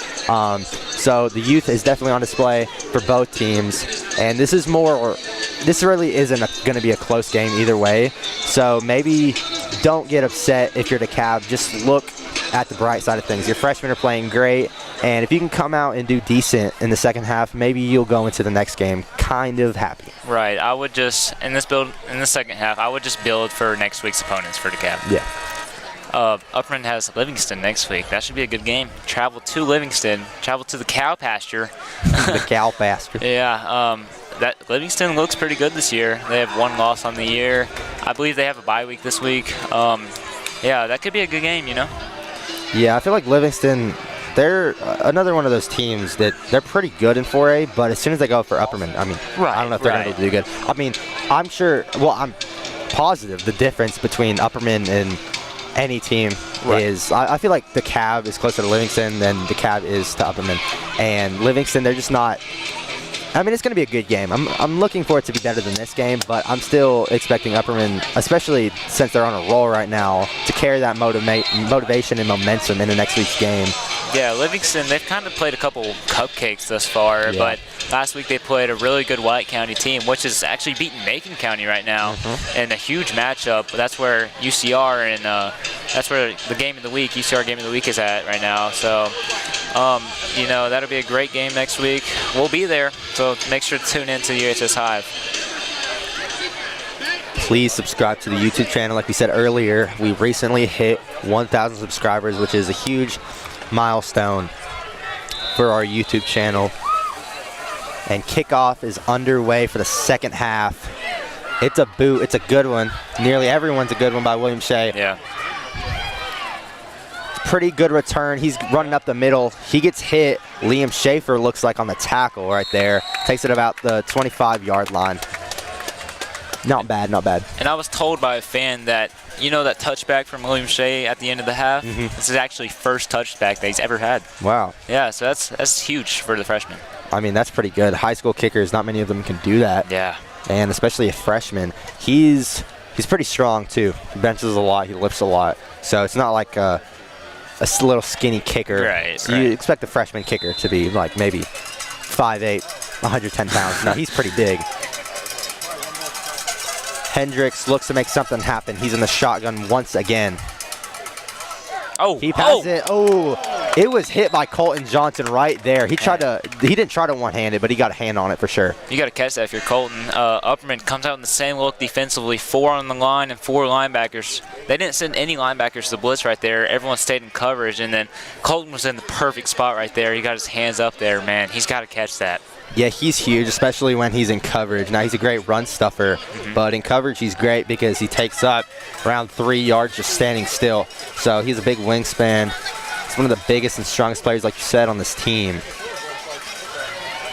So the youth is definitely on display for both teams. And this really isn't going to be a close game either way. So maybe don't get upset if you're DeKalb. Just look at the bright side of things. Your freshmen are playing great, and if you can come out and do decent in the second half, maybe you'll go into the next game kind of happy. Right. I would just, in the second half, I would just build for next week's opponents for DeKalb. Yeah. Upperman has Livingston next week. That should be a good game. Travel to Livingston. Travel to the cow pasture. The cow pasture. Yeah. That Livingston looks pretty good this year. They have 1 loss on the year. I believe they have a bye week this week. Yeah, that could be a good game, you know? Yeah, I feel like Livingston, they're another one of those teams that they're pretty good in 4A, but as soon as they go for Upperman, I mean, I don't know if they're going to do good. I mean, I'm sure, well, positive. The difference between Upperman and any team is, I feel like Dekalb is closer to Livingston than Dekalb is to Upperman. And Livingston, they're just not, I mean, it's going to be a good game. I'm looking for it to be better than this game, but I'm still expecting Upperman, especially since they're on a roll right now, to carry that motivation and momentum into next week's game. Yeah, Livingston, they've kind of played a couple cupcakes thus far, but last week they played a really good White County team, which is actually beating Macon County right now in a huge matchup. That's where UCR and that's where the game of the week, UCR game of the week is at right now. So, you know, that'll be a great game next week. We'll be there, so make sure to tune in to the UHS Hive. Please subscribe to the YouTube channel. Like we said earlier, we recently hit 1,000 subscribers, which is a huge milestone for our YouTube channel. And kickoff is underway for the second half. It's a boot. It's a good one. Nearly everyone's a good one by William Shea. Yeah. Pretty good return. He's running up the middle. He gets hit. Liam Schaefer looks like on the tackle right there. Takes it about the 25-yard line. Not bad, not bad. And I was told by a fan that, you know, that touchback from William Shea at the end of the half, this is actually first touchback that he's ever had. Wow. Yeah, so that's huge for the freshman. I mean, that's pretty good. High school kickers, not many of them can do that. Yeah. And especially a freshman. He's pretty strong, too. He benches a lot. He lifts a lot. So it's not like a little skinny kicker. Right, so you expect a freshman kicker to be like maybe 5'8", 110 pounds. No, he's pretty big. Hendricks looks to make something happen. He's in the shotgun once again. Oh, he passed it. Oh, it was hit by Colton Johnson right there. He didn't try to one-hand it, but he got a hand on it for sure. You got to catch that if you're Colton. Upperman comes out in the same look defensively, 4 on the line and 4 linebackers. They didn't send any linebackers to the blitz right there. Everyone stayed in coverage, and then Colton was in the perfect spot right there. He got his hands up there, man. He's got to catch that. Yeah, he's huge, especially when he's in coverage. Now, he's a great run stuffer, but in coverage, he's great because he takes up around 3 yards just standing still. So he's a big wingspan. He's one of the biggest and strongest players, like you said, on this team.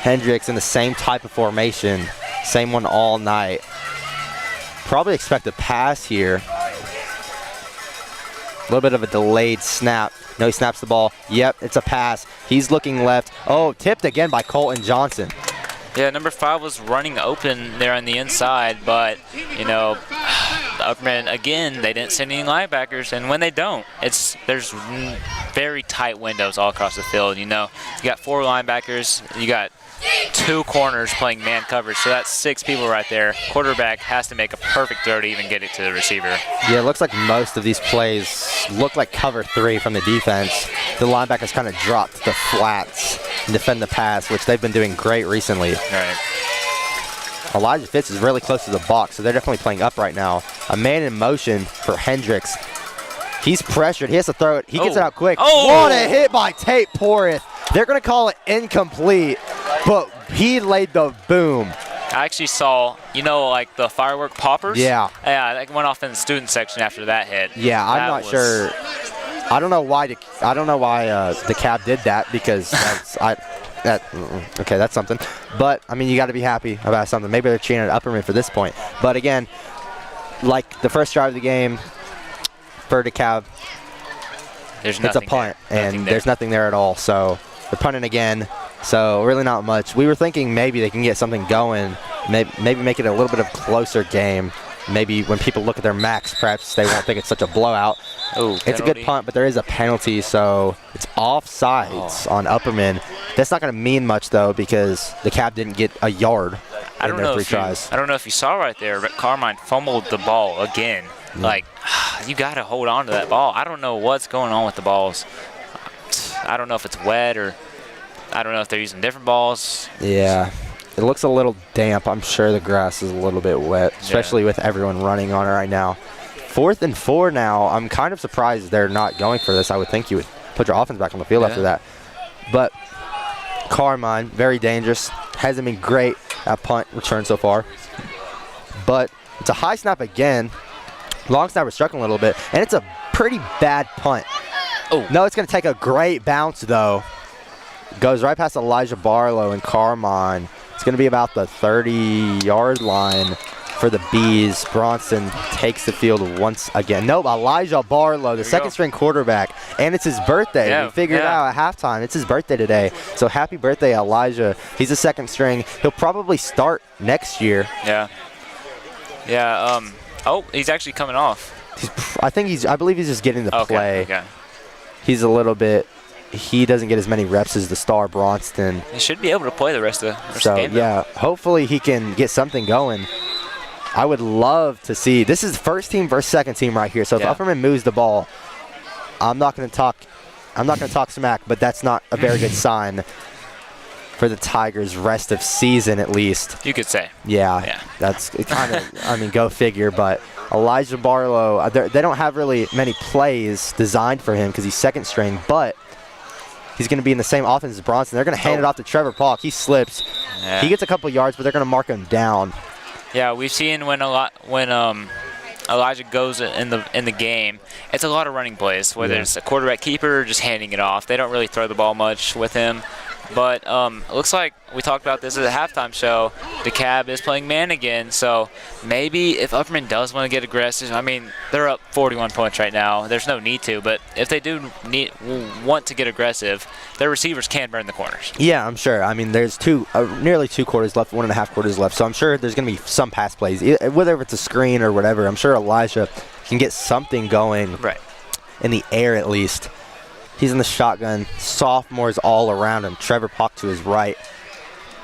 Hendricks in the same type of formation, same one all night. Probably expect a pass here. A little bit of a delayed snap. No, he snaps the ball. Yep, it's a pass. He's looking left. Oh, tipped again by Colton Johnson. Yeah, number 5 was running open there on the inside, but, you know, Upperman, again, they didn't send any linebackers, and when they don't, there's very tight windows all across the field, you know. You got 4 linebackers, you got 2 corners playing man coverage, so that's 6 people right there. Quarterback has to make a perfect throw to even get it to the receiver. Yeah, it looks like most of these plays look like cover 3 from the defense. The linebackers kind of drop to the flats and defend the pass, which they've been doing great recently. Right. Elijah Fitz is really close to the box, so they're definitely playing up right now. A man in motion for Hendricks. He's pressured. He has to throw it. He gets it out quick. What a hit by Tate Porith. They're going to call it incomplete, but he laid the boom. I actually saw, you know, like the firework poppers? Yeah. Yeah, that went off in the student section after that hit. Yeah, I'm not sure. I don't know why Dekalb did that because that's something. But I mean, you got to be happy about something. Maybe they're cheating at Upperman for this point. But again, like the first drive of the game for Dekalb, it's a punt, and there's nothing there at all. So they're punting again. So really not much. We were thinking maybe they can get something going, maybe make it a little bit of a closer game. Maybe when people look at their max preps, they won't think it's such a blowout. It's a good punt, but there is a penalty, so it's offsides on Upperman. That's not going to mean much, though, because Dekalb didn't get a yard in their 3 tries. I don't know if you saw right there, but Carmine fumbled the ball again. Like, you got to hold on to that ball. I don't know what's going on with the balls. I don't know if it's wet or I don't know if they're using different balls. Yeah. It looks a little damp. I'm sure the grass is a little bit wet, especially with everyone running on it right now. 4th and 4 now. I'm kind of surprised they're not going for this. I would think you would put your offense back on the field after that. But Carmine, very dangerous. Hasn't been great at punt return so far. But it's a high snap again. Long snapper struggling a little bit. And it's a pretty bad punt. No, it's going to take a great bounce, though. Goes right past Elijah Barlow and Carmine. It's going to be about the 30-yard line. for the Bees. Bronson takes the field once again. Nope, Elijah Barlow, the second-string quarterback, and it's his birthday. Yeah, we figured out at halftime. It's his birthday today. So happy birthday, Elijah. He's a second string. He'll probably start next year. Yeah. Yeah. Oh, he's actually coming off. I believe he's just getting the play. Okay. He's a little bit. He doesn't get as many reps as the star Bronston. He should be able to play the rest of the game. Yeah, hopefully he can get something going. I would love to see. This is first team versus second team right here. So if Upperman moves the ball, I'm not going to talk smack, but that's not a very good sign for the Tigers' rest of season, at least. You could say. Yeah. That's kind of. I mean, go figure. But Elijah Barlow, they don't have really many plays designed for him because he's second string, but he's going to be in the same offense as Bronson. They're going to hand it off to Trevor Polk. He slips. Yeah. He gets a couple yards, but they're going to mark him down. Yeah, we've seen when Elijah goes in the game, it's a lot of running plays, whether it's a quarterback keeper or just handing it off. They don't really throw the ball much with him. But it looks like we talked about this at the halftime show. Dekalb is playing man again, so maybe if Upperman does want to get aggressive, I mean, they're up 41 points right now. There's no need to, but if they do want to get aggressive, their receivers can burn the corners. Yeah, I'm sure. I mean, there's nearly 2 quarters left, 1.5 quarters left, so I'm sure there's going to be some pass plays, whether it's a screen or whatever. I'm sure Elijah can get something going in the air at least. He's in the shotgun. Sophomores all around him. Trevor Polk to his right.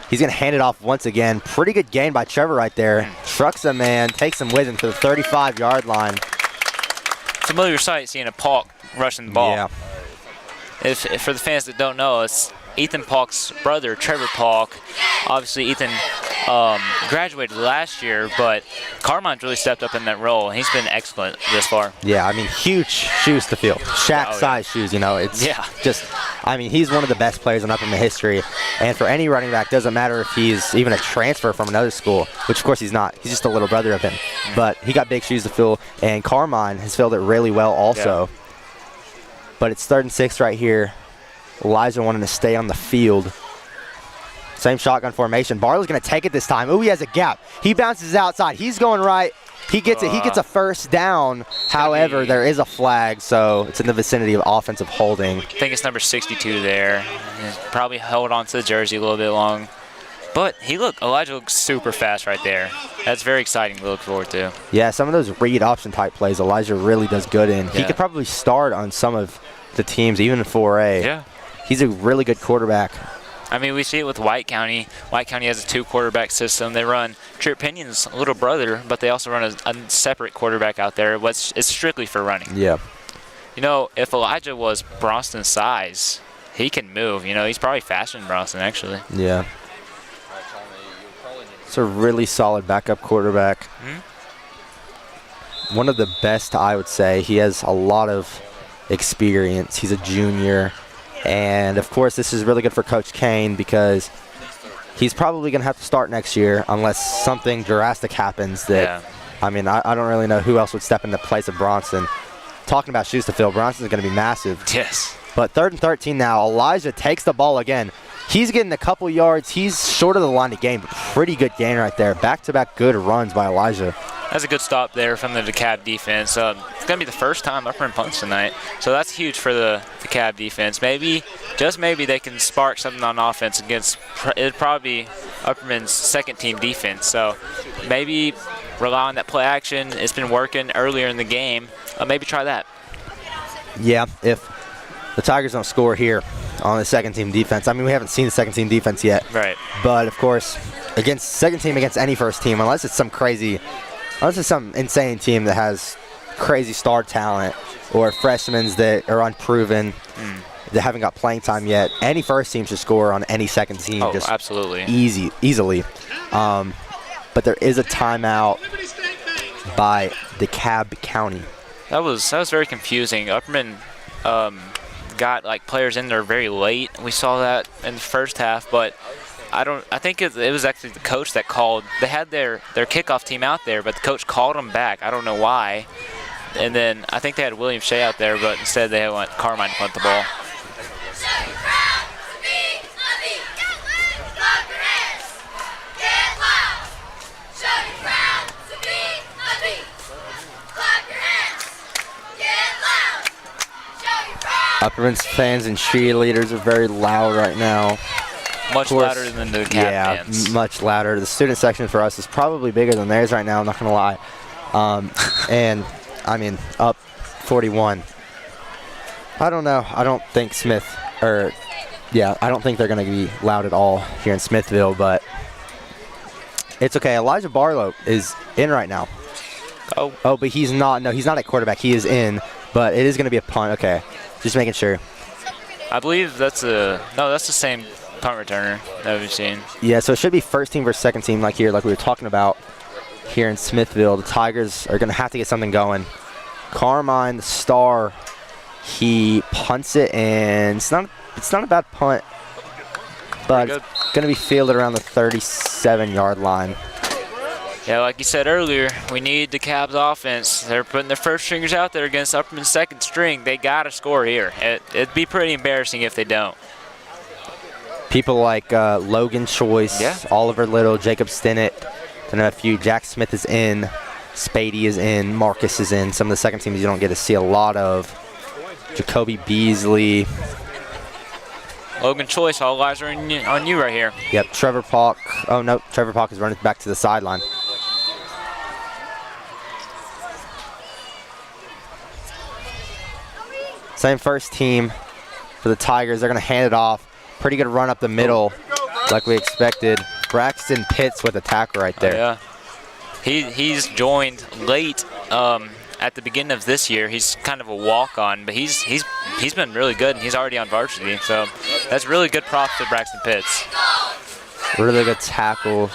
He's going to hand it off once again. Pretty good gain by Trevor right there. Trucks a man, takes him with him to the 35-yard line. Familiar sight seeing a Polk rushing the ball. Yeah. If for the fans that don't know, it's Ethan Polk's brother, Trevor Polk. Obviously, Ethan graduated last year, but Carmine's really stepped up in that role, and he's been excellent this far. Yeah, I mean, huge shoes to fill. Shaq-size shoes, you know. It's just, I mean, he's one of the best players in Upperman history, and for any running back, doesn't matter if he's even a transfer from another school, which, of course, he's not. He's just a little brother of him. But he got big shoes to fill, and Carmine has filled it really well also. Yeah. But it's 3rd and 6 right here. Elijah wanting to stay on the field. Same shotgun formation. Barlow's going to take it this time. Ooh, he has a gap. He bounces outside. He's going right. He gets it. He gets a first down. However, there is a flag, so it's in the vicinity of offensive holding. I think it's number 62 there. He's probably held on to the jersey a little bit long. But Elijah looks super fast right there. That's very exciting to look forward to. Yeah, some of those read option type plays Elijah really does good in. He could probably start on some of the teams, even in 4A. Yeah. He's a really good quarterback. I mean, we see it with White County. White County has a 2-quarterback system. They run Trip Pinion's little brother, but they also run a separate quarterback out there. It's strictly for running. Yeah. You know, if Elijah was Bronston's size, he can move. You know, he's probably faster than Bronston, actually. Yeah. It's a really solid backup quarterback. One of the best, I would say. He has a lot of experience. He's a junior. And, of course, this is really good for Coach Kane because he's probably going to have to start next year unless something drastic happens. I mean, I don't really know who else would step in the place of Bronson. Talking about shoes to fill, Bronson's going to be massive. Yes. But 3rd and 13 now. Elijah takes the ball again. He's getting a couple yards. He's short of the line of game, but pretty good gain right there. Back-to-back good runs by Elijah. That's a good stop there from the Dekalb defense. It's going to be the first time Upperman punts tonight, so that's huge for the Dekalb defense. Maybe, just maybe, they can spark something on offense against it'd probably be Upperman's second-team defense. So maybe rely on that play action. It's been working earlier in the game. Maybe try that. Yeah, if the Tigers don't score here on the second-team defense. I mean, we haven't seen the second-team defense yet. Right. But, of course, against second team against any first team, unless it's some insane team that has crazy star talent or freshmen that are unproven that haven't got playing time yet, any first team should score on any second team. Oh, just absolutely. Easily. But there is a timeout by Dekalb County. That was very confusing. Upperman got players in there very late. We saw that in the first half, but I think it was actually the coach that called. They had their kickoff team out there, but the coach called them back. I don't know why. And then I think they had William Shea out there, but instead they want Carmine to punt the ball. Upperman's fans and cheerleaders are very loud right now. Much louder than the Cap fans. Much louder. The student section for us is probably bigger than theirs right now, I'm not going to lie. And, I mean, up 41. I don't know. I don't think I don't think they're going to be loud at all here in Smithville, but it's okay. Elijah Barlow is in right now. Oh, but he's not. No, he's not at quarterback. He is in, but it is going to be a punt. Okay, just making sure. I believe that's the same punt returner that we've seen. Yeah, so it should be first team versus second team like we were talking about here in Smithville. The Tigers are going to have to get something going. Carmine, the star, he punts it, and it's not a bad punt, but it's going to be fielded around the 37-yard line. Yeah, like you said earlier, we need the Cabs offense. They're putting their first stringers out there against Upperman's second string. They got to score here. It'd be pretty embarrassing if they don't. People like Logan Choice, Oliver Little, Jacob Stinnett, then a few. Jack Smith is in, Spady is in, Marcus is in. Some of the second teams you don't get to see a lot of. Jacoby Beasley. Logan Choice, all eyes are on you right here. Yep, Trevor Polk. Oh, no, Trevor Polk is running back to the sideline. Same first team for the Tigers. They're going to hand it off. Pretty good run up the middle, like we expected. Braxton Pitts with a tackle right there. Oh, yeah. He's joined late at the beginning of this year. He's kind of a walk-on, but he's been really good, and he's already on varsity. So that's really good props to Braxton Pitts. Really good tackle.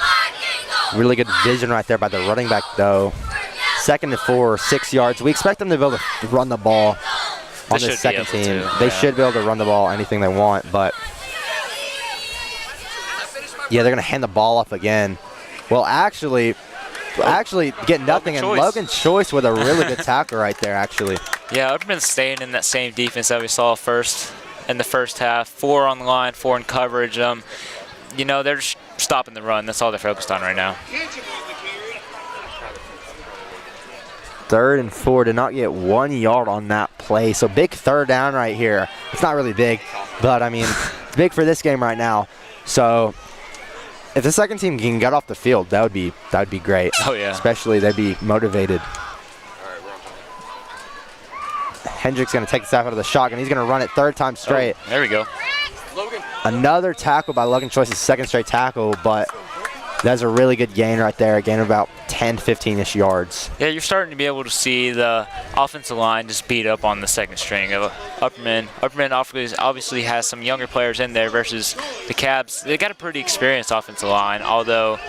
Really good vision right there by the running back, though. 2nd and 4, 6 yards. We expect them to be able to run the ball on the second team. They should be able to run the ball anything they want, but yeah, they're going to hand the ball off again. Well, actually get nothing, and Logan Choice with a really good tackle right there, actually. Yeah, Upperman's staying in that same defense that we saw in the first half. 4 on the line, 4 in coverage. You know, they're just stopping the run. That's all they're focused on right now. 3rd and 4, did not get 1 yard on that play. So big third down right here. It's not really big, but I mean, it's big for this game right now. So if the second team can get off the field, that would be great. Oh yeah. Especially they'd be motivated. Hendricks going to take the snap out of the shotgun. He's going to run it 3rd time straight. Oh, there we go. Another tackle by Logan Choice's 2nd straight tackle, but that's a really good gain right there. A gain of about 10, 15-ish yards. Yeah, you're starting to be able to see the offensive line just beat up on the second string of Upperman. Upperman obviously has some younger players in there versus the Cabs. They got a pretty experienced offensive line, although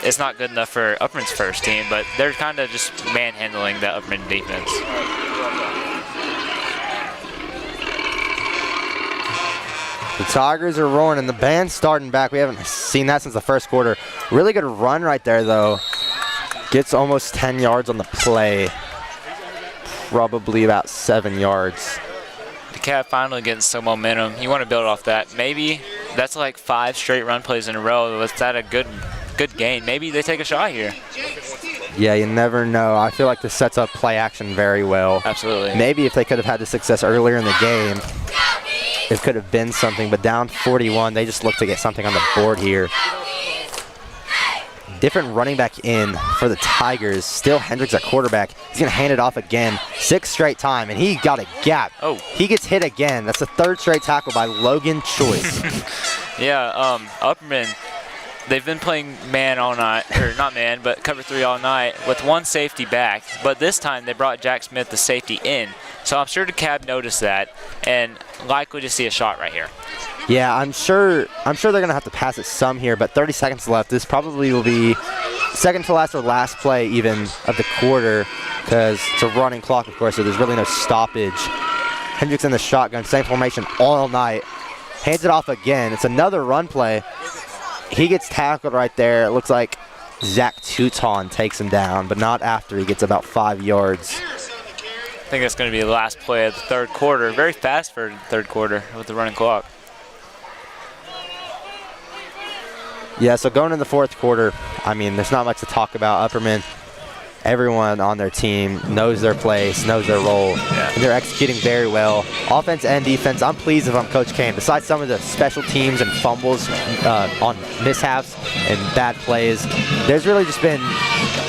it's not good enough for Upperman's first team, but they're kind of just manhandling the Upperman defense. The Tigers are roaring, and the band's starting back. We haven't seen that since the first quarter. Really good run right there, though. Gets almost 10 yards on the play. Probably about 7 yards. The Cab finally getting some momentum. You want to build off that. Maybe that's like 5 straight run plays in a row. Was that a good gain? Maybe they take a shot here. Yeah, you never know. I feel like this sets up play action very well. Absolutely. Maybe if they could have had the success earlier in the game, it could have been something, but down 41, they just look to get something on the board here. Different running back in for the Tigers. Still Hendricks at quarterback. He's going to hand it off again. 6th straight time, and he got a gap. Oh. He gets hit again. That's the 3rd straight tackle by Logan Choice. Yeah, Upperman, they've been playing man all night, or not man, but cover 3 all night with 1 safety back. But this time they brought Jack Smith, the safety, in. So I'm sure the Cab noticed that and likely to see a shot right here. Yeah, I'm sure they're going to have to pass it some here, but 30 seconds left. This probably will be second to last or last play even of the quarter because it's a running clock, of course, so there's really no stoppage. Hendricks in the shotgun, same formation all night. Hands it off again. It's another run play. He gets tackled right there. It looks like Zach Touton takes him down, but not after he gets about 5 yards. I think that's going to be the last play of the 3rd quarter. Very fast for the 3rd quarter with the running clock. Yeah, so going in the 4th quarter, I mean, there's not much to talk about. Upperman everyone on their team knows their place, knows their role, and they're executing very well. Offense and defense, I'm pleased if I'm Coach Kane. Besides some of the special teams and fumbles on mishaps and bad plays, there's really just been,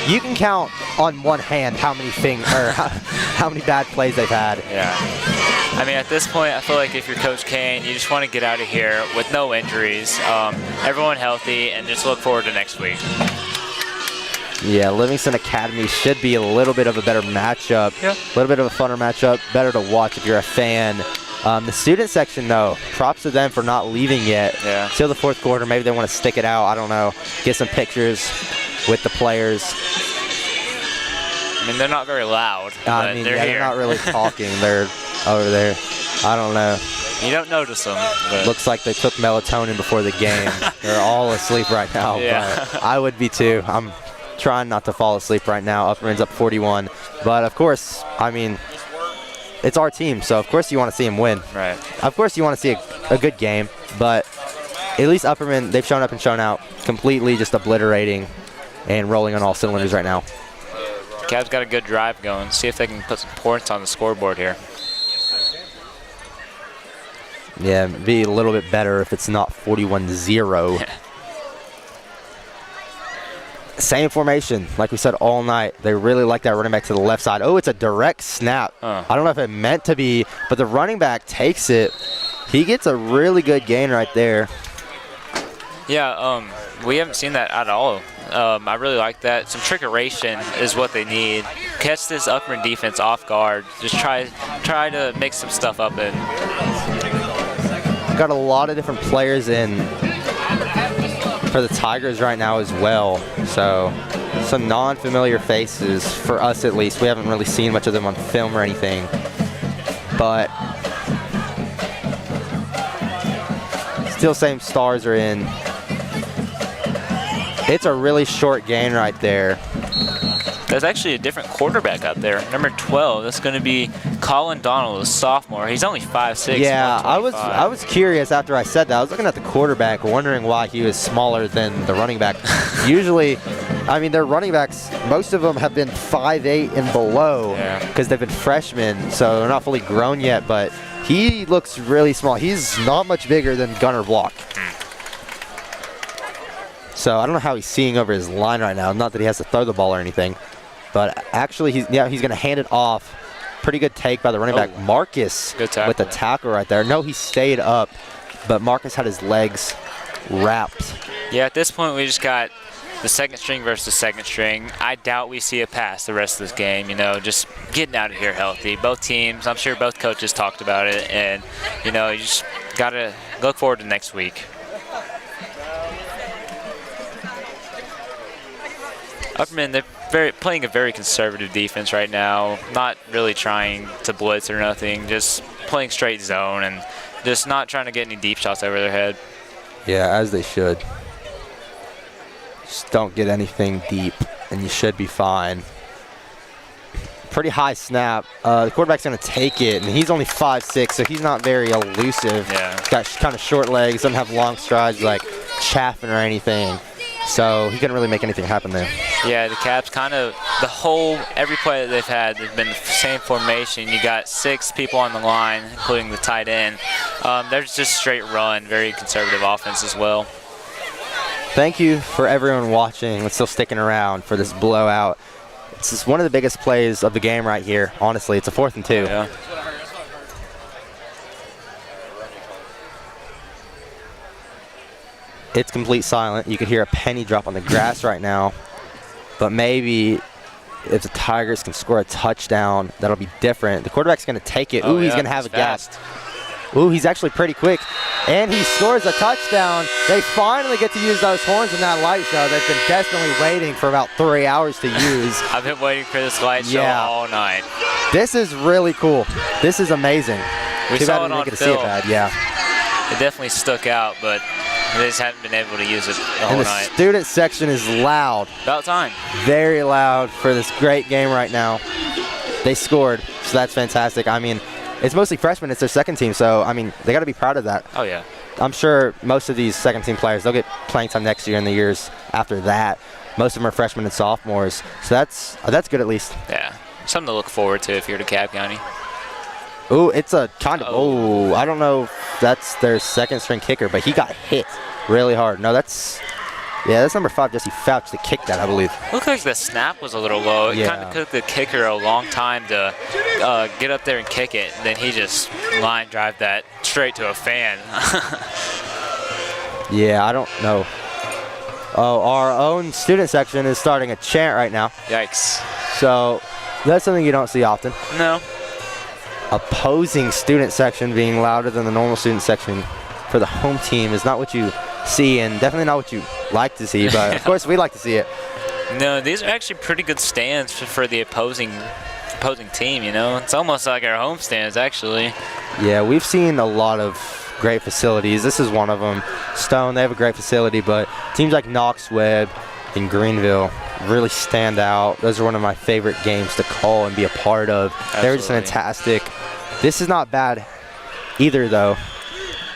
you can count on one hand how many how many bad plays they've had. Yeah. I mean, at this point, I feel like if you're Coach Kane, you just want to get out of here with no injuries, everyone healthy, and just look forward to next week. Yeah, Livingston Academy should be a little bit of a better matchup, a little bit of a funner matchup, better to watch if you're a fan. The student section, though, props to them for not leaving yet. Yeah. Till the fourth quarter, maybe they want to stick it out. I don't know. Get some pictures with the players. I mean, they're not very loud, but they're here. They're not really talking. They're over there. I don't know. You don't notice them. But. Looks like they took melatonin before the game. They're all asleep right now. Yeah. But I would be too. I'm trying not to fall asleep right now. Upperman's up 41. But, of course, I mean, it's our team, so of course you want to see him win. Right. Of course you want to see a good game, but at least Upperman, they've shown up and shown out, completely just obliterating and rolling on all cylinders right now. Cavs got a good drive going. See if they can put some points on the scoreboard here. Yeah, it'd be a little bit better if it's not 41-0. Same formation, like we said all night. They really like that running back to the left side. Oh, it's a direct snap. I don't know if it meant to be, but the running back takes it. He gets a really good gain right there. Yeah, we haven't seen that at all. I really like that. Some trickeration is what they need. Catch this Upperman defense off guard. Just try to mix some stuff up in. Got a lot of different players in for the Tigers right now as well. So some non-familiar faces for us at least. We haven't really seen much of them on film or anything. But still same stars are in. It's a really short gain right there. There's actually a different quarterback out there. Number 12, that's going to be Colin Donald, a sophomore. He's only 5'6". Yeah, I was curious after I said that. I was looking at the quarterback, wondering why he was smaller than the running back. Usually, I mean, their running backs, most of them have been 5'8" and below because they've been freshmen, so they're not fully grown yet, but he looks really small. He's not much bigger than Gunnar Block. So I don't know how he's seeing over his line right now. Not that he has to throw the ball or anything. But actually, he's going to hand it off. Pretty good take by the running back. Marcus with the tackle right there. No, he stayed up, but Marcus had his legs wrapped. Yeah, at this point, we just got the second string versus the second string. I doubt we see a pass the rest of this game. You know, just getting out of here healthy. Both teams, I'm sure both coaches talked about it. And, you know, you just got to look forward to next week. Upperman, they're playing a very conservative defense right now, not really trying to blitz or nothing, just playing straight zone and just not trying to get any deep shots over their head. Yeah, as they should. Just don't get anything deep, and you should be fine. Pretty high snap. The quarterback's going to take it, and he's only 5'6", so he's not very elusive. Yeah. He's got kind of short legs, doesn't have long strides like Chaffin or anything. So he couldn't really make anything happen there. Yeah, the Caps kind of, every play that they've had, there's been the same formation. You got 6 people on the line, including the tight end. There's just straight run, very conservative offense as well. Thank you for everyone watching and still sticking around for this blowout. It's just one of the biggest plays of the game right here. Honestly, it's a 4th and 2. Yeah. It's complete silent. You could hear a penny drop on the grass right now. But maybe if the Tigers can score a touchdown, that'll be different. The quarterback's going to take it. Ooh, he's going to have a gap. Ooh, he's actually pretty quick. And he scores a touchdown. They finally get to use those horns in that light show. They've been desperately waiting for about 3 hours to use. I've been waiting for this light show all night. This is really cool. This is amazing. We saw it on film. Yeah. It definitely stuck out, but they just haven't been able to use it the whole night. And the student section is loud. About time. Very loud for this great game right now. They scored, so that's fantastic. I mean, it's mostly freshmen. It's their second team, so, I mean, they got to be proud of that. Oh, yeah. I'm sure most of these second-team players, they'll get playing time next year and the years after that. Most of them are freshmen and sophomores. So that's good at least. Yeah, something to look forward to if you're DeKalb County. Ooh, it's a kind of, I don't know if that's their second string kicker, but he got hit really hard. No, that's number 5, Jesse Fouch, that kicked that, I believe. Looked like the snap was a little low. It kind of took the kicker a long time to get up there and kick it. And then he just line drive that straight to a fan. Yeah, I don't know. Oh, our own student section is starting a chant right now. Yikes. So that's something you don't see often. No. Opposing student section being louder than the normal student section for the home team is not what you see, and definitely not what you like to see, but of course we like to see it. No, these are actually pretty good stands for the opposing team, you know. It's almost like our home stands, actually. Yeah, we've seen a lot of great facilities. This is one of them. Stone, they have a great facility, but teams like Knox Webb and Greenville really stand out. Those are one of my favorite games to call and be a part of. Absolutely. They're just fantastic. This is not bad either, though.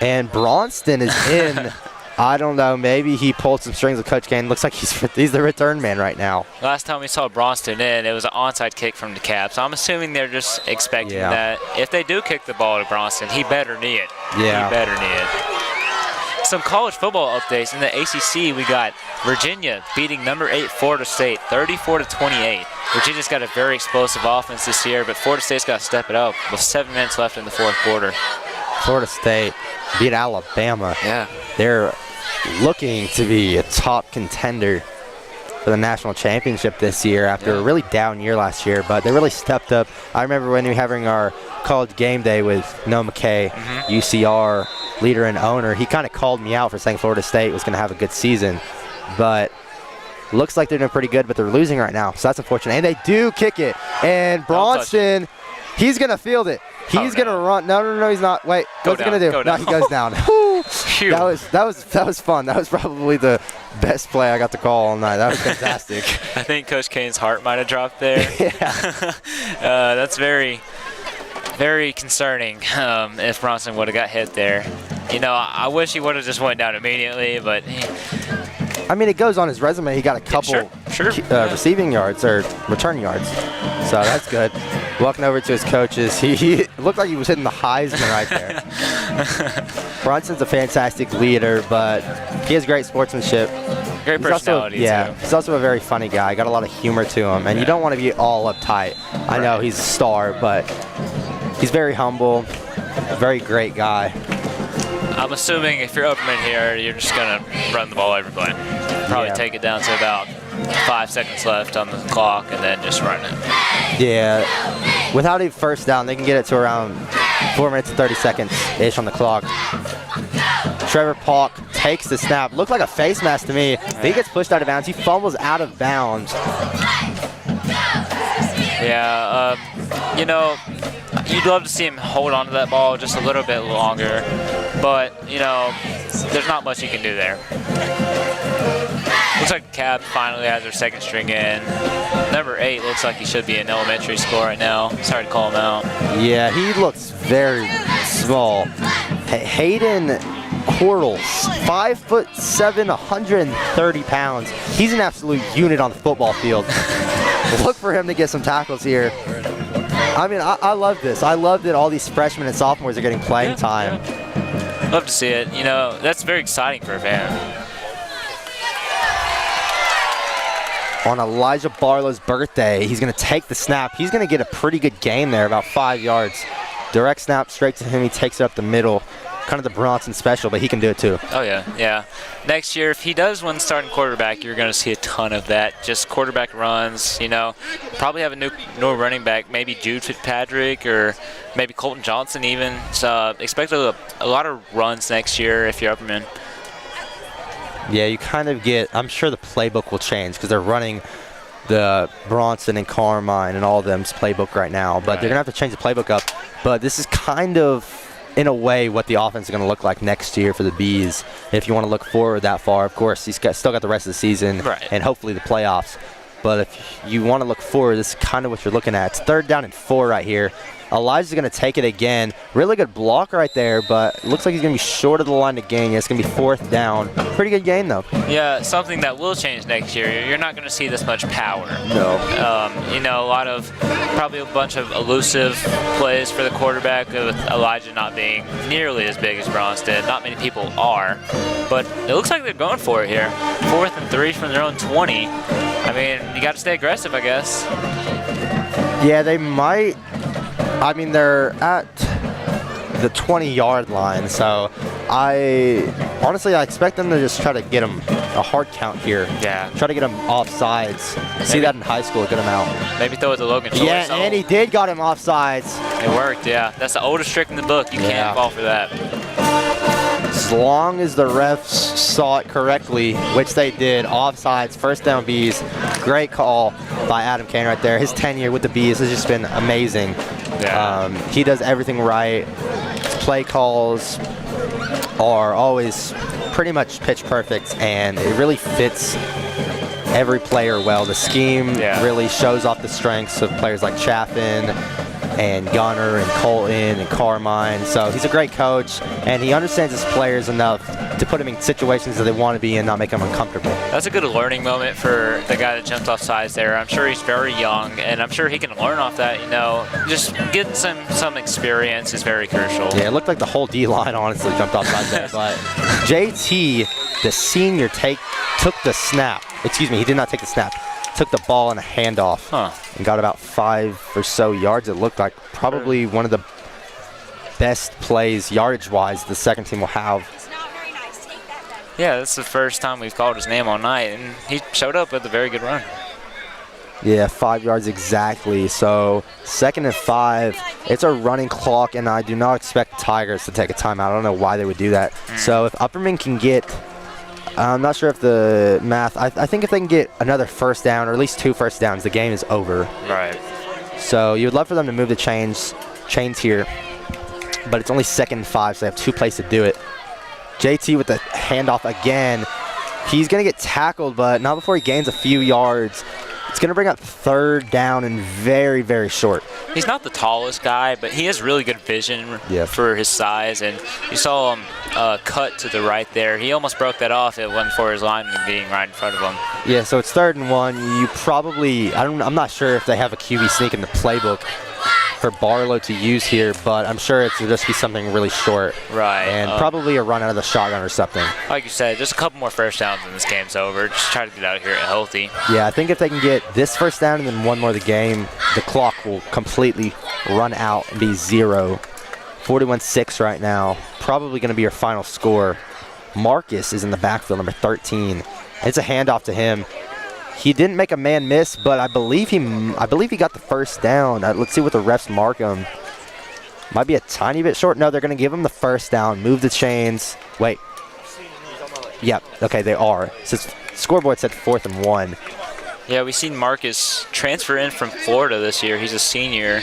And Braunston is in. I don't know. Maybe he pulled some strings with Coach Kane. Looks like he's the return man right now. Last time we saw Braunston in, it was an onside kick from DeKalb. So I'm assuming they're just expecting that if they do kick the ball to Braunston, he better knee it. Yeah. He better knee it. Some college football updates. In the ACC, we got Virginia beating number 8 Florida State 34-28. Virginia's got a very explosive offense this year, but Florida State's got to step it up with 7 minutes left in the fourth quarter. Florida State beat Alabama. Yeah. They're looking to be a top contender for the national championship this year after a really down year last year, but they really stepped up. I remember when we were having our college game day with Noah McKay, UCR leader and owner. He kind of called me out for saying Florida State was going to have a good season, but looks like they're doing pretty good, but they're losing right now, so that's unfortunate. And they do kick it, and Braunston, he's going to field it. He's going to run. No, he's not. Wait, what's he going to do? No, he goes down. That was fun. That was probably the best play I got to call all night. That was fantastic. I think Coach Kane's heart might have dropped there. Yeah. That's very, very concerning if Bronson would have got hit there. You know, I wish he would have just went down immediately, but I mean, it goes on his resume. He got a couple receiving yards or return yards, so that's good. Walking over to his coaches, he looked like he was hitting the Heisman right there. Bronson's a fantastic leader, but he has great sportsmanship. Great personality, too. He's also a very funny guy. Got a lot of humor to him, and you don't want to be all uptight. I know he's a star, but he's very humble, very great guy. I'm assuming if you're Upperman here, you're just going to run the ball every play. Probably take it down to about 5 seconds left on the clock and then just run it. Yeah. Without a first down, they can get it to around 4 minutes and 30 seconds-ish on the clock. Trevor Polk takes the snap. Looked like a face mask to me. But he gets pushed out of bounds. He fumbles out of bounds. Yeah, you know, you'd love to see him hold on to that ball just a little bit longer. But, you know, there's not much you can do there. Looks like Cab finally has their second string in. Number 8 looks like he should be in elementary school right now. Sorry to call him out. Yeah, he looks very small. Hayden Quartles, 5'7", 130 pounds. He's an absolute unit on the football field. Look for him to get some tackles here. I mean, I love this. I love that all these freshmen and sophomores are getting playing time. Love to see it. You know, that's very exciting for a fan. On Elijah Barlow's birthday, he's going to take the snap. He's going to get a pretty good game there, about 5 yards. Direct snap straight to him. He takes it up the middle. Kind of the Bronson special, but he can do it too. Oh, yeah. Next year, if he does win starting quarterback, you're going to see a ton of that. Just quarterback runs, you know. Probably have a new running back, maybe Jude Fitzpatrick or maybe Colton Johnson even. So expect a lot of runs next year if you're Upperman. Yeah, you kind of get, I'm sure the playbook will change because they're running the Bronson and Carmine and all of them's playbook right now. But they're going to have to change the playbook up. But this is kind of, in a way, what the offense is going to look like next year for the Bees. If you want to look forward that far, of course, he's still got the rest of the season and hopefully the playoffs. But if you want to look forward, this is kind of what you're looking at. It's 3rd down and 4 right here. Elijah's going to take it again. Really good block right there, but it looks like he's going to be short of the line to gain. It's going to be 4th down. Pretty good gain, though. Yeah, something that will change next year. You're not going to see this much power. No. You know, probably a bunch of elusive plays for the quarterback, with Elijah not being nearly as big as Bronsted. Not many people are, but it looks like they're going for it here. 4th and 3 from their own 20. I mean, you got to stay aggressive, I guess. Yeah, they might. I mean, they're at the 20-yard line, so honestly, I expect them to just try to get them a hard count here. Yeah. Try to get them off sides. See that in high school, get them out. Maybe throw it to Logan Shores. Yeah, and he did got him off sides. It worked, yeah. That's the oldest trick in the book. You can't fall for that. As long as the refs saw it correctly, which they did, offsides, 1st down Bees. Great call by Adam Kane right there. His tenure with the Bees has just been amazing. Yeah. He does everything right. His play calls are always pretty much pitch perfect, and it really fits every player well. The scheme really shows off the strengths of players like Chaffin and Gunner and Colton and Carmine. So he's a great coach, and he understands his players enough to put them in situations that they want to be in, not make them uncomfortable. That's a good learning moment for the guy that jumped off sides there. I'm sure he's very young, and I'm sure he can learn off that. You know, just getting some experience is very crucial. Yeah, it looked like the whole D-line honestly jumped off sides there, but JT, the senior, took the snap. Excuse me, he did not take the snap. Took the ball in a handoff and got about 5 or so yards. It looked like probably one of the best plays yardage-wise the second team will have. Yeah, that's the first time we've called his name all night, and he showed up with a very good run. Yeah, 5 yards exactly. So 2nd and 5. It's a running clock, and I do not expect the Tigers to take a timeout. I don't know why they would do that. So if Upperman can get, I'm not sure if the math, I think if they can get another 1st down, or at least 2 first downs, the game is over. Right. So you would love for them to move the chains here, but it's only 2nd and 5, so they have 2 plays to do it. JT with the handoff again. He's going to get tackled, but not before he gains a few yards. It's going to bring up 3rd down and very, very short. He's not the tallest guy, but he has really good vision for his size. And you saw him cut to the right there. He almost broke that off. It wasn't for his lineman being right in front of him. Yeah, so it's 3rd and 1. You probably, I'm not sure if they have a QB sneak in the playbook for Barlow to use here, but I'm sure it'll just be something really short. Right. And probably a run out of the shotgun or something. Like you said, just a couple more first downs and this game's over. Just try to get out of here healthy. Yeah, I think if they can get this 1st down and then 1 more of the game, the clock will completely run out and be 0. 41-6 right now. Probably going to be your final score. Marcus is in the backfield, number 13. It's a handoff to him. He didn't make a man miss, but I believe he got the 1st down. Let's see what the refs mark him. Might be a tiny bit short. No, they're going to give him the 1st down. Move the chains. Wait. Yep. Okay, they are. Since scoreboard said 4th and 1. Yeah, we've seen Marcus transfer in from Florida this year. He's a senior.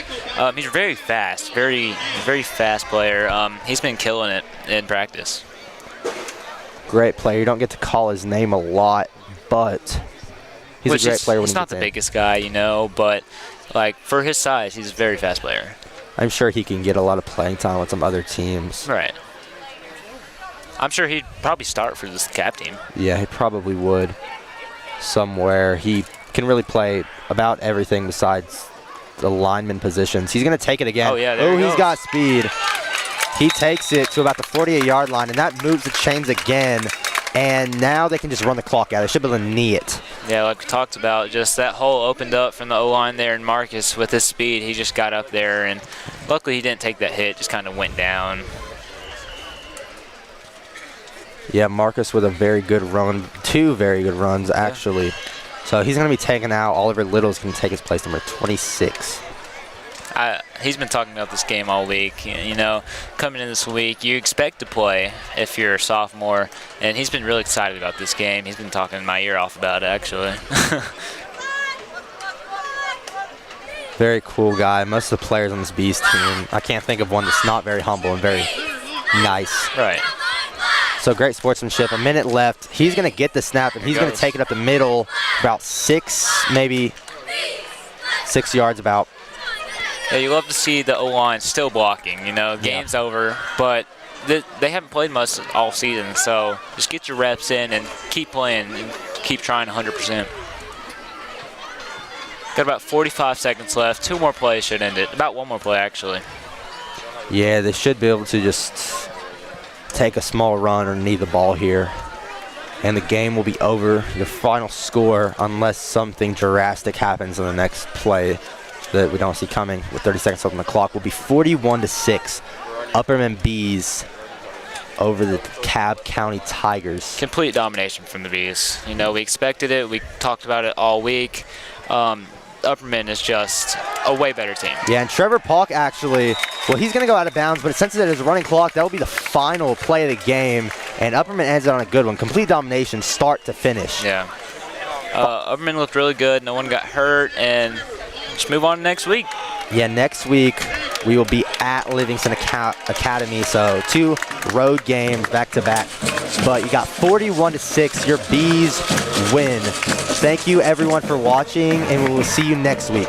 He's very fast, very, very fast player. He's been killing it in practice. Great player. You don't get to call his name a lot, but he's a great player when he's not the biggest guy, you know, but like for his size, he's a very fast player. I'm sure he can get a lot of playing time with some other teams. Right. I'm sure he'd probably start for this cap team. Yeah, he probably would somewhere. He can really play about everything besides the lineman positions. He's going to take it again. Oh, yeah, there he goes. He's got speed. He takes it to about the 48-yard line, and that moves the chains again. And now they can just run the clock out. They should be able to knee it. Yeah, like we talked about, just that hole opened up from the O-line there, and Marcus, with his speed, he just got up there, and luckily he didn't take that hit, just kind of went down. Yeah, Marcus with a very good run, 2 very good runs, actually. Yeah. So he's going to be taken out. Oliver Little's going to take his place, number 26. He's been talking about this game all week. You know, coming in this week, you expect to play if you're a sophomore, and he's been really excited about this game. He's been talking my ear off about it, actually. Very cool guy. Most of the players on this Bees team, I can't think of one that's not very humble and very nice. Right. So great sportsmanship. A minute left. He's going to get the snap, and he's going to take it up the middle, about 6, maybe 6 yards about. Yeah, you love to see the O-line still blocking. You know, game's over, but they haven't played much all season, so just get your reps in and keep playing and keep trying 100%. Got about 45 seconds left. 2 more plays should end it. About 1 more play, actually. Yeah, they should be able to just take a small run underneath the ball here, and the game will be over. The final score, unless something drastic happens in the next play that we don't see coming with 30 seconds left on the clock, will be 41-6. Upperman Bees over the DeKalb County Tigers. Complete domination from the Bees. You know, we expected it. We talked about it all week. Upperman is just a way better team. Yeah, and Trevor Polk actually, well, he's going to go out of bounds, but since it is a running clock, that will be the final play of the game, and Upperman ends it on a good one. Complete domination, start to finish. Yeah. Upperman looked really good. No one got hurt, and just move on to next week. Yeah, next week we will be at Livingston Academy, so 2 road games back-to-back. But you got 41-6. Your Bees win. Thank you, everyone, for watching, and we will see you next week.